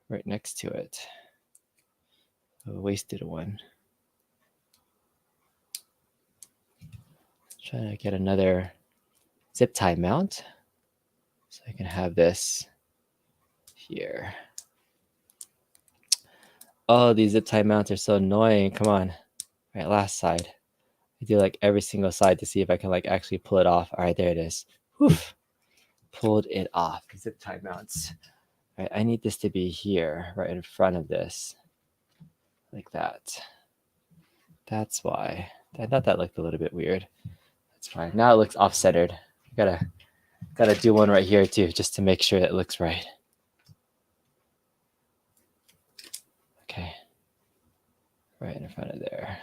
right next to it. A wasted one. Trying to get another zip tie mount so I can have this here. Oh, these zip tie mounts are so annoying. Come on. All right, last side. I do like every single side to see if I can like actually pull it off. All right, there it is. Whew. Pulled it off. Zip tie mounts. All right, I need this to be here, right in front of this, like that. That's why. I thought that looked a little bit weird. That's fine. Now it looks offcentered. Gotta do one right here too, just to make sure it looks right. Okay, right in front of there.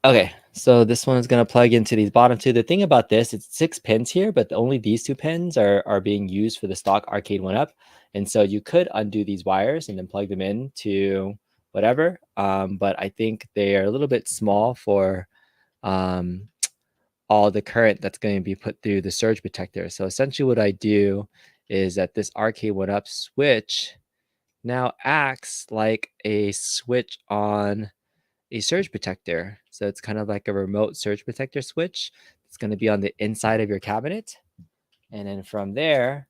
Okay, so this one is going to plug into these bottom two. The thing about this, it's 6 pins here, but only these 2 pins are being used for the stock Arcade1Up. And so you could undo these wires and then plug them in to whatever. But I think they are a little bit small for all the current that's going to be put through the surge protector. So essentially what I do is that this Arcade1Up switch now acts like a switch on a surge protector. So it's kind of like a remote surge protector switch. It's going to be on the inside of your cabinet. And then from there,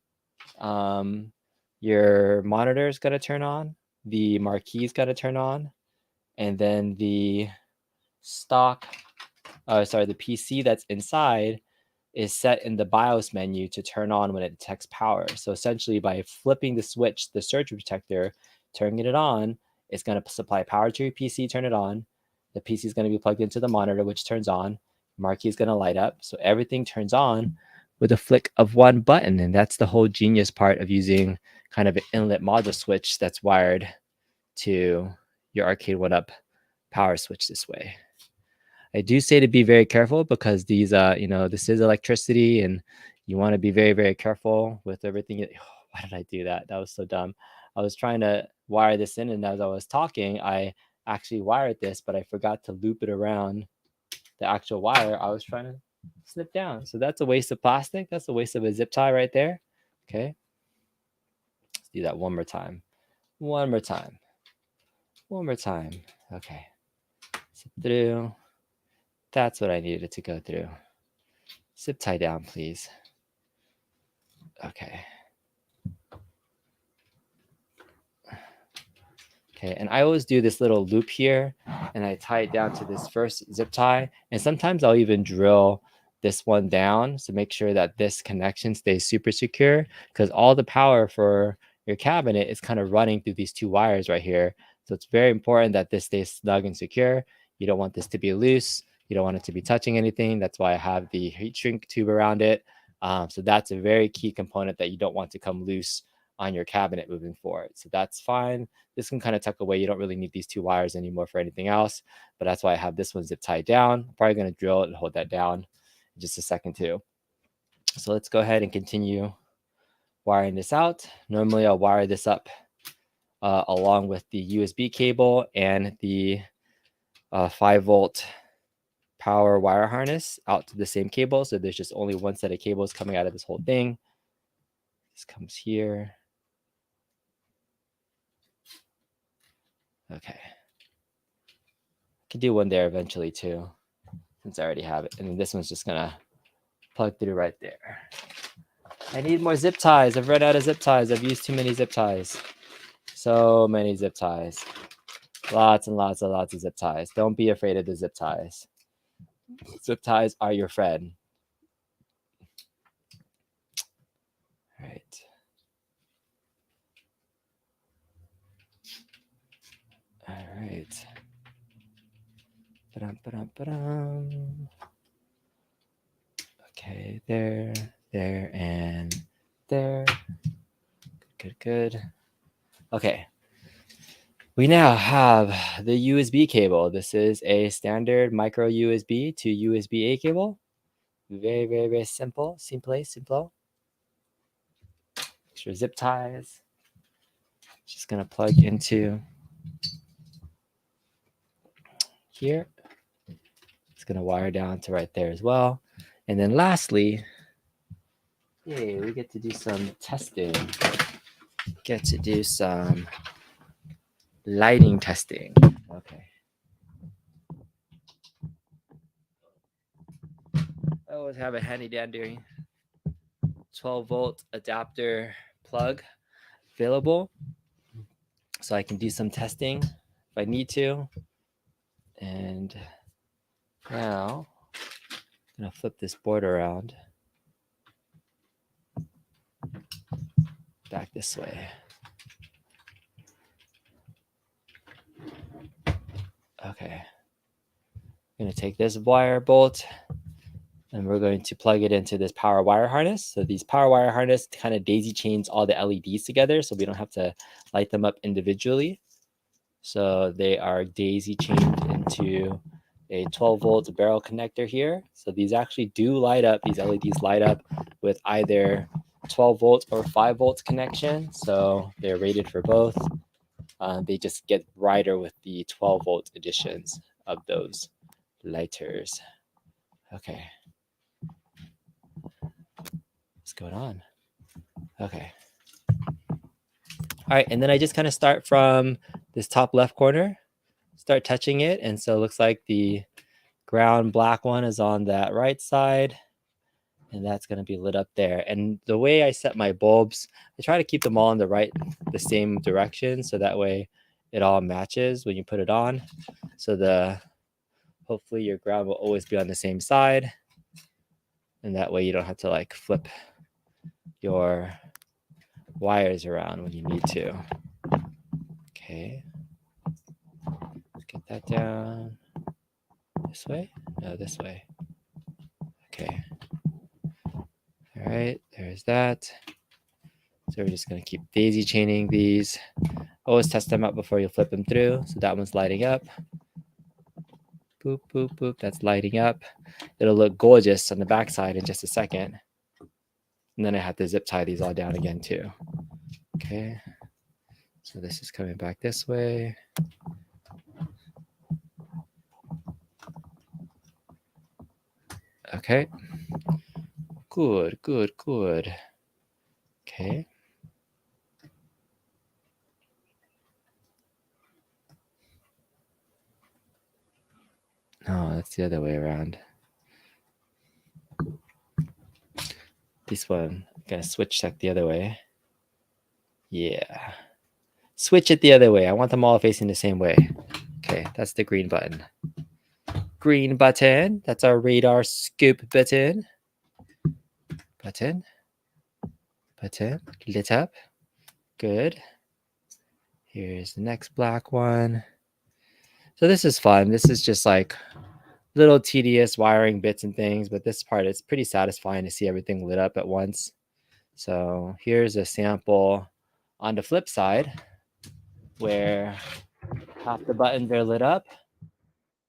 your monitor is going to turn on, the marquee is going to turn on, and then the the PC that's inside is set in the BIOS menu to turn on when it detects power. So essentially by flipping the switch, the surge protector, turning it on, it's going to supply power to your PC, turn it on. The PC is going to be plugged into the monitor, which turns on. Marquee is going to light up. So everything turns on with a flick of one button. And that's the whole genius part of using kind of an inlet module switch that's wired to your Arcade1Up power switch this way. I do say to be very careful because these, this is electricity and you want to be very careful with everything. Why did I do that? That was so dumb. I was trying to wire this in, and as I was talking, I actually wired this, but I forgot to loop it around the actual wire I was trying to snip down. So that's a waste of plastic. That's a waste of a zip tie right there. Okay. Let's do that one more time. One more time. One more time. Okay. Zip through. That's what I needed to go through. Zip tie down, please. Okay. Okay, and I always do this little loop here, and I tie it down to this first zip tie. And sometimes I'll even drill this one down to make sure that this connection stays super secure, because all the power for your cabinet is kind of running through these 2 wires right here. So it's very important that this stays snug and secure. You don't want this to be loose. You don't want it to be touching anything. That's why I have the heat shrink tube around it. So that's a very key component that you don't want to come loose on your cabinet moving forward. So that's fine. This can kind of tuck away. You don't really need these 2 wires anymore for anything else, but that's why I have this one zip tied down. I'm probably going to drill it and hold that down in just a second too. So let's go ahead and continue wiring this out. Normally I'll wire this up along with the USB cable and the 5-volt power wire harness out to the same cable. So there's just only one set of cables coming out of this whole thing. This comes here. Okay. Could do one there eventually too, since I already have it. And then this one's just gonna plug through right there. I need more zip ties. I've run out of zip ties. I've used too many zip ties. So many zip ties. Lots and lots of zip ties. Don't be afraid of the zip ties. Zip ties are your friend. All right. All right. Ba-dum. Okay, there, and there. Good. Okay. We now have the USB cable. This is a standard micro USB to USB-A cable. Very simple. Simple. Extra zip ties. Just gonna plug into here. It's gonna wire down to right there as well. And then lastly, yay, we get to do some testing. Get to do some lighting testing. Okay. I always have a handy dandy 12-volt adapter plug available, so I can do some testing if I need to. And now I'm gonna flip this board around back this way. Okay. I'm gonna take this wire bolt and we're going to plug it into this power wire harness. So these power wire harness kind of daisy chains all the LEDs together, so we don't have to light them up individually. So they are daisy chained into a 12-volt barrel connector here. So these actually do light up. These LEDs light up with either 12-volt or 5-volt connection. So they're rated for both. They just get brighter with the 12-volt editions of those lighters. Okay. What's going on? Okay. All right, and then I just kind of start from this top left corner, start touching it. And so it looks like the ground black one is on that right side, and that's going to be lit up there. And the way I set my bulbs, I try to keep them all in the same direction, so that way it all matches when you put it on. So hopefully your ground will always be on the same side, and that way you don't have to like flip your wires around when you need to. Okay, let's get that down. This way? No, this way. Okay. All right, there's that. So we're just going to keep daisy chaining these. Always test them out before you flip them through. So that one's lighting up. Boop, boop, boop. That's lighting up. It'll look gorgeous on the backside in just a second. And then I have to zip tie these all down again too. Okay. So this is coming back this way. Okay. Good. Okay. No, that's the other way around. This one, I'm gonna switch check the other way. Yeah. Switch it the other way. I want them all facing the same way. Okay, that's the green button. Green button. That's our radar scoop button. Button. Lit up. Good. Here's the next black one. So this is fun. This is just like little tedious wiring bits and things, but this part, it's pretty satisfying to see everything lit up at once. So here's a sample on the flip side where half the buttons are lit up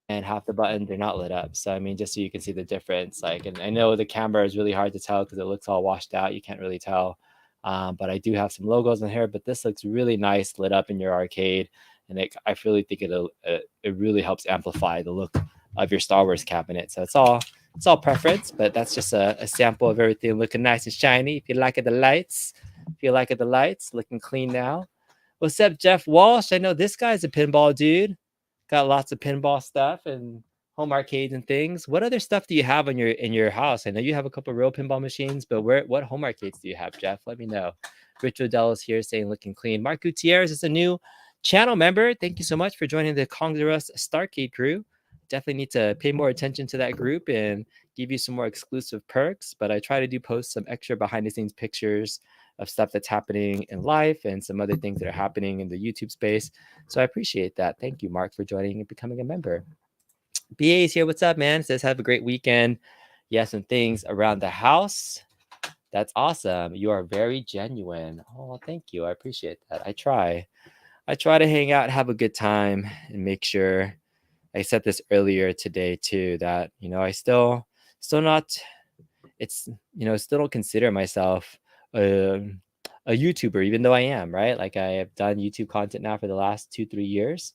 and half the buttons are not lit up. So I mean, just so you can see the difference. Like, and I know the camera is really hard to tell because it looks all washed out. You can't really tell. But I do have some logos in here. But this looks really nice lit up in your arcade, and I really think it really helps amplify the look of your Star Wars cabinet. So it's all preference, but that's just a sample of everything looking nice and shiny. If you like it, the lights. Feel like the lights looking clean now. What's up, Jeff Walsh? I know this guy's a pinball dude. Got lots of pinball stuff and home arcades and things. What other stuff do you have in your house? I know you have a couple real pinball machines, but what home arcades do you have, Jeff? Let me know. Rich Odell is here saying looking clean. Mark Gutierrez is a new channel member. Thank you so much for joining the Congress Starcade crew. Definitely need to pay more attention to that group and give you some more exclusive perks. But I try to do post some extra behind the scenes pictures of stuff that's happening in life and some other things that are happening in the YouTube space. So I appreciate that. Thank you, Mark, for joining and becoming a member. BA is here. What's up, man? Says have a great weekend. Yeah, some things around the house. That's awesome. You are very genuine. Oh, thank you. I appreciate that. I try to hang out, have a good time, and make sure. I said this earlier today too, that I still not. It's still don't consider myself a YouTuber, even though I am, right? Like I have done YouTube content now for the last 2-3 years.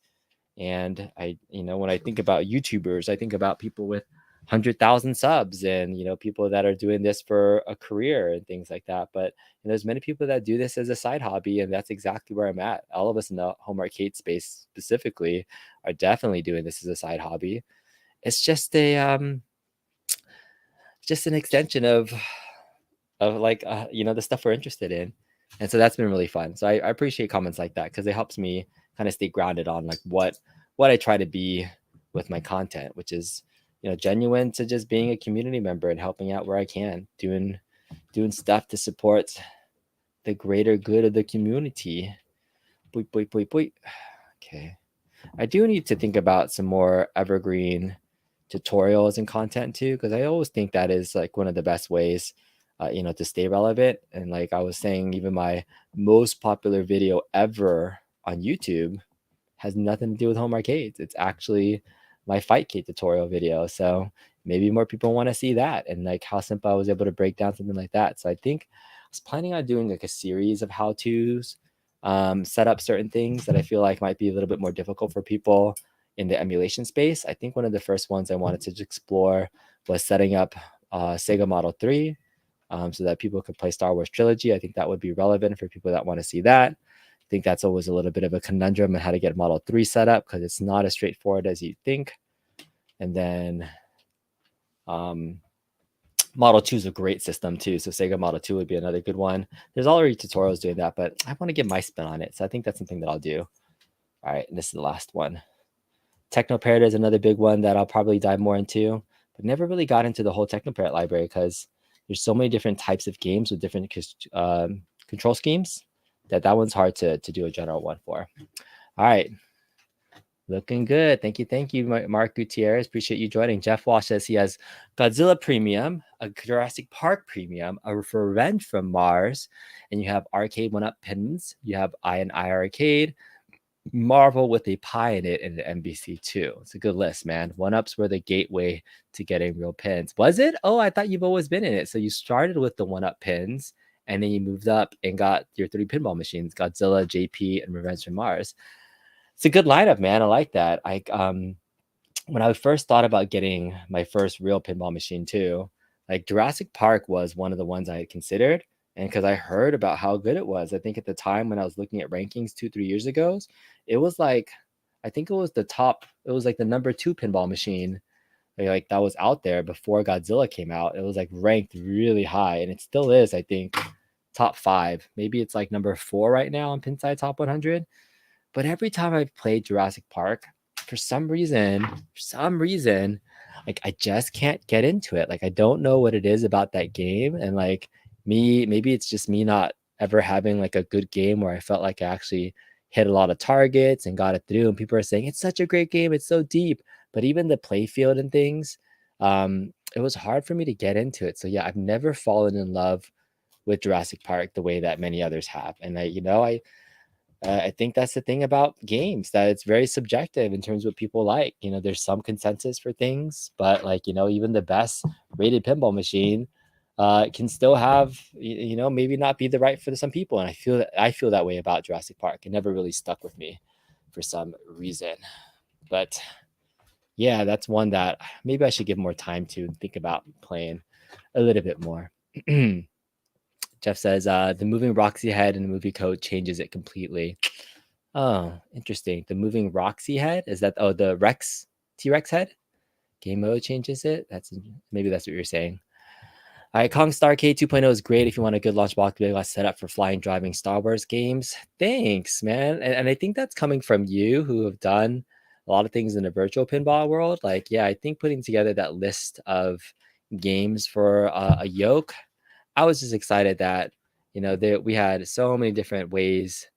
And I, when I think about YouTubers, I think about people with 100,000 subs and, people that are doing this for a career and things like that. But there's many people that do this as a side hobby. And that's exactly where I'm at. All of us in the home arcade space specifically are definitely doing this as a side hobby. It's just an extension of like the stuff we're interested in, and so that's been really fun. So I appreciate comments like that because it helps me kind of stay grounded on like what I try to be with my content, which is genuine to just being a community member and helping out where I can, doing stuff to support the greater good of the community. Boy, boy, boy, boy. Okay, I do need to think about some more evergreen tutorials and content too, because I always think that is like one of the best ways to stay relevant. And like I was saying, even my most popular video ever on YouTube has nothing to do with home arcades. It's actually my Fightcade tutorial video. So maybe more people want to see that and like how simple I was able to break down something like that. So I think I was planning on doing like a series of how-tos, set up certain things that I feel like might be a little bit more difficult for people in the emulation space. I think one of the first ones I wanted to explore was setting up Sega Model 3, so that people could play Star Wars Trilogy. I think that would be relevant for people that want to see that. I think that's always a little bit of a conundrum on how to get Model 3 set up because it's not as straightforward as you think. And then Model 2 is a great system too. So Sega Model 2 would be another good one. There's already tutorials doing that, but I want to get my spin on it. So I think that's something that I'll do. All right, and this is the last one. Technoparrot is another big one that I'll probably dive more into, but never really got into the whole Technoparrot library because there's so many different types of games with different control schemes that one's hard to do a general one for. All right. Looking good. Thank you, Mark Gutierrez. Appreciate you joining. Jeff Walsh says he has Godzilla Premium, a Jurassic Park Premium, a Revenge from Mars, and you have Arcade1Up pins. You have I Arcade, Marvel with a pie in it, and the MBC2. It's a good list, man. 1-ups were the gateway to getting real pins. Was it? Oh, I thought you've always been in it. So you started with the 1-up pins, and then you moved up and got your 3 pinball machines, Godzilla, JP, and Revenge from Mars. It's a good lineup, man. I like that. When I first thought about getting my first real pinball machine too, like Jurassic Park was one of the ones I had considered. And because I heard about how good it was, I think at the time when I was looking at rankings 2-3 years ago, it was like, I think it was like the number 2 pinball machine like that was out there before Godzilla came out. It was like ranked really high, and it still is, I think, top 5. Maybe it's like number 4 right now on Pinside Top 100. But every time I've played Jurassic Park, for some reason, like I just can't get into it. Like I don't know what it is about that game, and like maybe it's just me not ever having like a good game where I felt like I actually hit a lot of targets and got it through. And people are saying it's such a great game, it's so deep. But even the play field and things, it was hard for me to get into it. So yeah, I've never fallen in love with Jurassic Park the way that many others have. And I think that's the thing about games, that it's very subjective in terms of what people like. There's some consensus for things, but like, even the best rated pinball machine can still have, maybe not be the right for some people. And I feel that way about Jurassic Park. It never really stuck with me for some reason. But yeah, that's one that maybe I should give more time to think about playing a little bit more. Jeff says the moving Roxy head in the movie code changes it completely. Oh, interesting. The moving Roxy head, is that the Rex T-Rex head? Game mode changes it. Maybe that's what you're saying. All right, Kong Star Arcade 2.0 is great if you want a good launch block to set up for flying, driving Star Wars games. Thanks, man. And I think that's coming from you, who have done a lot of things in the virtual pinball world. Like, yeah, I think putting together that list of games for a yoke, I was just excited that we had so many different ways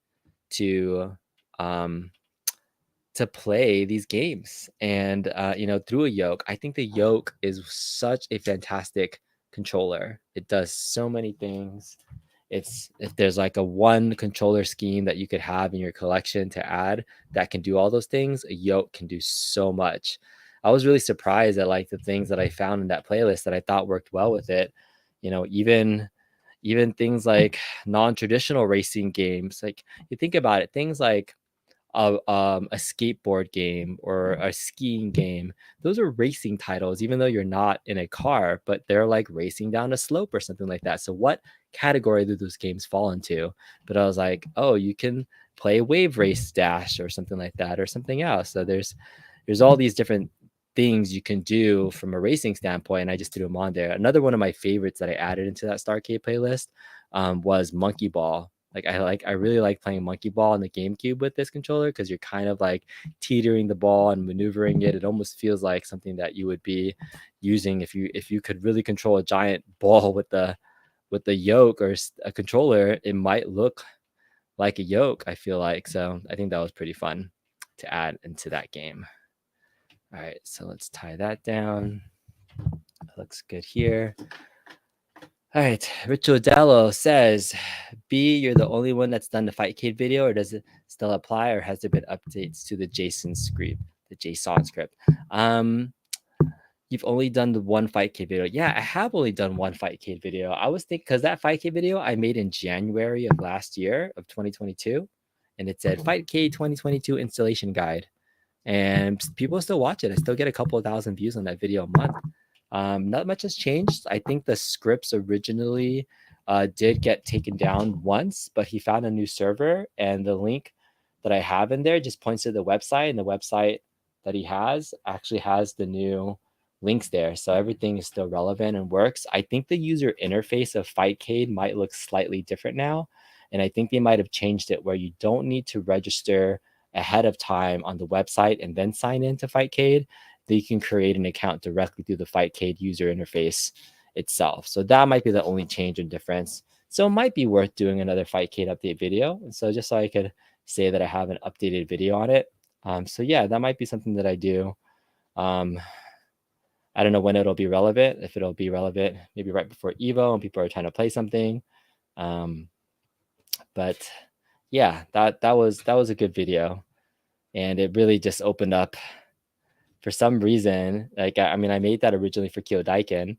to um, to play these games, and through a yoke. I think the yoke is such a fantastic controller. It does so many things. It's If there's like a one controller scheme that you could have in your collection to add that can do all those things, a yoke can do so much. I was really surprised at like the things that I found in that playlist that I thought worked well with it. Even things like non-traditional racing games. Like, you think about it, things like a skateboard game or a skiing game. Those are racing titles, even though you're not in a car, but they're like racing down a slope or something like that. So what category do those games fall into? But I was like, oh, you can play Wave Race Dash or something like that, or something else. So there's all these different things you can do from a racing standpoint, and I just threw them on there. Another one of my favorites that I added into that Starcade playlist was Monkey Ball. I really like playing Monkey Ball on the GameCube with this controller, because you're kind of like teetering the ball and maneuvering it. It almost feels like something that you would be using if you could really control a giant ball with the yoke or a controller. It might look like a yoke, I feel like. So I think that was pretty fun to add into that game. All right, so let's tie that down. That looks good here. All right, Richodello says, B, you're the only one that's done the Fightcade video, or does it still apply, or has there been updates to the JSON script? You've only done the one Fightcade video. Yeah, I have only done one Fightcade video. I was thinking, because that Fightcade video I made in January of last year, of 2022, and it said Fightcade 2022 installation guide, and people still watch it. I still get a couple of thousand views on that video a month. Not much has changed. I think the scripts originally did get taken down once, but he found a new server, and the link that I have in there just points to the website, and the website that he has actually has the new links there. So everything is still relevant and works. I think the user interface of Fightcade might look slightly different now, and I think they might have changed it where you don't need to register ahead of time on the website and then sign into Fightcade. That you can create an account directly through the Fightcade user interface itself. So that might be the only change and difference. So it might be worth doing another Fightcade update video. And so just so I could say that I have an updated video on it. So yeah, that might be something that I do. I don't know when it'll be relevant. If it'll be relevant, maybe right before Evo and people are trying to play something. But yeah, that was a good video, and it really just opened up. For some reason, like I made that originally for Kyodaiken.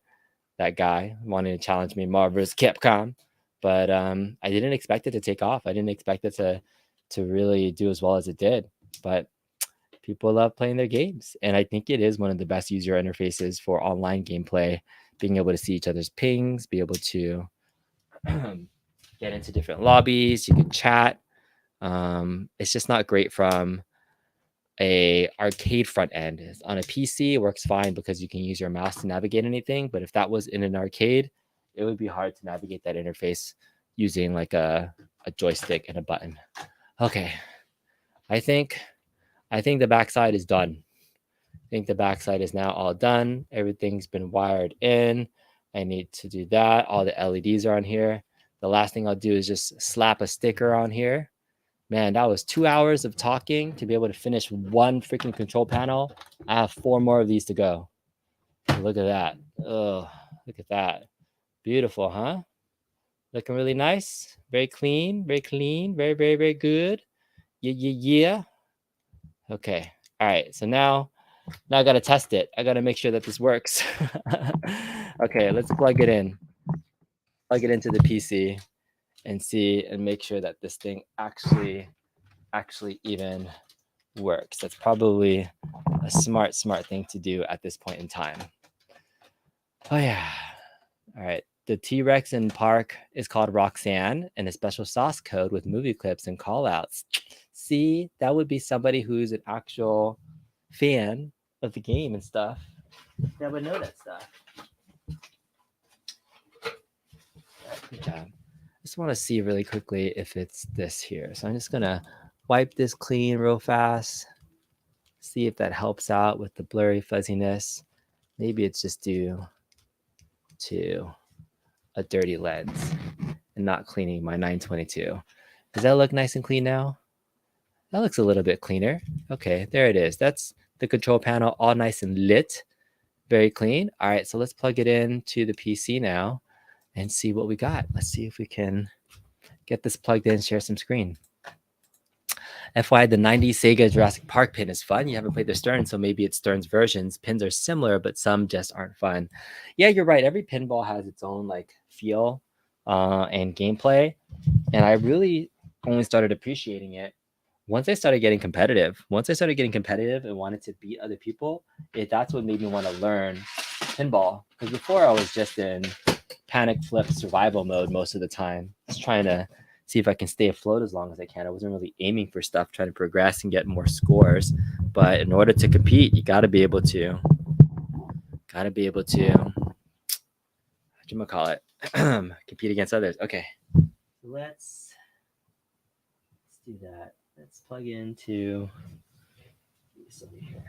That guy wanted to challenge me, Marvel vs. Capcom, but I didn't expect it to take off. I didn't expect it to really do as well as it did. But people love playing their games, and I think it is one of the best user interfaces for online gameplay. Being able to see each other's pings, be able to get into different lobbies, you can chat. It's just not great from a arcade front end. On a PC, it works fine because you can use your mouse to navigate anything. But if that was in an arcade, it would be hard to navigate that interface using like a joystick and a button. Okay, I think the backside is done. I think the backside is now all done. Everything's been wired in. I need to do that. All the LEDs are on here. The last thing I'll do is just slap a sticker on here. Man, that was 2 hours of talking to be able to finish one freaking control panel. I have 4 more of these to go. Look at that. Oh, look at that. Beautiful, huh? Looking really nice. Very clean. Very clean. Very, very, very good. Yeah. Okay. All right. So now I got to test it. I got to make sure that this works. Okay, let's plug it in. Plug it into the PC and see and make sure that this thing actually even works. That's probably a smart thing to do at this point in time. Oh yeah. All right. The T-Rex in park is called Roxanne, and a special sauce code with movie clips and callouts. See, that would be somebody who's an actual fan of the game and stuff. That would know that stuff. Good job. Just want to see really quickly if it's this here. So I'm just gonna wipe this clean real fast. See if that helps out with the blurry fuzziness. Maybe it's just due to a dirty lens and not cleaning my 922. Does that look nice and clean now? That looks a little bit cleaner. Okay, there it is. That's the control panel, all nice and lit. Very clean. All right, so let's plug it into the PC now and see what we got. Let's see if we can get this plugged in, share some screen. FYI, the 90s Sega Jurassic Park pin is fun. You haven't played the Stern, so maybe it's Stern's versions. Pins are similar, but some just aren't fun. Yeah, you're right. Every pinball has its own like feel and gameplay, and I really only started appreciating it once I started getting competitive. Once I started getting competitive and wanted to beat other people, that's what made me want to learn pinball. Because before I was just in panic flip survival mode most of the time, just trying to see if I can stay afloat as long as I can. I wasn't really aiming for stuff, trying to progress and get more scores. But in order to compete, you got to be able to, whatchamacallit, compete against others. Okay, let's do that. Let's plug into this over here.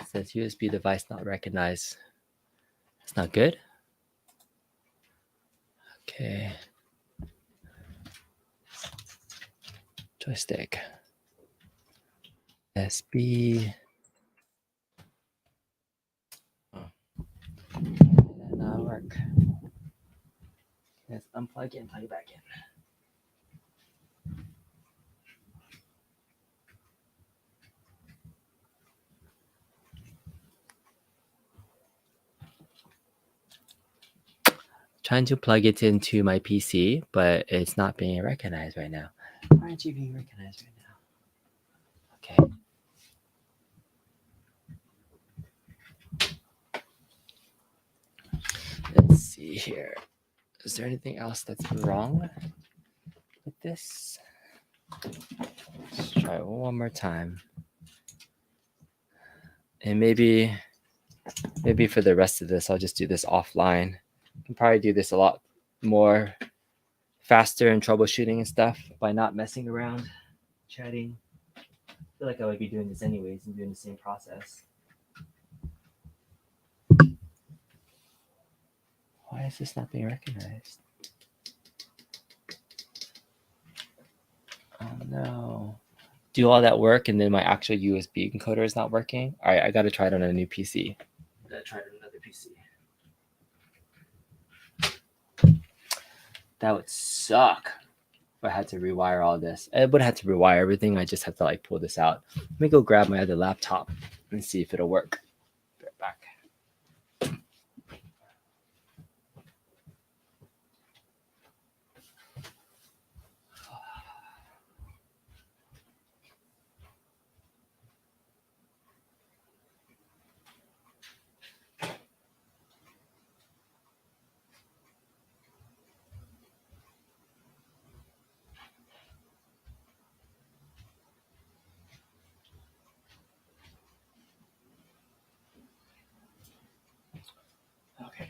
It says USB device not recognized. That's not good. Okay. Joystick. SB. Oh. That not work. Let's unplug it and plug it back in. Trying to plug it into my PC, but it's not being recognized right now. Why aren't you being recognized right now? Okay. Let's see here. Is there anything else that's wrong with this? Let's try it one more time. And maybe for the rest of this, I'll just do this offline. I can probably do this a lot more faster in troubleshooting and stuff by not messing around, chatting. I feel like I would be doing this anyways and doing the same process. Why is this not being recognized? Oh no. Do all that work and then my actual USB encoder is not working? All right, I got to try it on a new PC. I got to try it on another PC. That would suck if I had to rewire all this. I would have to rewire everything. I just have to like pull this out. Let me go grab my other laptop and see if it'll work. Be right back. Okay.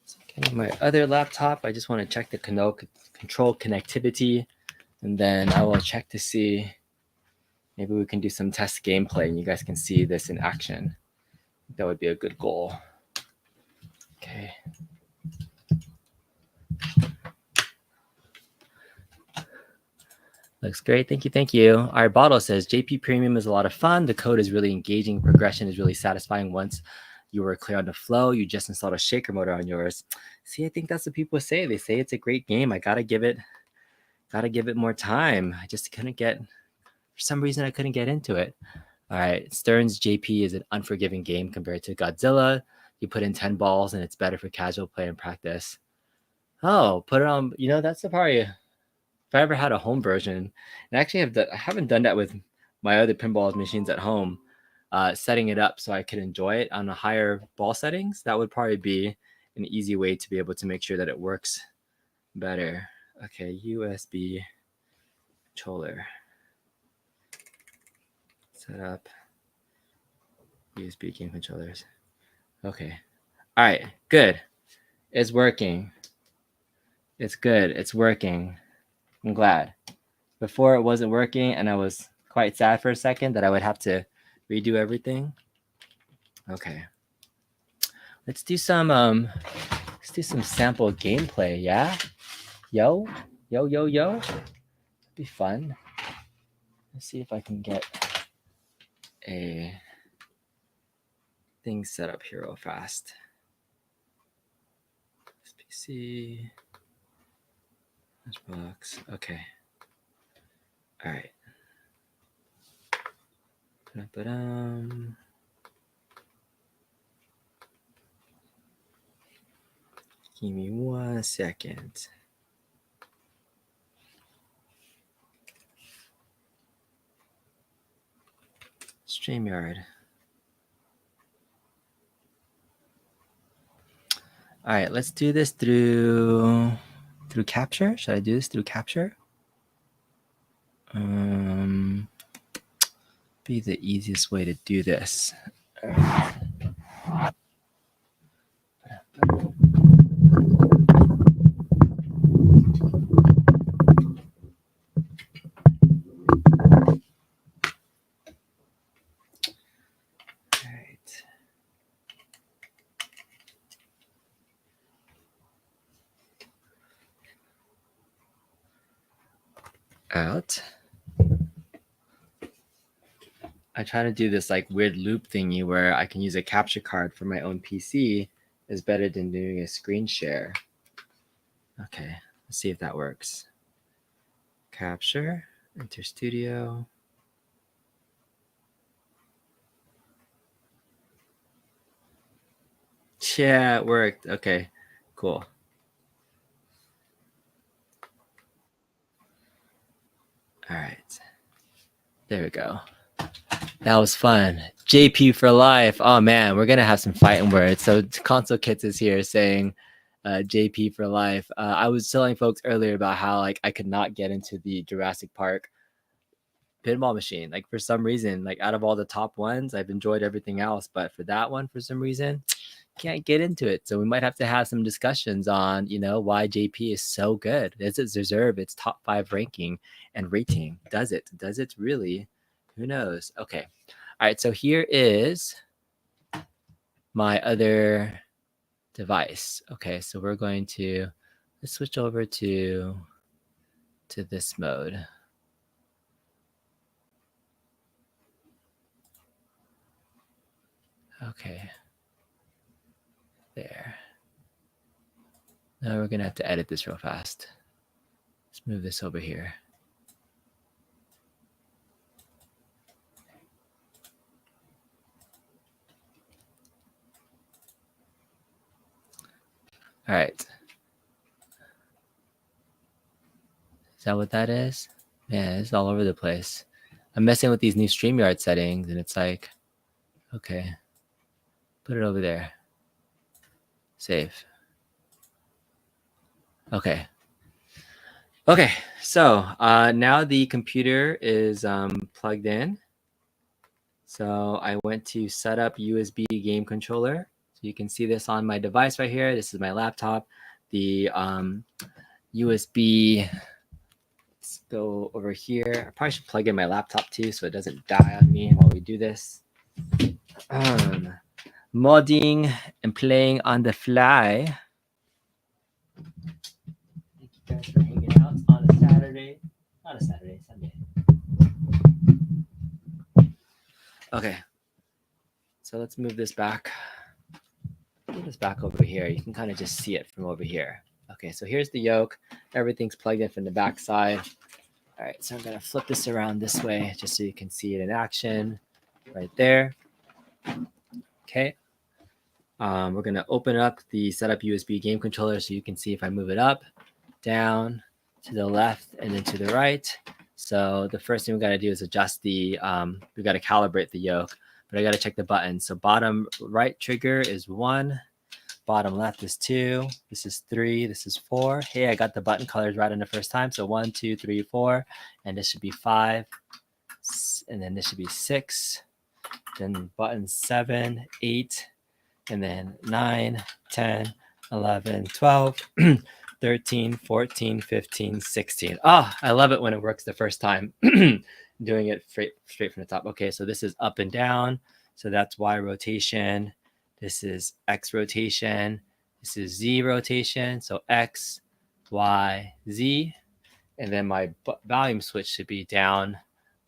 So getting my other laptop, I just want to check the control connectivity, and then I will check to see. Maybe we can do some test gameplay and you guys can see this in action. That would be a good goal. Okay. Looks great. Thank you. Thank you. Our bottle says JP Premium is a lot of fun. The code is really engaging. Progression is really satisfying. Once you were clear on the flow, you just installed a shaker motor on yours. See, I think that's what people say. They say it's a great game. I gotta give it more time. I just couldn't get, for some reason, I couldn't get into it. All right. Stern's JP is an unforgiving game compared to Godzilla. You put in 10 balls and it's better for casual play and practice. Oh, put it on, that's the part if I ever had a home version, and actually I haven't done that with my other pinball machines at home, setting it up so I could enjoy it on a higher ball settings, that would probably be an easy way to be able to make sure that it works better. Okay, USB controller. Set up USB game controllers. Okay. All right, good. It's working. It's good. It's working. I'm glad. Before it wasn't working, and I was quite sad for a second that I would have to redo everything. Okay. Let's do some sample gameplay, yeah? Yo, yo, yo, yo. It'd be fun. Let's see if I can get a thing set up here real fast. PC, Xbox. Okay. All right. Give me 1 second. StreamYard. All right, let's do this through Capture. Should I do this through Capture? Be the easiest way to do this. All right. Out. I try to do this like weird loop thingy where I can use a capture card for my own PC is better than doing a screen share. Okay, let's see if that works. Capture, enter studio. Yeah, it worked. Okay, cool. All right. There we go. That was fun. JP for life. Oh man, we're gonna have some fighting words. So Console Kits is here saying JP for life. I was telling folks earlier about how like I could not get into the Jurassic Park pinball machine. Like for some reason, like out of all the top ones, I've enjoyed everything else, but for that one, for some reason, can't get into it. So we might have to have some discussions on, why JP is so good. Does it deserve its top 5 ranking and rating? Does it? Does it really? Who knows? Okay. All right. So here is my other device. Okay. So we're going to let's switch over to this mode. Okay. There. Now we're going to have to edit this real fast. Let's move this over here. All right. Is that what that is? Man, it's all over the place. I'm messing with these new StreamYard settings, and it's like, okay, put it over there. Save. Okay. Okay, so now the computer is plugged in. So I went to set up USB game controller. So you can see this on my device right here. This is my laptop. The USB, let's go over here. I probably should plug in my laptop too so it doesn't die on me while we do this. Modding and playing on the fly. Thank you guys for hanging out on a Saturday. Not a Saturday, Sunday. Okay. So let's move this back. Move this back over here. You can kind of just see it from over here. Okay, so here's the yoke. Everything's plugged in from the back side. All right, so I'm going to flip this around this way just so you can see it in action right there. Okay. We're going to open up the setup USB game controller so you can see if I move it up, down, to the left, and then to the right. So the first thing we got to do is adjust the, we got to calibrate the yoke, but I got to check the buttons. So bottom right trigger is 1, bottom left is 2, this is 3, this is 4. Hey, I got the button colors right on the first time. So 1, 2, 3, 4, and this should be 5, and then this should be 6, then button 7, 8, and then 9, 10, 11, 12, 13, 14, 15, 16. Oh, I love it when it works the first time. Doing it straight from the top. Okay, so this is up and down. So that's Y rotation. This is X rotation. This is Z rotation. So X, Y, Z. And then my volume switch should be down,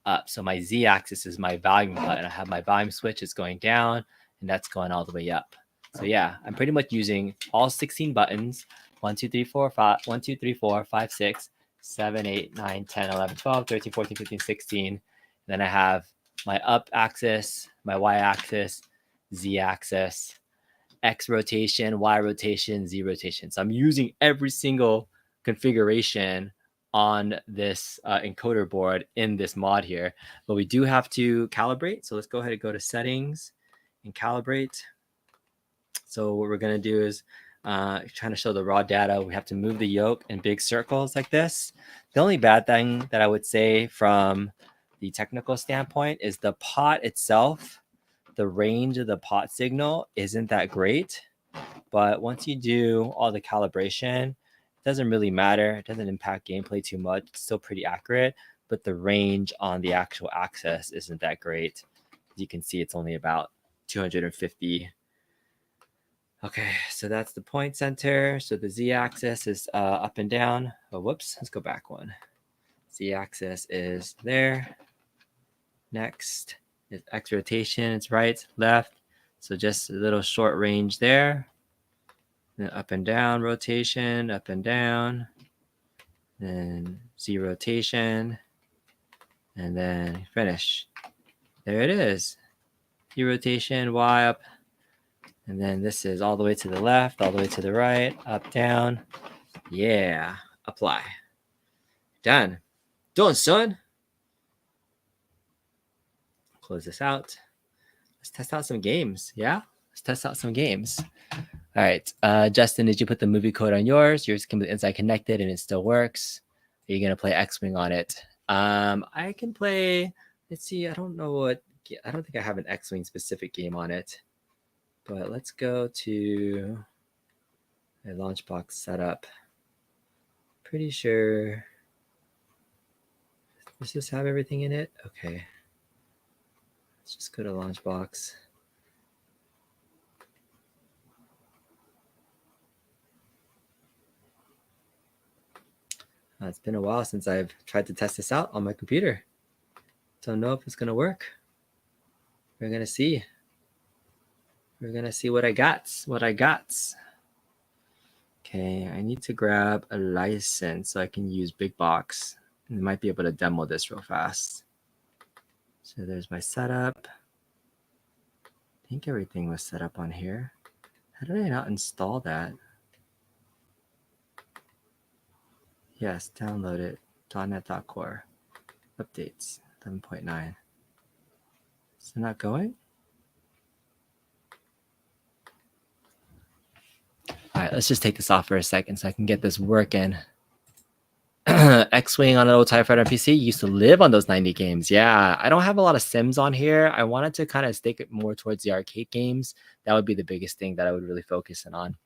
up. So my Z axis is my volume button. I have my volume switch is going down, and that's going all the way up. So yeah, I'm pretty much using all 16 buttons. 1, 2, 3, 4, 5, 1, 2, 3, 4, 5, 6, 7, 8, 9, 10, 11, 12, 13, 14, 15, 16. And then I have my up axis, my Y axis, Z axis, X rotation, Y rotation, Z rotation. So I'm using every single configuration on this encoder board in this mod here, but we do have to calibrate. So let's go ahead and go to settings and calibrate. So what we're going to do is trying to show the raw data. We have to move the yoke in big circles like this. The only bad thing that I would say from the technical standpoint is the pot itself. The range of the pot signal isn't that great, but once you do all the calibration, it doesn't really matter. It doesn't impact gameplay too much. It's still pretty accurate, but the range on the actual axis isn't that great. As you can see, it's only about 250. Okay, so that's the point center. So the Z-axis is up and down. Oh, whoops, let's go back one. Z-axis is there. Next is X rotation. It's right, left. So just a little short range there. Then up and down rotation, up and down. Then Z rotation. And then finish. There it is. Z rotation, Y up. And then this is all the way to the left, all the way to the right, up, down. Yeah, apply. Done. Done, son. Close this out. Let's test out some games. Yeah, let's test out some games. All right, Justin, did you put the movie code on yours? Yours came with Inside Connected and it still works. Are you going to play X-Wing on it? I can play, let's see, I don't think I have an X-Wing specific game on it. But let's go to a Launchbox setup. Pretty sure. Does this have everything in it? Okay. Let's just go to Launchbox. It's been a while since I've tried to test this out on my computer. Don't know if it's going to work. We're going to see. We're going to see what I got. Okay, I need to grab a license so I can use Big Box. I might be able to demo this real fast. So there's my setup. I think everything was set up on here. How did I not install that? Yes, download it. .NET.Core. Updates 11.9. Is it not going? All right, let's just take this off for a second so I can get this working. X-Wing on an old TIE Fighter PC used to live on those 90 games. Yeah, I don't have a lot of Sims on here. I wanted to kind of stick it more towards the arcade games. That would be the biggest thing that I would really focus in on.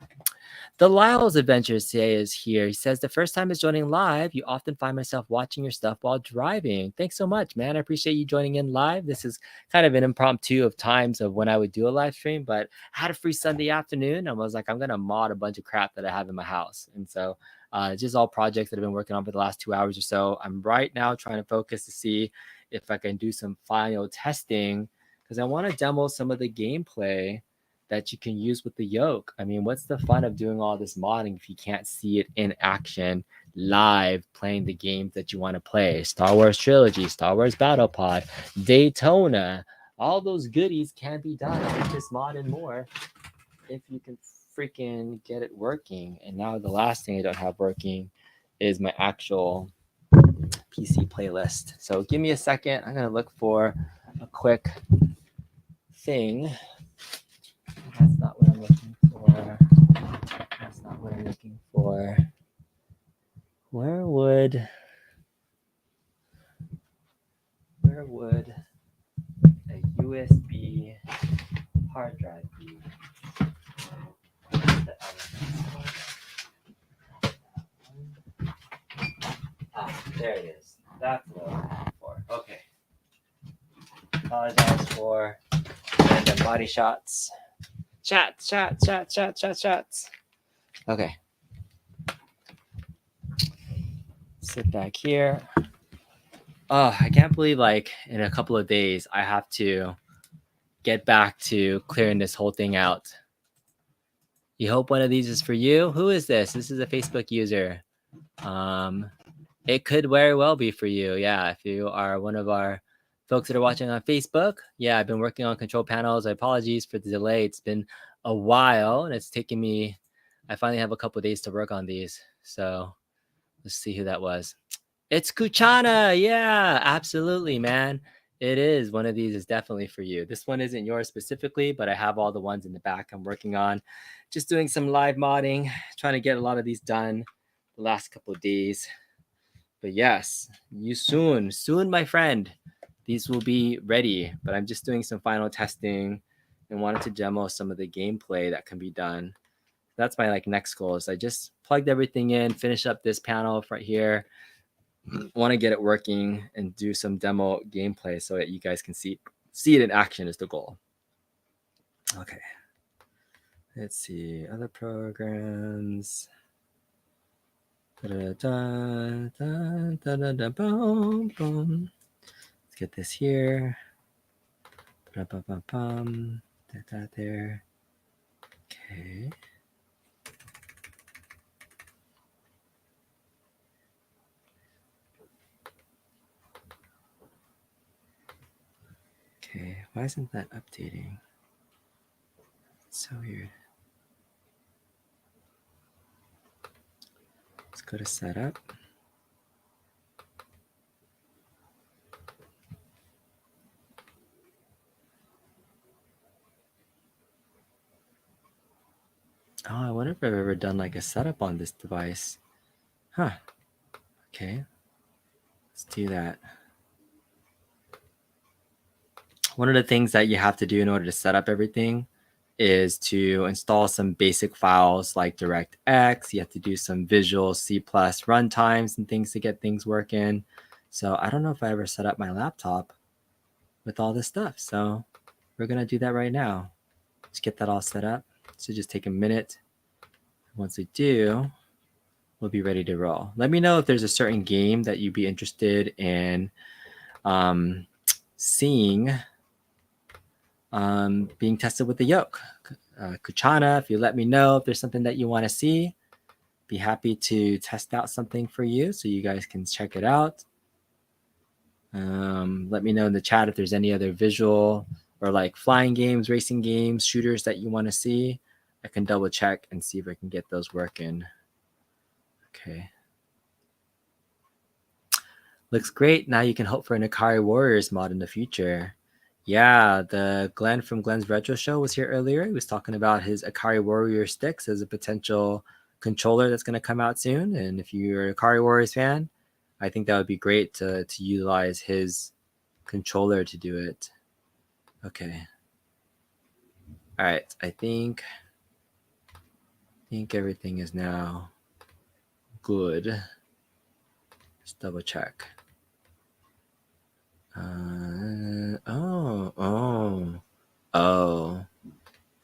The Lyle's Adventures today is here. He says, the first time is joining live. You often find myself watching your stuff while driving. Thanks so much, man. I appreciate you joining in live. This is kind of an impromptu of times of when I would do a live stream, but I had a free Sunday afternoon. I was like, I'm going to mod a bunch of crap that I have in my house. And so just all projects that I've been working on for the last 2 hours or so. I'm right now trying to focus to see if I can do some final testing because I want to demo some of the gameplay that you can use with the yoke. I mean, what's the fun of doing all this modding if you can't see it in action live playing the games that you want to play? Star Wars Trilogy, Star Wars Battle Pod, Daytona, all those goodies can be done with this mod and more if you can freaking get it working. And now the last thing I don't have working is my actual PC playlist. So give me a second. I'm gonna look for a quick thing. That's not what I'm looking for. That's not what I'm looking for. Where would a USB hard drive be? Ah, there it is. That's what I'm looking for. Okay. Apologize for random body shots. Shots. Okay. Sit back here. Oh, I can't believe like in a couple of days I have to get back to clearing this whole thing out. You hope one of these is for you? Who is this? This is a Facebook user. It could very well be for you. Yeah, if you are one of our folks that are watching on Facebook. Yeah, I've been working on control panels. Apologies for the delay. It's been a while and it's taken me, I finally have a couple of days to work on these. So let's see who that was. It's Kuchana. Yeah, absolutely, man. It is. One of these is definitely for you. This one isn't yours specifically, but I have all the ones in the back I'm working on. Just doing some live modding, trying to get a lot of these done the last couple of days. But yes, you soon, my friend. These will be ready, but I'm just doing some final testing and wanted to demo some of the gameplay that can be done. That's my like next goal is I just plugged everything in, finish up this panel right here. Want to get it working and do some demo gameplay so that you guys can see it in action is the goal. Okay. Let's see other programs. Let's get this here. That there. Okay. Okay, why isn't that updating? It's so weird. Let's go to setup. Oh, I wonder if I've ever done like a setup on this device. Huh. Okay. Let's do that. One of the things that you have to do in order to set up everything is to install some basic files like DirectX. You have to do some Visual C+ runtimes and things to get things working. So I don't know if I ever set up my laptop with all this stuff. So we're going to do that right now. Just get that all set up. So just take a minute. Once we do, we'll be ready to roll. Let me know if there's a certain game that you'd be interested in seeing being tested with the yoke. Kuchana, if you let me know if there's something that you want to see, be happy to test out something for you so you guys can check it out. Let me know in the chat if there's any other visual or like flying games, racing games, shooters that you want to see. I can double check and see if I can get those working. Okay. Looks great. Now you can hope for an Akari Warriors mod in the future. Yeah, the Glenn from Glenn's Retro Show was here earlier. He was talking about his Akari Warrior sticks as a potential controller that's going to come out soon. And if you're an Akari Warriors fan, I think that would be great to utilize his controller to do it. Okay. All right. I think everything is now good. Just double check. Oh.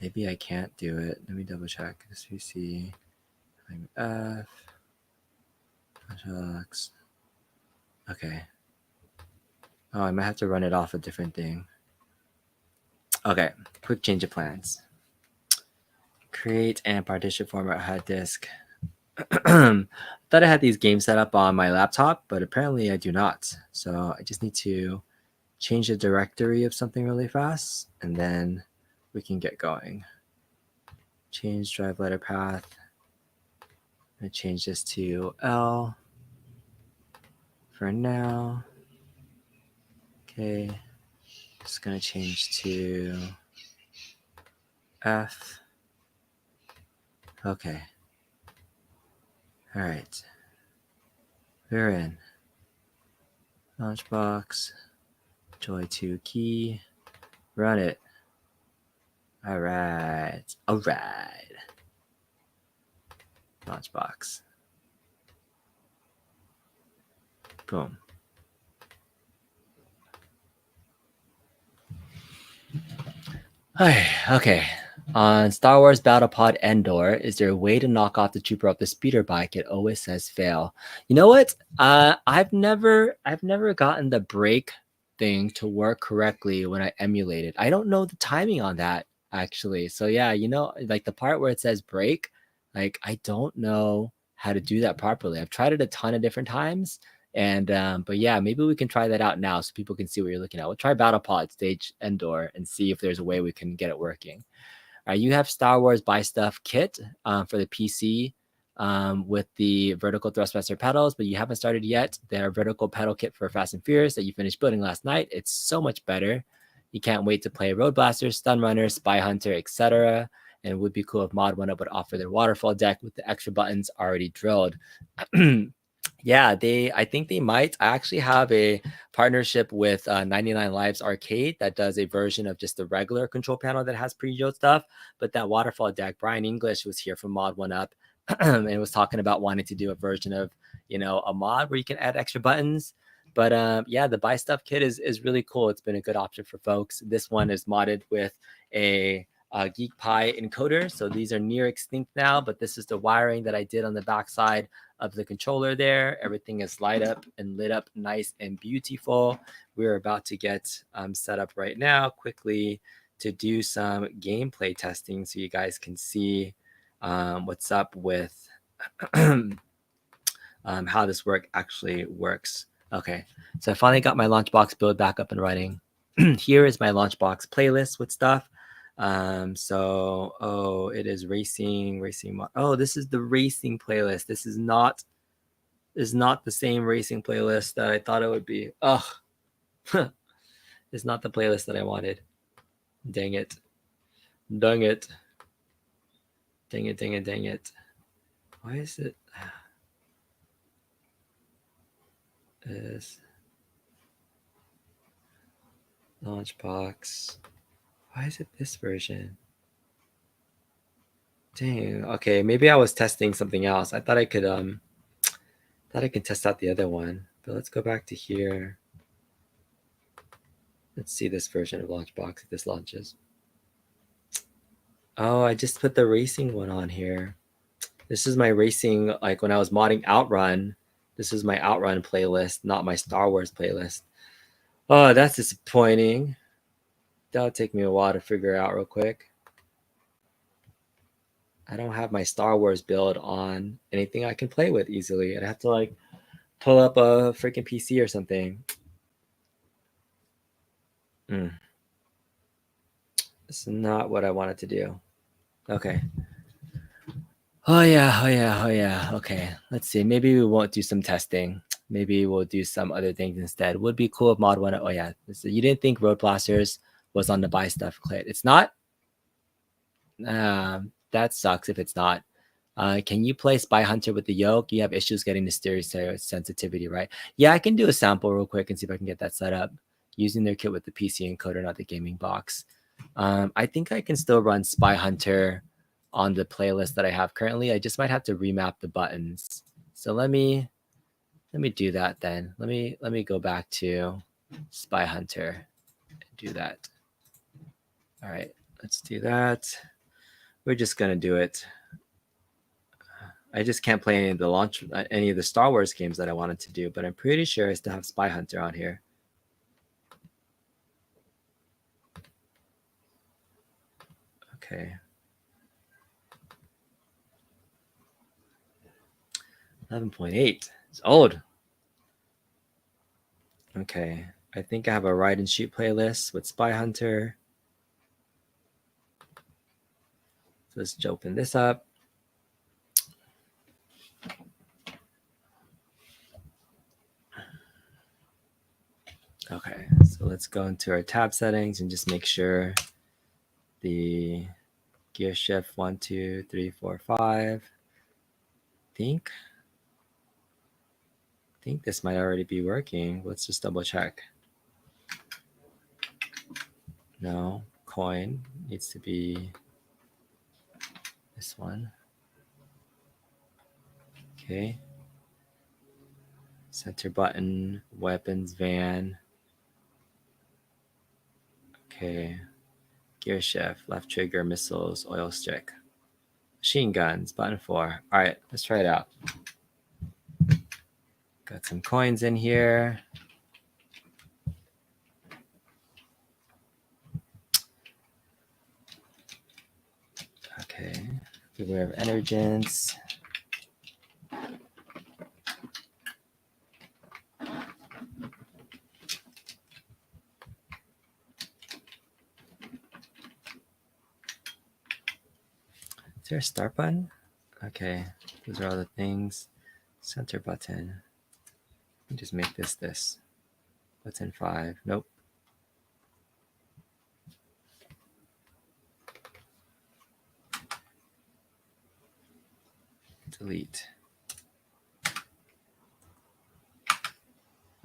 Maybe I can't do it. Let me double check. SVC, F, X. Okay. Oh, I might have to run it off a different thing. Okay. Quick change of plans. Create and partition format hard disk. Thought I had these games set up on my laptop, but apparently I do not. So I just need to change the directory of something really fast, and then we can get going. Change drive letter path. I'm going to change this to L. for now. Okay, just gonna change to F. Okay. All right. We're in. Launchbox. Joy 2 key. Run it. All right. All right. Launchbox. Boom. Okay. On Star Wars Battlepod Endor, is there a way to knock off the trooper off the speeder bike? It always says fail. You know what? I've never gotten the brake thing to work correctly when I emulate it. I don't know the timing on that actually. So yeah, like the part where it says brake, like I don't know how to do that properly. I've tried it a ton of different times. And but yeah, maybe we can try that out now so people can see what you're looking at. We'll try Battlepod stage Endor and see if there's a way we can get it working. You have Star Wars Buy Stuff kit for the PC with the vertical thrustmaster pedals, but you haven't started yet. Their vertical pedal kit for Fast and Furious that you finished building last night. It's so much better. You can't wait to play Road Blaster, Stun Runner, Spy Hunter, etc. And it would be cool if Mod1Up would offer their waterfall deck with the extra buttons already drilled. Yeah, I think they might. I actually have a partnership with 99 Lives Arcade that does a version of just the regular control panel that has pre-built stuff. But that waterfall deck, Brian English was here from Mod1Up and was talking about wanting to do a version of, a mod where you can add extra buttons. But yeah, the Buy Stuff kit is really cool. It's been a good option for folks. This one is modded with a Geek Pi encoder. So these are near extinct now, but this is the wiring that I did on the backside of the controller there. Everything is light up and lit up nice and beautiful. We're about to get set up right now quickly to do some gameplay testing so you guys can see what's up with how this work actually works. Okay, so I finally got my Launchbox build back up and running. Here is my Launchbox playlist with stuff. It is racing. Oh, this is the racing playlist. This is not the same racing playlist that I thought it would be. Ugh. It's not the playlist that I wanted. Dang it. Dang it. Dang it, dang it, dang it. Why is it? This Launchbox. Why is it this version? Dang. Okay, maybe I was testing something else. I thought I could test out the other one. But let's go back to here. Let's see this version of Launchbox if this launches. Oh, I just put the racing one on here. This is my racing, like when I was modding Outrun. This is my Outrun playlist, not my Star Wars playlist. Oh, that's disappointing. That'll take me a while to figure out real quick. I don't have my Star Wars build on anything I can play with easily. I'd have to like pull up a freaking PC or something. This is not what I wanted to do. Okay. Oh yeah. Okay, let's see. Maybe we won't do some testing. Maybe we'll do some other things instead. Would be cool if Mod1. Oh yeah, you didn't think Road Blasters was on the Buy Stuff kit. It's not. That sucks if it's not. Can you play Spy Hunter with the yoke? You have issues getting the stereo sensitivity, right? Yeah, I can do a sample real quick and see if I can get that set up using their kit with the PC encoder, not the gaming box. I think I can still run Spy Hunter on the playlist that I have currently. I just might have to remap the buttons. So let me do that then. Let me go back to Spy Hunter and do that. All right, let's do that. We're just gonna do it. I just can't play any of the Star Wars games that I wanted to do, but I'm pretty sure I still have Spy Hunter on here. Okay. 11.8. It's old. Okay. I think I have a ride and shoot playlist with Spy Hunter. So let's open this up. Okay, so let's go into our tab settings and just make sure the gear shift 1, 2, 3, 4, 5. Think this might already be working. Let's just double check. No, coin needs to be this one. Okay. Center button, weapons van. Okay. Gear shift, left trigger, missiles, oil stick. Machine guns, button 4. All right, let's try it out. Got some coins in here. Okay. Beware of energins. Is there a start button? Okay, those are all the things. Center button. Let me just make this. Button 5. Nope. Delete.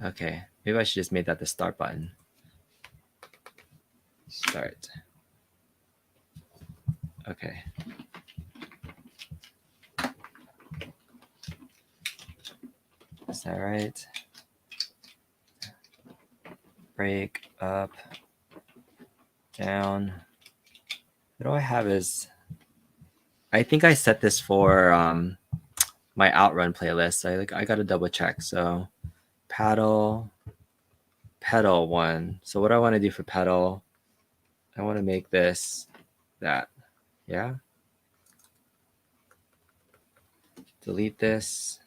Okay, maybe I should just make that the start button. Start. Okay. Is that right? Break, up, down. What do I have is, I think I set this for my outrun playlist. I gotta double check. So pedal 1. So what I want to do for pedal, I want to make this that. Yeah. Delete this.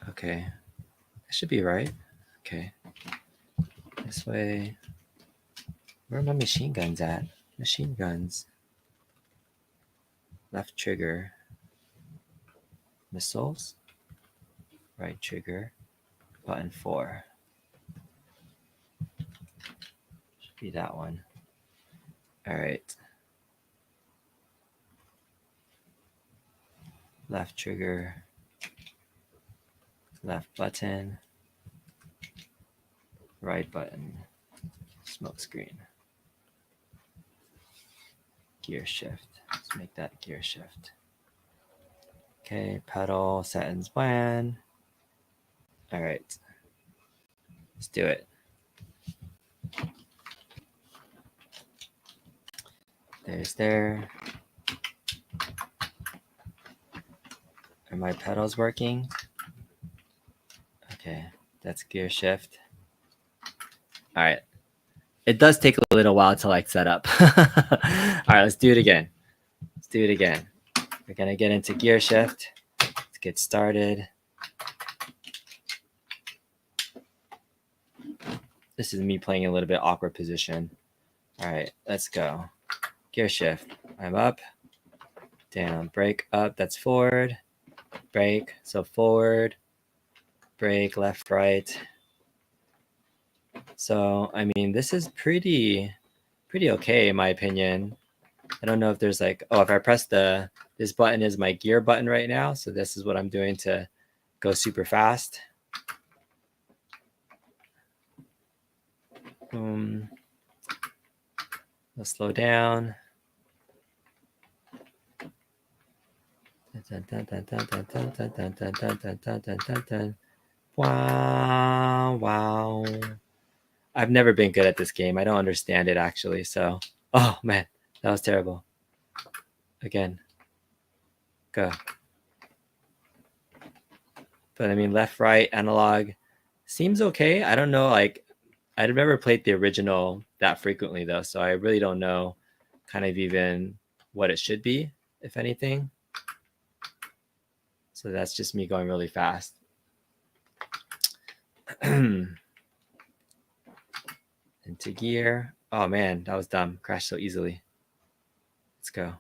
Okay. That should be right. Okay. This way. Where are my machine guns at? Machine guns. Left trigger. Missiles. Right trigger. Button 4. Should be that one. All right. Left trigger. Left button. Right button. Smoke screen. Gear shift. Let's make that gear shift. Okay, pedal settings plan. All right. Let's do it. There. Are my pedals working? Okay, that's gear shift. All right. It does take a little while to like set up. All right, let's do it again. We're gonna get into gear shift. Let's get started. This is me playing a little bit awkward position. All right, let's go. Gear shift. I'm up, down, brake, up. That's forward. Brake. So forward. Brake, left, right. So I mean, this is pretty okay in my opinion. I don't know if there's like, oh, if I press this button is my gear button right now. So this is what I'm doing to go super fast. Boom. Let's slow down. Wow. I've never been good at this game. I don't understand it actually. So, oh man, that was terrible. Again, go. But I mean, left, right, analog seems okay. I don't know, like, I've never played the original that frequently though, so I really don't know kind of even what it should be, if anything. So that's just me going really fast. Into gear. Oh man, that was dumb. Crashed so easily. Let's go.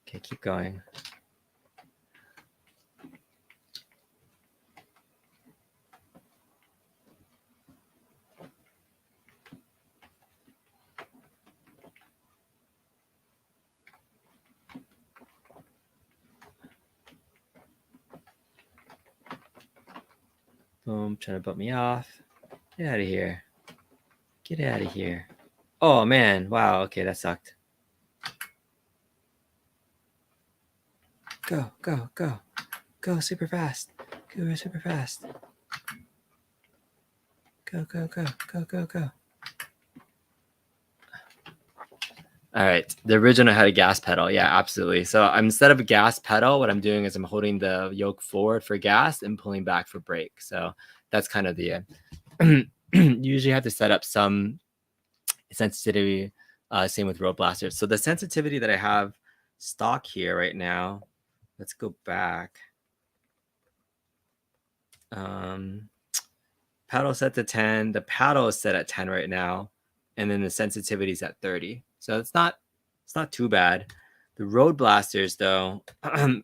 Okay, keep going. Boom, trying to bump me off. Get out of here. Get out of here. Oh man, wow, okay, that sucked. Go, go, go. Go super fast. Go super fast. Go, go, go, go, go, go. All right, the original had a gas pedal. Yeah, absolutely. So instead of a gas pedal, what I'm doing is I'm holding the yoke forward for gas and pulling back for brake. So that's kind of the, you usually have to set up some sensitivity, same with road blasters. So the sensitivity that I have stock here right now, let's go back. Paddle set to 10. The paddle is set at 10 right now, and then the sensitivity is at 30. So it's not too bad. The road blasters though, I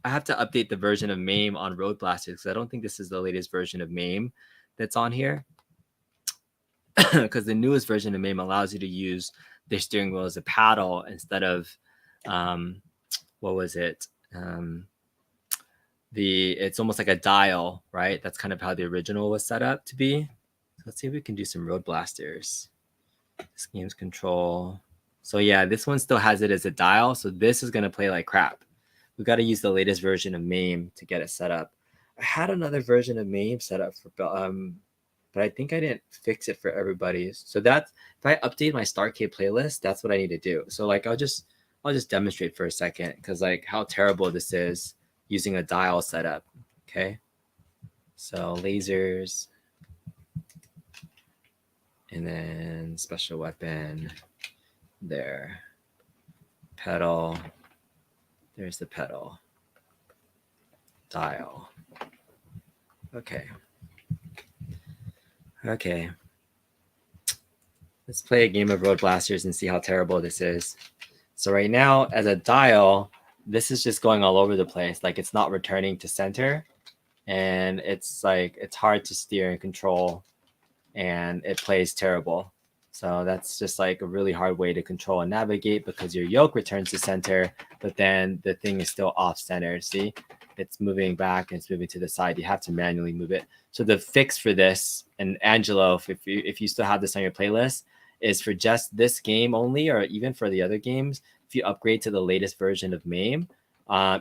have to update the version of MAME on road blasters because I don't think this is the latest version of MAME that's on here. Because the newest version of MAME allows you to use the steering wheel as a paddle instead of what was it? It's almost like a dial, right? That's kind of how the original was set up to be. So let's see if we can do some road blasters. This game's control. So yeah, this one still has it as a dial. So this is gonna play like crap. We got to use the latest version of MAME to get it set up. I had another version of MAME set up for but I think I didn't fix it for everybody. So that's if I update my Starcade playlist, that's what I need to do. So like I'll just demonstrate for a second because like how terrible this is using a dial setup. Okay. So lasers and then special weapon there. Pedal. There's the pedal. Dial. Okay. Okay. Let's play a game of Road Blasters and see how terrible this is. So right now, as a dial, this is just going all over the place. Like it's not returning to center. And it's like, it's hard to steer and control. And it plays terrible. So that's just like a really hard way to control and navigate because your yoke returns to center, but then the thing is still off center. See, it's moving back and it's moving to the side. You have to manually move it. So the fix for this, and Angelo, if you still have this on your playlist, is for just this game only, or even for the other games, if you upgrade to the latest version of MAME,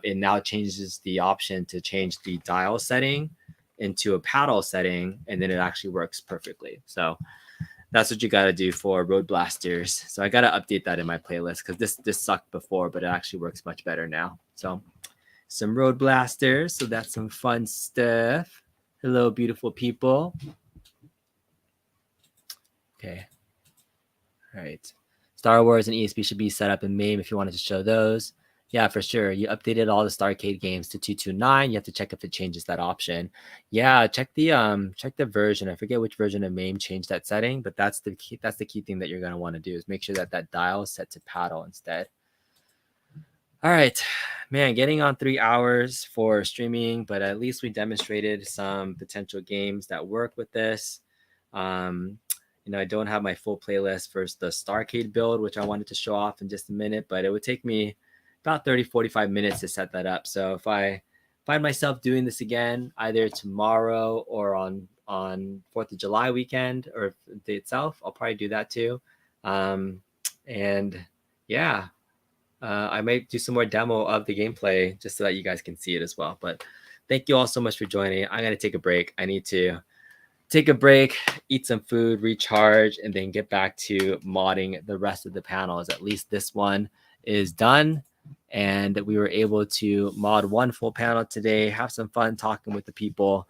it now changes the option to change the dial setting into a paddle setting, and then it actually works perfectly. So that's what you got to do for Road Blasters. So I got to update that in my playlist because this sucked before, but it actually works much better now. So some Road Blasters. So that's some fun stuff. Hello, beautiful people. Okay. All right. Star Wars and ESP should be set up in MAME if you wanted to show those. Yeah, for sure. You updated all the Starcade games to 229. You have to check if it changes that option. Yeah, check the version. I forget which version of MAME changed that setting, but that's the key thing that you're going to want to do is make sure that dial is set to paddle instead. All right, man, getting on 3 hours for streaming, but at least we demonstrated some potential games that work with this. I don't have my full playlist for the Starcade build, which I wanted to show off in just a minute, but it would take me about 30-45 minutes to set that up. So if I find myself doing this again, either tomorrow or on 4th of July weekend or the day itself, I'll probably do that too. And yeah, I might do some more demo of the gameplay just so that you guys can see it as well. But thank you all so much for joining. I'm going to take a break. I need to take a break, eat some food, recharge, and then get back to modding the rest of the panels. At least this one is done. And we were able to mod one full panel today, have some fun talking with the people.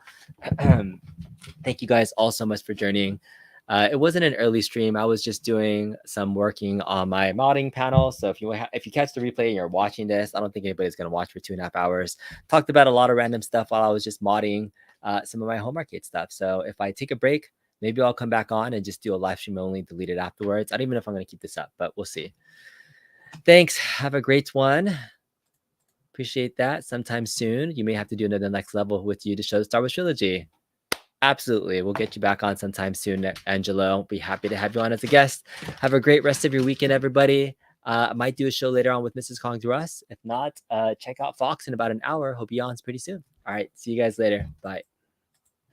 Thank you guys all so much for joining. It wasn't an early stream. I was just doing some working on my modding panel. So if you catch the replay and you're watching this, I don't think anybody's going to watch for 2.5 hours. Talked about a lot of random stuff while I was just modding some of my home arcade stuff. So if I take a break, maybe I'll come back on and just do a live stream only, delete it afterwards. I don't even know if I'm going to keep this up, but we'll see. Thanks. Have a great one. Appreciate that. Sometime soon, you may have to do another next level with you to show the Star Wars trilogy. Absolutely. We'll get you back on sometime soon, Angelo. Be happy to have you on as a guest. Have a great rest of your weekend, everybody. I might do a show later on with Mrs. Kong to us. If not, check out Fox in about an hour. Hope he on pretty soon. All right. See you guys later. Bye.